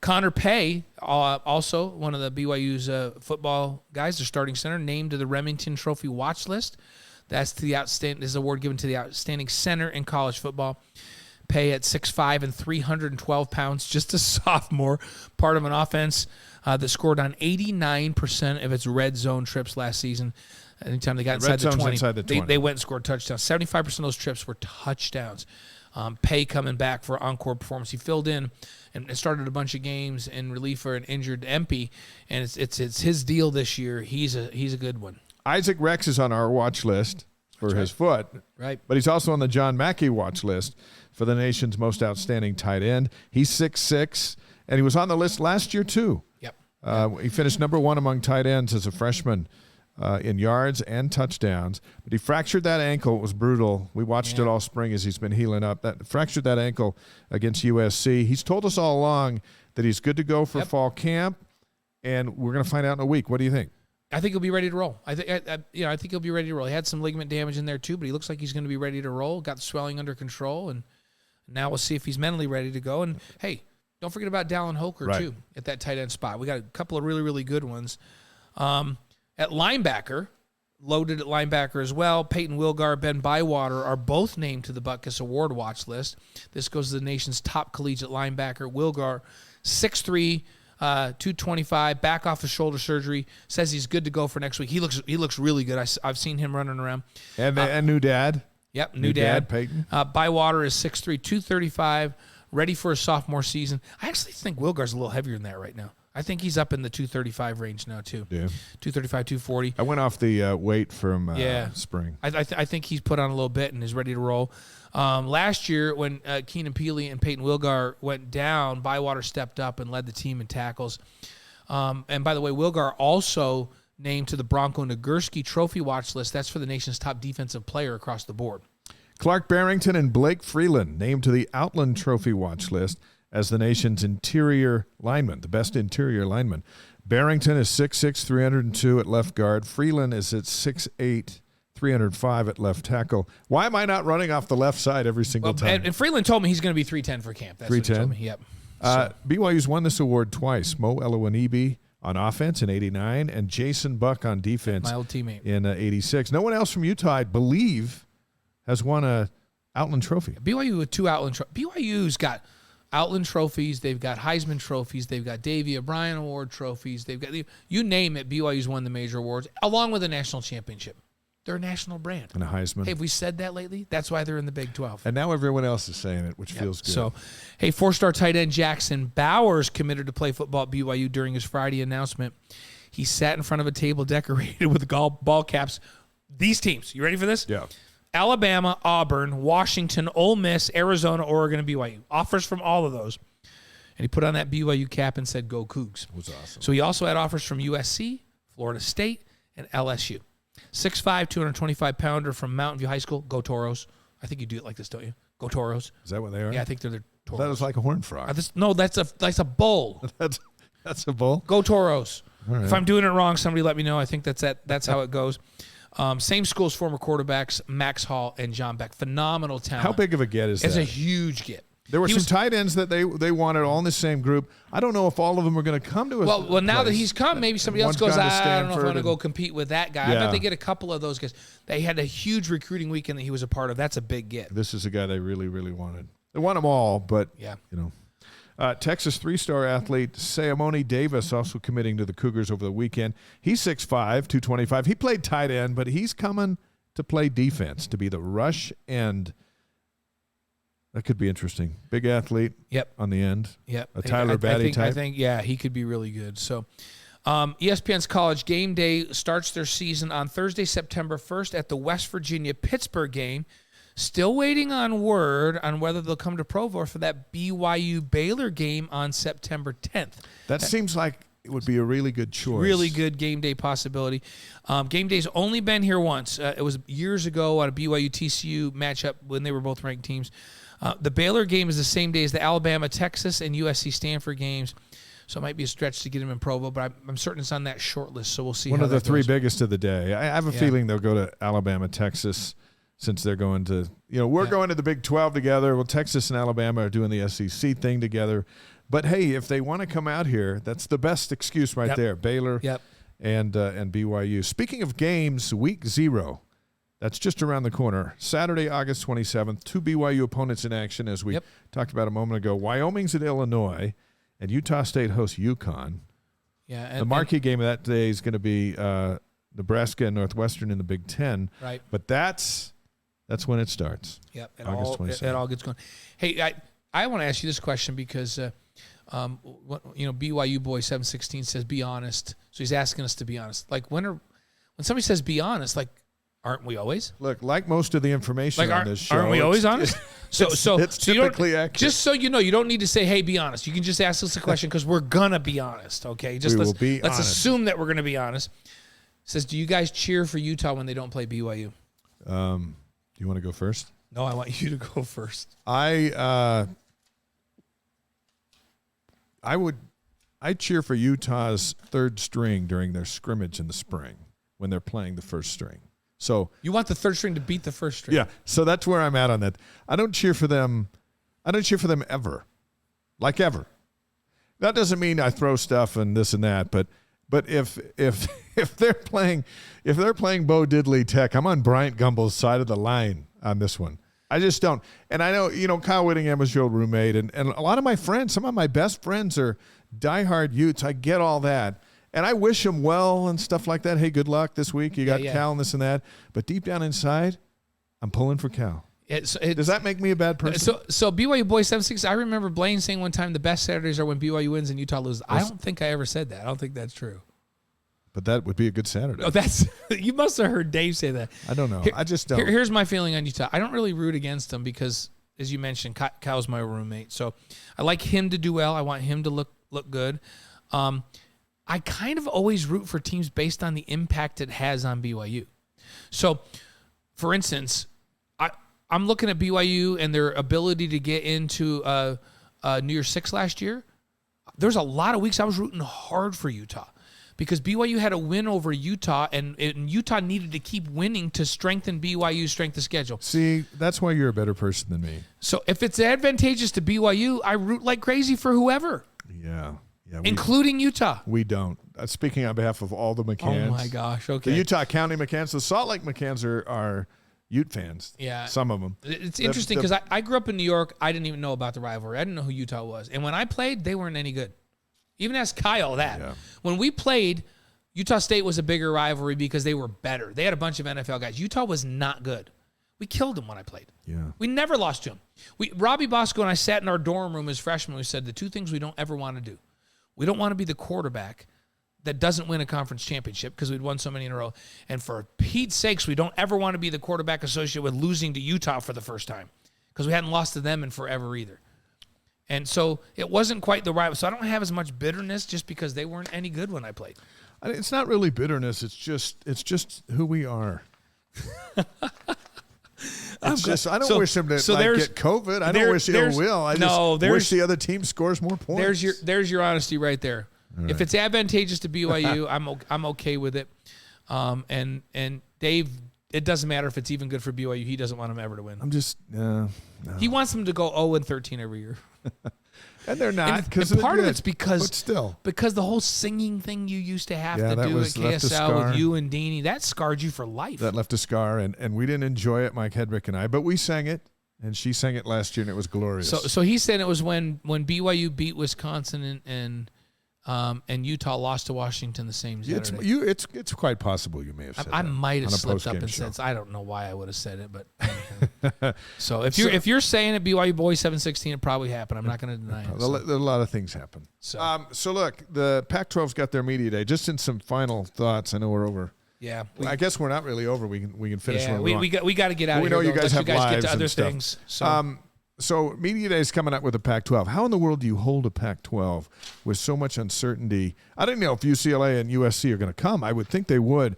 Connor Pay, also one of the BYU's football guys, the starting center, named to the Remington Trophy watch list. That's this is an award given to the outstanding center in college football. Pay at 6'5" and 312 pounds, just a sophomore, part of an offense that scored on 89% of its red zone trips last season. Anytime they got inside the 20, they went and scored touchdowns. 75% of those trips were touchdowns. Pay coming back for encore performance. He filled in and started a bunch of games in relief for an injured Empey, and it's his deal this year. He's a good one. Isaac Rex is on our watch list for his foot, right? But he's also on the John Mackey watch list for the nation's most outstanding tight end. He's 6'6", and he was on the list last year too. Yep. He finished number 1 among tight ends as a freshman in yards and touchdowns, but he fractured that ankle. It was brutal. We watched it all spring as he's been healing up. Fractured that ankle against USC. He's told us all along that he's good to go for fall camp, and we're going to find out in a week. What do you think? I think he'll be ready to roll. I think he'll be ready to roll. He had some ligament damage in there too, but he looks like he's going to be ready to roll. Got the swelling under control, and now we'll see if he's mentally ready to go. And hey, don't forget about Dallin Hoker too at that tight end spot. We got a couple of really, really good ones. At linebacker, loaded at linebacker as well. Peyton Wilgar, Ben Bywater are both named to the Butkus Award watch list. This goes to the nation's top collegiate linebacker. Wilgar, 6'3", 225, back off of shoulder surgery. Says he's good to go for next week. He looks really good. I've seen him running around. And new dad. Yep, new dad. Peyton. Bywater is 6'3", 235, ready for a sophomore season. I actually think Wilgar's a little heavier than that right now. I think he's up in the 235 range now too. Yeah, 235, 240. I went off the weight from spring. I think he's put on a little bit and is ready to roll. Last year when Keenan Peely and Peyton Wilgar went down, Bywater stepped up and led the team in tackles. And by the way, Wilgar also named to the Bronco Nagurski Trophy watch list. That's for the nation's top defensive player across the board. Clark Barrington and Blake Freeland named to the Outland Trophy watch list as the nation's interior lineman, the best interior lineman. Barrington is 6'6", 302 at left guard. Freeland is at 6'8", 305 at left tackle. Why am I not running off the left side every single time? And Freeland told me he's going to be 310 for camp. That's 310? What he told me. Yep. BYU's won this award twice. Mo Elowanibi on offense in 89 and Jason Buck on defense, my old teammate, in 86. No one else from Utah, I believe, has won a Outland Trophy. BYU with 2 Outland trophies. BYU's got Outland trophies. They've got Heisman trophies. They've got Davey O'Brien Award trophies. They've got, you name it, BYU's won the major awards, along with a national championship. They're a national brand. And a Heisman. Hey, have we said that lately? That's why they're in the Big 12. And now everyone else is saying it, which feels good. So, hey, 4-star tight end Jackson Bowers committed to play football at BYU during his Friday announcement. He sat in front of a table decorated with ball caps. These teams, you ready for this? Yeah. Alabama, Auburn, Washington, Ole Miss, Arizona, Oregon, and BYU. Offers from all of those. And he put on that BYU cap and said, "Go Cougs." It was awesome. So he also had offers from USC, Florida State, and LSU. 6'5", 225-pounder from Mountain View High School. Go Toros. I think you do it like this, don't you? Go Toros. Is that what they are? Yeah, I think they're the Toros. That was like a horned frog. No, that's a bull. That's a bull? Go Toros. Right. If I'm doing it wrong, somebody let me know. I think that's how it goes. Same school as former quarterbacks Max Hall and John Beck. Phenomenal talent. How big of a get is that? It's a huge get. There were some tight ends that they wanted all in the same group. I don't know if all of them are going to come to us. Well, now that he's come, maybe somebody else goes, I don't know if I want to go and compete with that guy. I bet they get a couple of those guys. They had a huge recruiting weekend that he was a part of. That's a big get. This is a guy they really, really wanted. They want them all, but, Texas 3-star athlete Sayamoni Davis also committing to the Cougars over the weekend. He's 6'5", 225. He played tight end, but he's coming to play defense, to be the rush end. That could be interesting. Big athlete. Yep. On the end. Yep. A Tyler Batty type. I think, he could be really good. So, ESPN's College Game Day starts their season on Thursday, September 1st at the West Virginia-Pittsburgh game. Still waiting on word on whether they'll come to Provo for that BYU-Baylor game on September 10th. That seems like it would be a really good choice. Really good game day possibility. Game day's only been here once. It was years ago on a BYU-TCU matchup when they were both ranked teams. The Baylor game is the same day as the Alabama-Texas and USC-Stanford games. So it might be a stretch to get him in Provo, but I'm certain it's on that short list, so we'll see One how of the that three goes. biggest of the day. I have a feeling they'll go to Alabama, Texas, since they're going to, we're going to the Big 12 together. Well, Texas and Alabama are doing the SEC thing together. But, hey, if they want to come out here, that's the best excuse right there, Baylor and BYU. Speaking of games, week 0, that's just around the corner. Saturday, August 27th, 2 BYU opponents in action, as we talked about a moment ago. Wyoming's at Illinois. And Utah State hosts UConn. Yeah, and the marquee game of that day is going to be Nebraska and Northwestern in the Big Ten. Right. But that's when it starts. Yep. August 27th. It all gets going. Hey, I want to ask you this question because, BYU boy 716 says be honest. So he's asking us to be honest. Like when somebody says be honest, like aren't we always? Look, like most of the information on this show, aren't we always honest? It's typically accurate. Just so you know, you don't need to say, "Hey, be honest." You can just ask us a question because we're gonna be honest. Okay, just let's assume that we're gonna be honest. It says, do you guys cheer for Utah when they don't play BYU? Do you want to go first? No, I want you to go first. I cheer for Utah's third string during their scrimmage in the spring when they're playing the first string. So you want the third string to beat the first string. Yeah. So that's where I'm at on that. I don't cheer for them ever. Like ever. That doesn't mean I throw stuff and this and that, but if they're playing Bo Diddley Tech, I'm on Bryant Gumbel's side of the line on this one. I just don't. And I know, Kyle Whittingham was your old roommate, and a lot of my friends, some of my best friends are diehard Utes. I get all that. And I wish them well and stuff like that. Hey, good luck this week. You got Cal and this and that. But deep down inside, I'm pulling for Cal. Does that make me a bad person? So BYU boy 76. I remember Blaine saying one time the best Saturdays are when BYU wins and Utah loses. I don't think I ever said that. I don't think that's true. But that would be a good Saturday. Oh, you must have heard Dave say that. I don't know. I just don't. Here's my feeling on Utah. I don't really root against them because, as you mentioned, Kyle's my roommate. So I like him to do well. I want him to look good. I kind of always root for teams based on the impact it has on BYU. So, for instance, I'm looking at BYU and their ability to get into New Year's Six last year. There's a lot of weeks I was rooting hard for Utah because BYU had a win over Utah, and Utah needed to keep winning to strengthen BYU's strength of schedule. See, that's why you're a better person than me. So if it's advantageous to BYU, I root like crazy for whoever. Yeah, including Utah. We don't. Speaking on behalf of all the McCanns. Oh, my gosh. Okay. The Utah County McCanns. The Salt Lake McCanns are Ute fans. Yeah. Some of them. It's interesting because I grew up in New York. I didn't even know about the rivalry. I didn't know who Utah was. And when I played, they weren't any good. Even ask Kyle that. Yeah. When we played, Utah State was a bigger rivalry because they were better. They had a bunch of NFL guys. Utah was not good. We killed them when I played. Yeah. We never lost to them. Robbie Bosco and I sat in our dorm room as freshmen. We said the two things we don't ever want to do. We don't want to be the quarterback that doesn't win a conference championship because we'd won so many in a row. And for Pete's sakes, we don't ever want to be the quarterback associated with losing to Utah for the first time because we hadn't lost to them in forever either. And so it wasn't quite the rival. So I don't have as much bitterness just because they weren't any good when I played. It's not really bitterness. It's just who we are. It's just, I don't wish them to get COVID. I don't wish ill will. I just wish the other team scores more points. There's your honesty right there. Right. If it's advantageous to BYU, I'm okay with it. And Dave, it doesn't matter if it's even good for BYU. He doesn't want them ever to win. I'm just no. He wants them to go 0-13 every year. And they're not. And part of it's because the whole singing thing you used to have to do at KSL with you and Deanie, that scarred you for life. That left a scar, and we didn't enjoy it, Mike Hedrick and I, but we sang it, and she sang it last year, and it was glorious. So he said it was when BYU beat Wisconsin and Utah lost to Washington the same Saturday. It's quite possible you may have said I that might have slipped up and show. said, I don't know why I would have said it, but So if you're saying it, BYU boys 7-16, it probably happened. I'm not going to deny it. A lot of things happen. So look, the Pac-12's got their media day. Just in some final thoughts. I know we're over. Yeah, I guess we're not really over. We can finish. Yeah, we got to get out of we here. know you guys have get lives to other and stuff. things. So media day is coming up with the Pac-12. How in the world do you hold a Pac-12 with so much uncertainty? I don't know if UCLA and USC are going to come. I would think they would,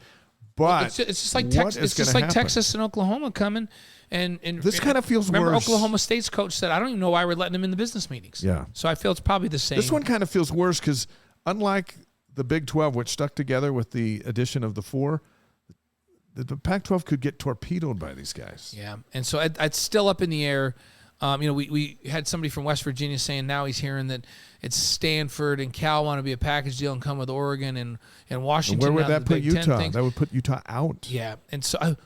but it's just like Texas. It's just like Texas and Oklahoma coming. And this kind of feels remember worse. Oklahoma State's coach said, "I don't even know why we're letting them in the business meetings." Yeah. So I feel it's probably the same. This one kind of feels worse because unlike the Big 12, which stuck together with the addition of the 4. The Pac-12 could get torpedoed by these guys. Yeah, and so it's still up in the air. We had somebody from West Virginia saying now he's hearing that it's Stanford and Cal want to be a package deal and come with Oregon and Washington. And where would that put Utah? That would put Utah out. Yeah, and so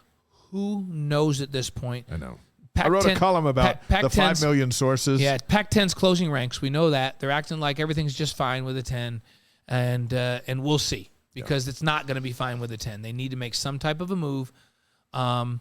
who knows at this point? I know. Pac-10, I wrote a column about the 5 million sources. Yeah, Pac-10's closing ranks. We know that. They're acting like everything's just fine with a 10, and we'll see. Because it's not going to be fine with a 10. They need to make some type of a move. And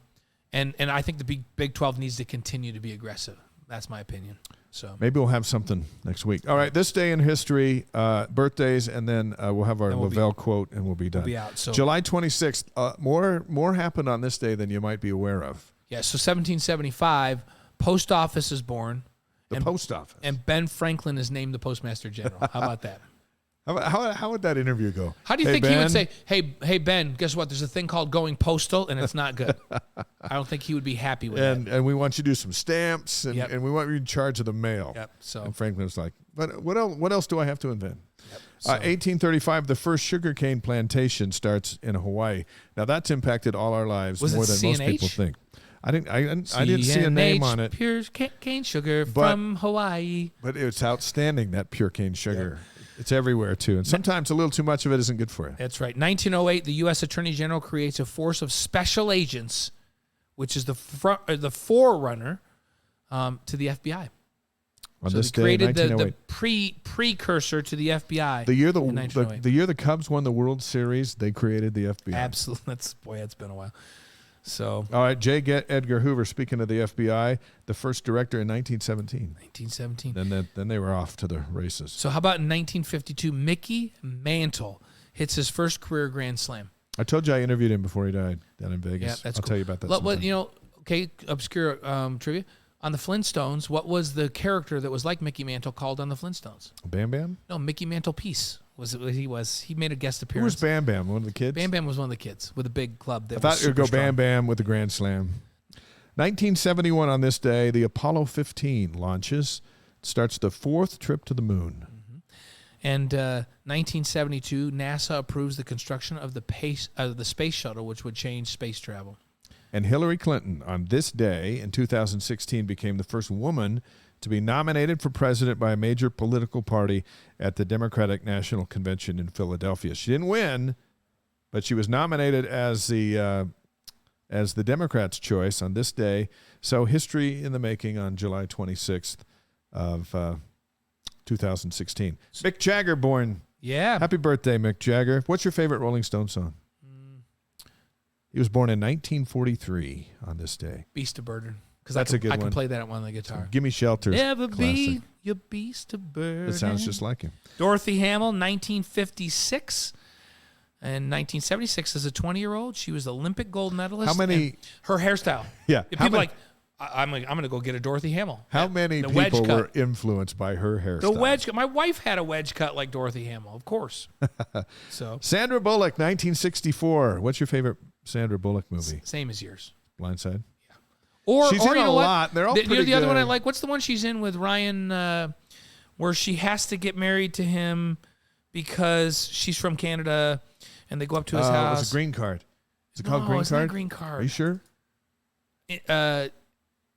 I think the Big 12 needs to continue to be aggressive. That's my opinion. So maybe we'll have something next week. All right, this day in history, birthdays, and then we'll have our Lavelle quote, and we'll be done. We'll be out. So July 26th, more happened on this day than you might be aware of. Yeah, so 1775, post office is born. The post office. And Ben Franklin is named the postmaster general. How about that? How would that interview go? How do you think he would say, hey, Ben, guess what? There's a thing called going postal, and it's not good. I don't think he would be happy with that. And we want you to do some stamps, and, Yep. and we want you in charge of the mail. Yep. So And Franklin was like, but what else do I have to invent? Yep. So 1835, the first sugarcane plantation starts in Hawaii. Now, that's impacted all our lives Was more it than most people CNH? think. I didn't see a name on it. Pure cane sugar from Hawaii. But it's outstanding, that pure cane sugar. Yep. It's everywhere, too. And sometimes a little too much of it isn't good for you. That's right. 1908, the U.S. Attorney General creates a force of special agents, which is the forerunner to the FBI. On so this they day, created the 1908. precursor to the FBI. The year the year the Cubs won the World Series, they created the FBI. Absolutely. That's been a while. So, all right, J. Edgar Hoover, speaking of the FBI, the first director in 1917. 1917. Then they were off to the races. So how about in 1952, Mickey Mantle hits his first career Grand Slam. I told you I interviewed him before he died down in Vegas. Yeah, that's I'll cool. tell you about that sometime. Okay, obscure trivia. On the Flintstones, what was the character that was like Mickey Mantle called on the Flintstones? Bam Bam? No, Mickey Mantle Peace. He made a guest appearance. Who was Bam Bam? One of the kids? Bam Bam was one of the kids with a big club. I thought it would go Bam Bam with the Grand Slam. 1971 on this day, the Apollo 15 launches. Starts the 4th trip to the moon. Mm-hmm. And 1972, NASA approves the construction of the space shuttle, which would change space travel. And Hillary Clinton, on this day in 2016, became the first woman to be nominated for president by a major political party at the Democratic National Convention in Philadelphia. She didn't win, but she was nominated as the Democrats' choice on this day. So history in the making on July 26th of 2016. Mick Jagger born. Yeah. Happy birthday, Mick Jagger. What's your favorite Rolling Stone song? He was born in 1943 on this day. Beast of Burden. Because That's a good I one. can play that on the guitar. Gimme Shelter. Never classic. be your beast of burden. It sounds just like him. Dorothy Hamill, 1956. And 1976, as a 20-year-old, she was Olympic gold medalist. How many? And her hairstyle. Yeah. People like, I'm going to go get a Dorothy Hamill. How many people were influenced by her hairstyle? The wedge cut. My wife had a wedge cut like Dorothy Hamill, of course. So Sandra Bullock, 1964. What's your favorite Sandra Bullock movie? Same as yours. Blindside. She's in a lot. They're all pretty the other one I good. like. What's the one she's in with Ryan, where she has to get married to him because she's from Canada, and they go up to his house. It was a Green Card. Is it called Green it's Card? not Green Card. Are you sure?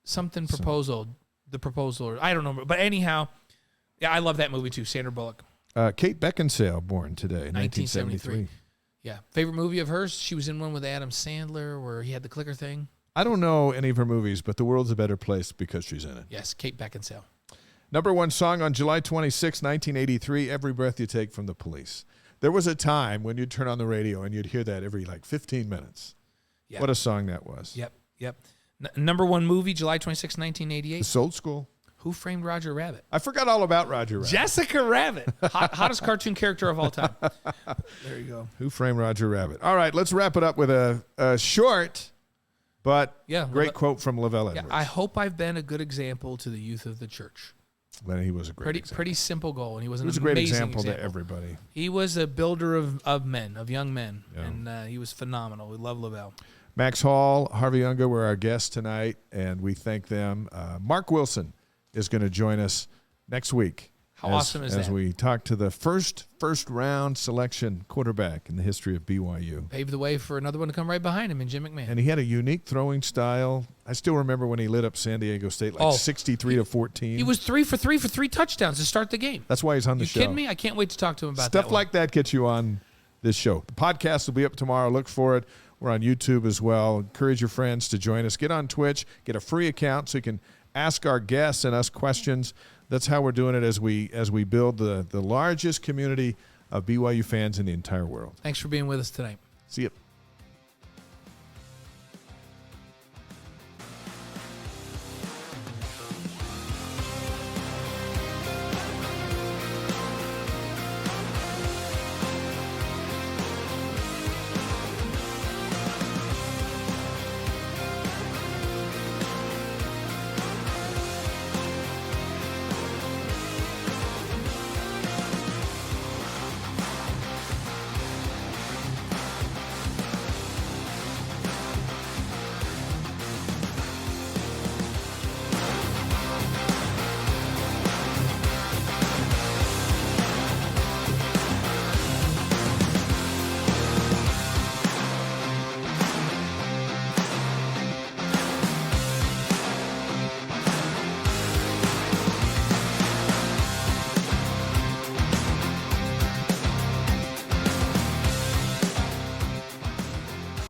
Something proposal. The proposal. I don't know. But anyhow, yeah, I love that movie too. Sandra Bullock. Kate Beckinsale, born today, 1973. Yeah. Favorite movie of hers? She was in one with Adam Sandler where he had the clicker thing. I don't know any of her movies, but the world's a better place because she's in it. Yes, Kate Beckinsale. Number one song on July 26, 1983, Every Breath You Take from the Police. There was a time when you'd turn on the radio and you'd hear that every 15 minutes. Yep. What a song that was. Yep. Number one movie, July 26, 1988. It's old school. Who Framed Roger Rabbit? I forgot all about Roger Rabbit. Jessica Rabbit. Hottest cartoon character of all time. There you go. Who Framed Roger Rabbit? All right, let's wrap it up with a short but great quote from Lavelle Edwards. I hope I've been a good example to the youth of the church. Well, he was a great example. Pretty simple goal, and he was a great example to everybody. He was a builder of men, of young men, and he was phenomenal. We love Lavelle. Max Hall, Harvey Unga were our guests tonight, and we thank them. Mark Wilson is going to join us next week. How awesome is that? As we talk to the first round selection quarterback in the history of BYU. Paved the way for another one to come right behind him in Jim McMahon. And he had a unique throwing style. I still remember when he lit up San Diego State 63-14. He was 3 for 3 for 3 touchdowns to start the game. That's why he's on the show. You kidding me? I can't wait to talk to him about Stuff like that gets you on this show. The podcast will be up tomorrow. Look for it. We're on YouTube as well. Encourage your friends to join us. Get on Twitch. Get a free account so you can ask our guests and us questions. That's how we're doing it as we build the largest community of BYU fans in the entire world. Thanks for being with us tonight. See you.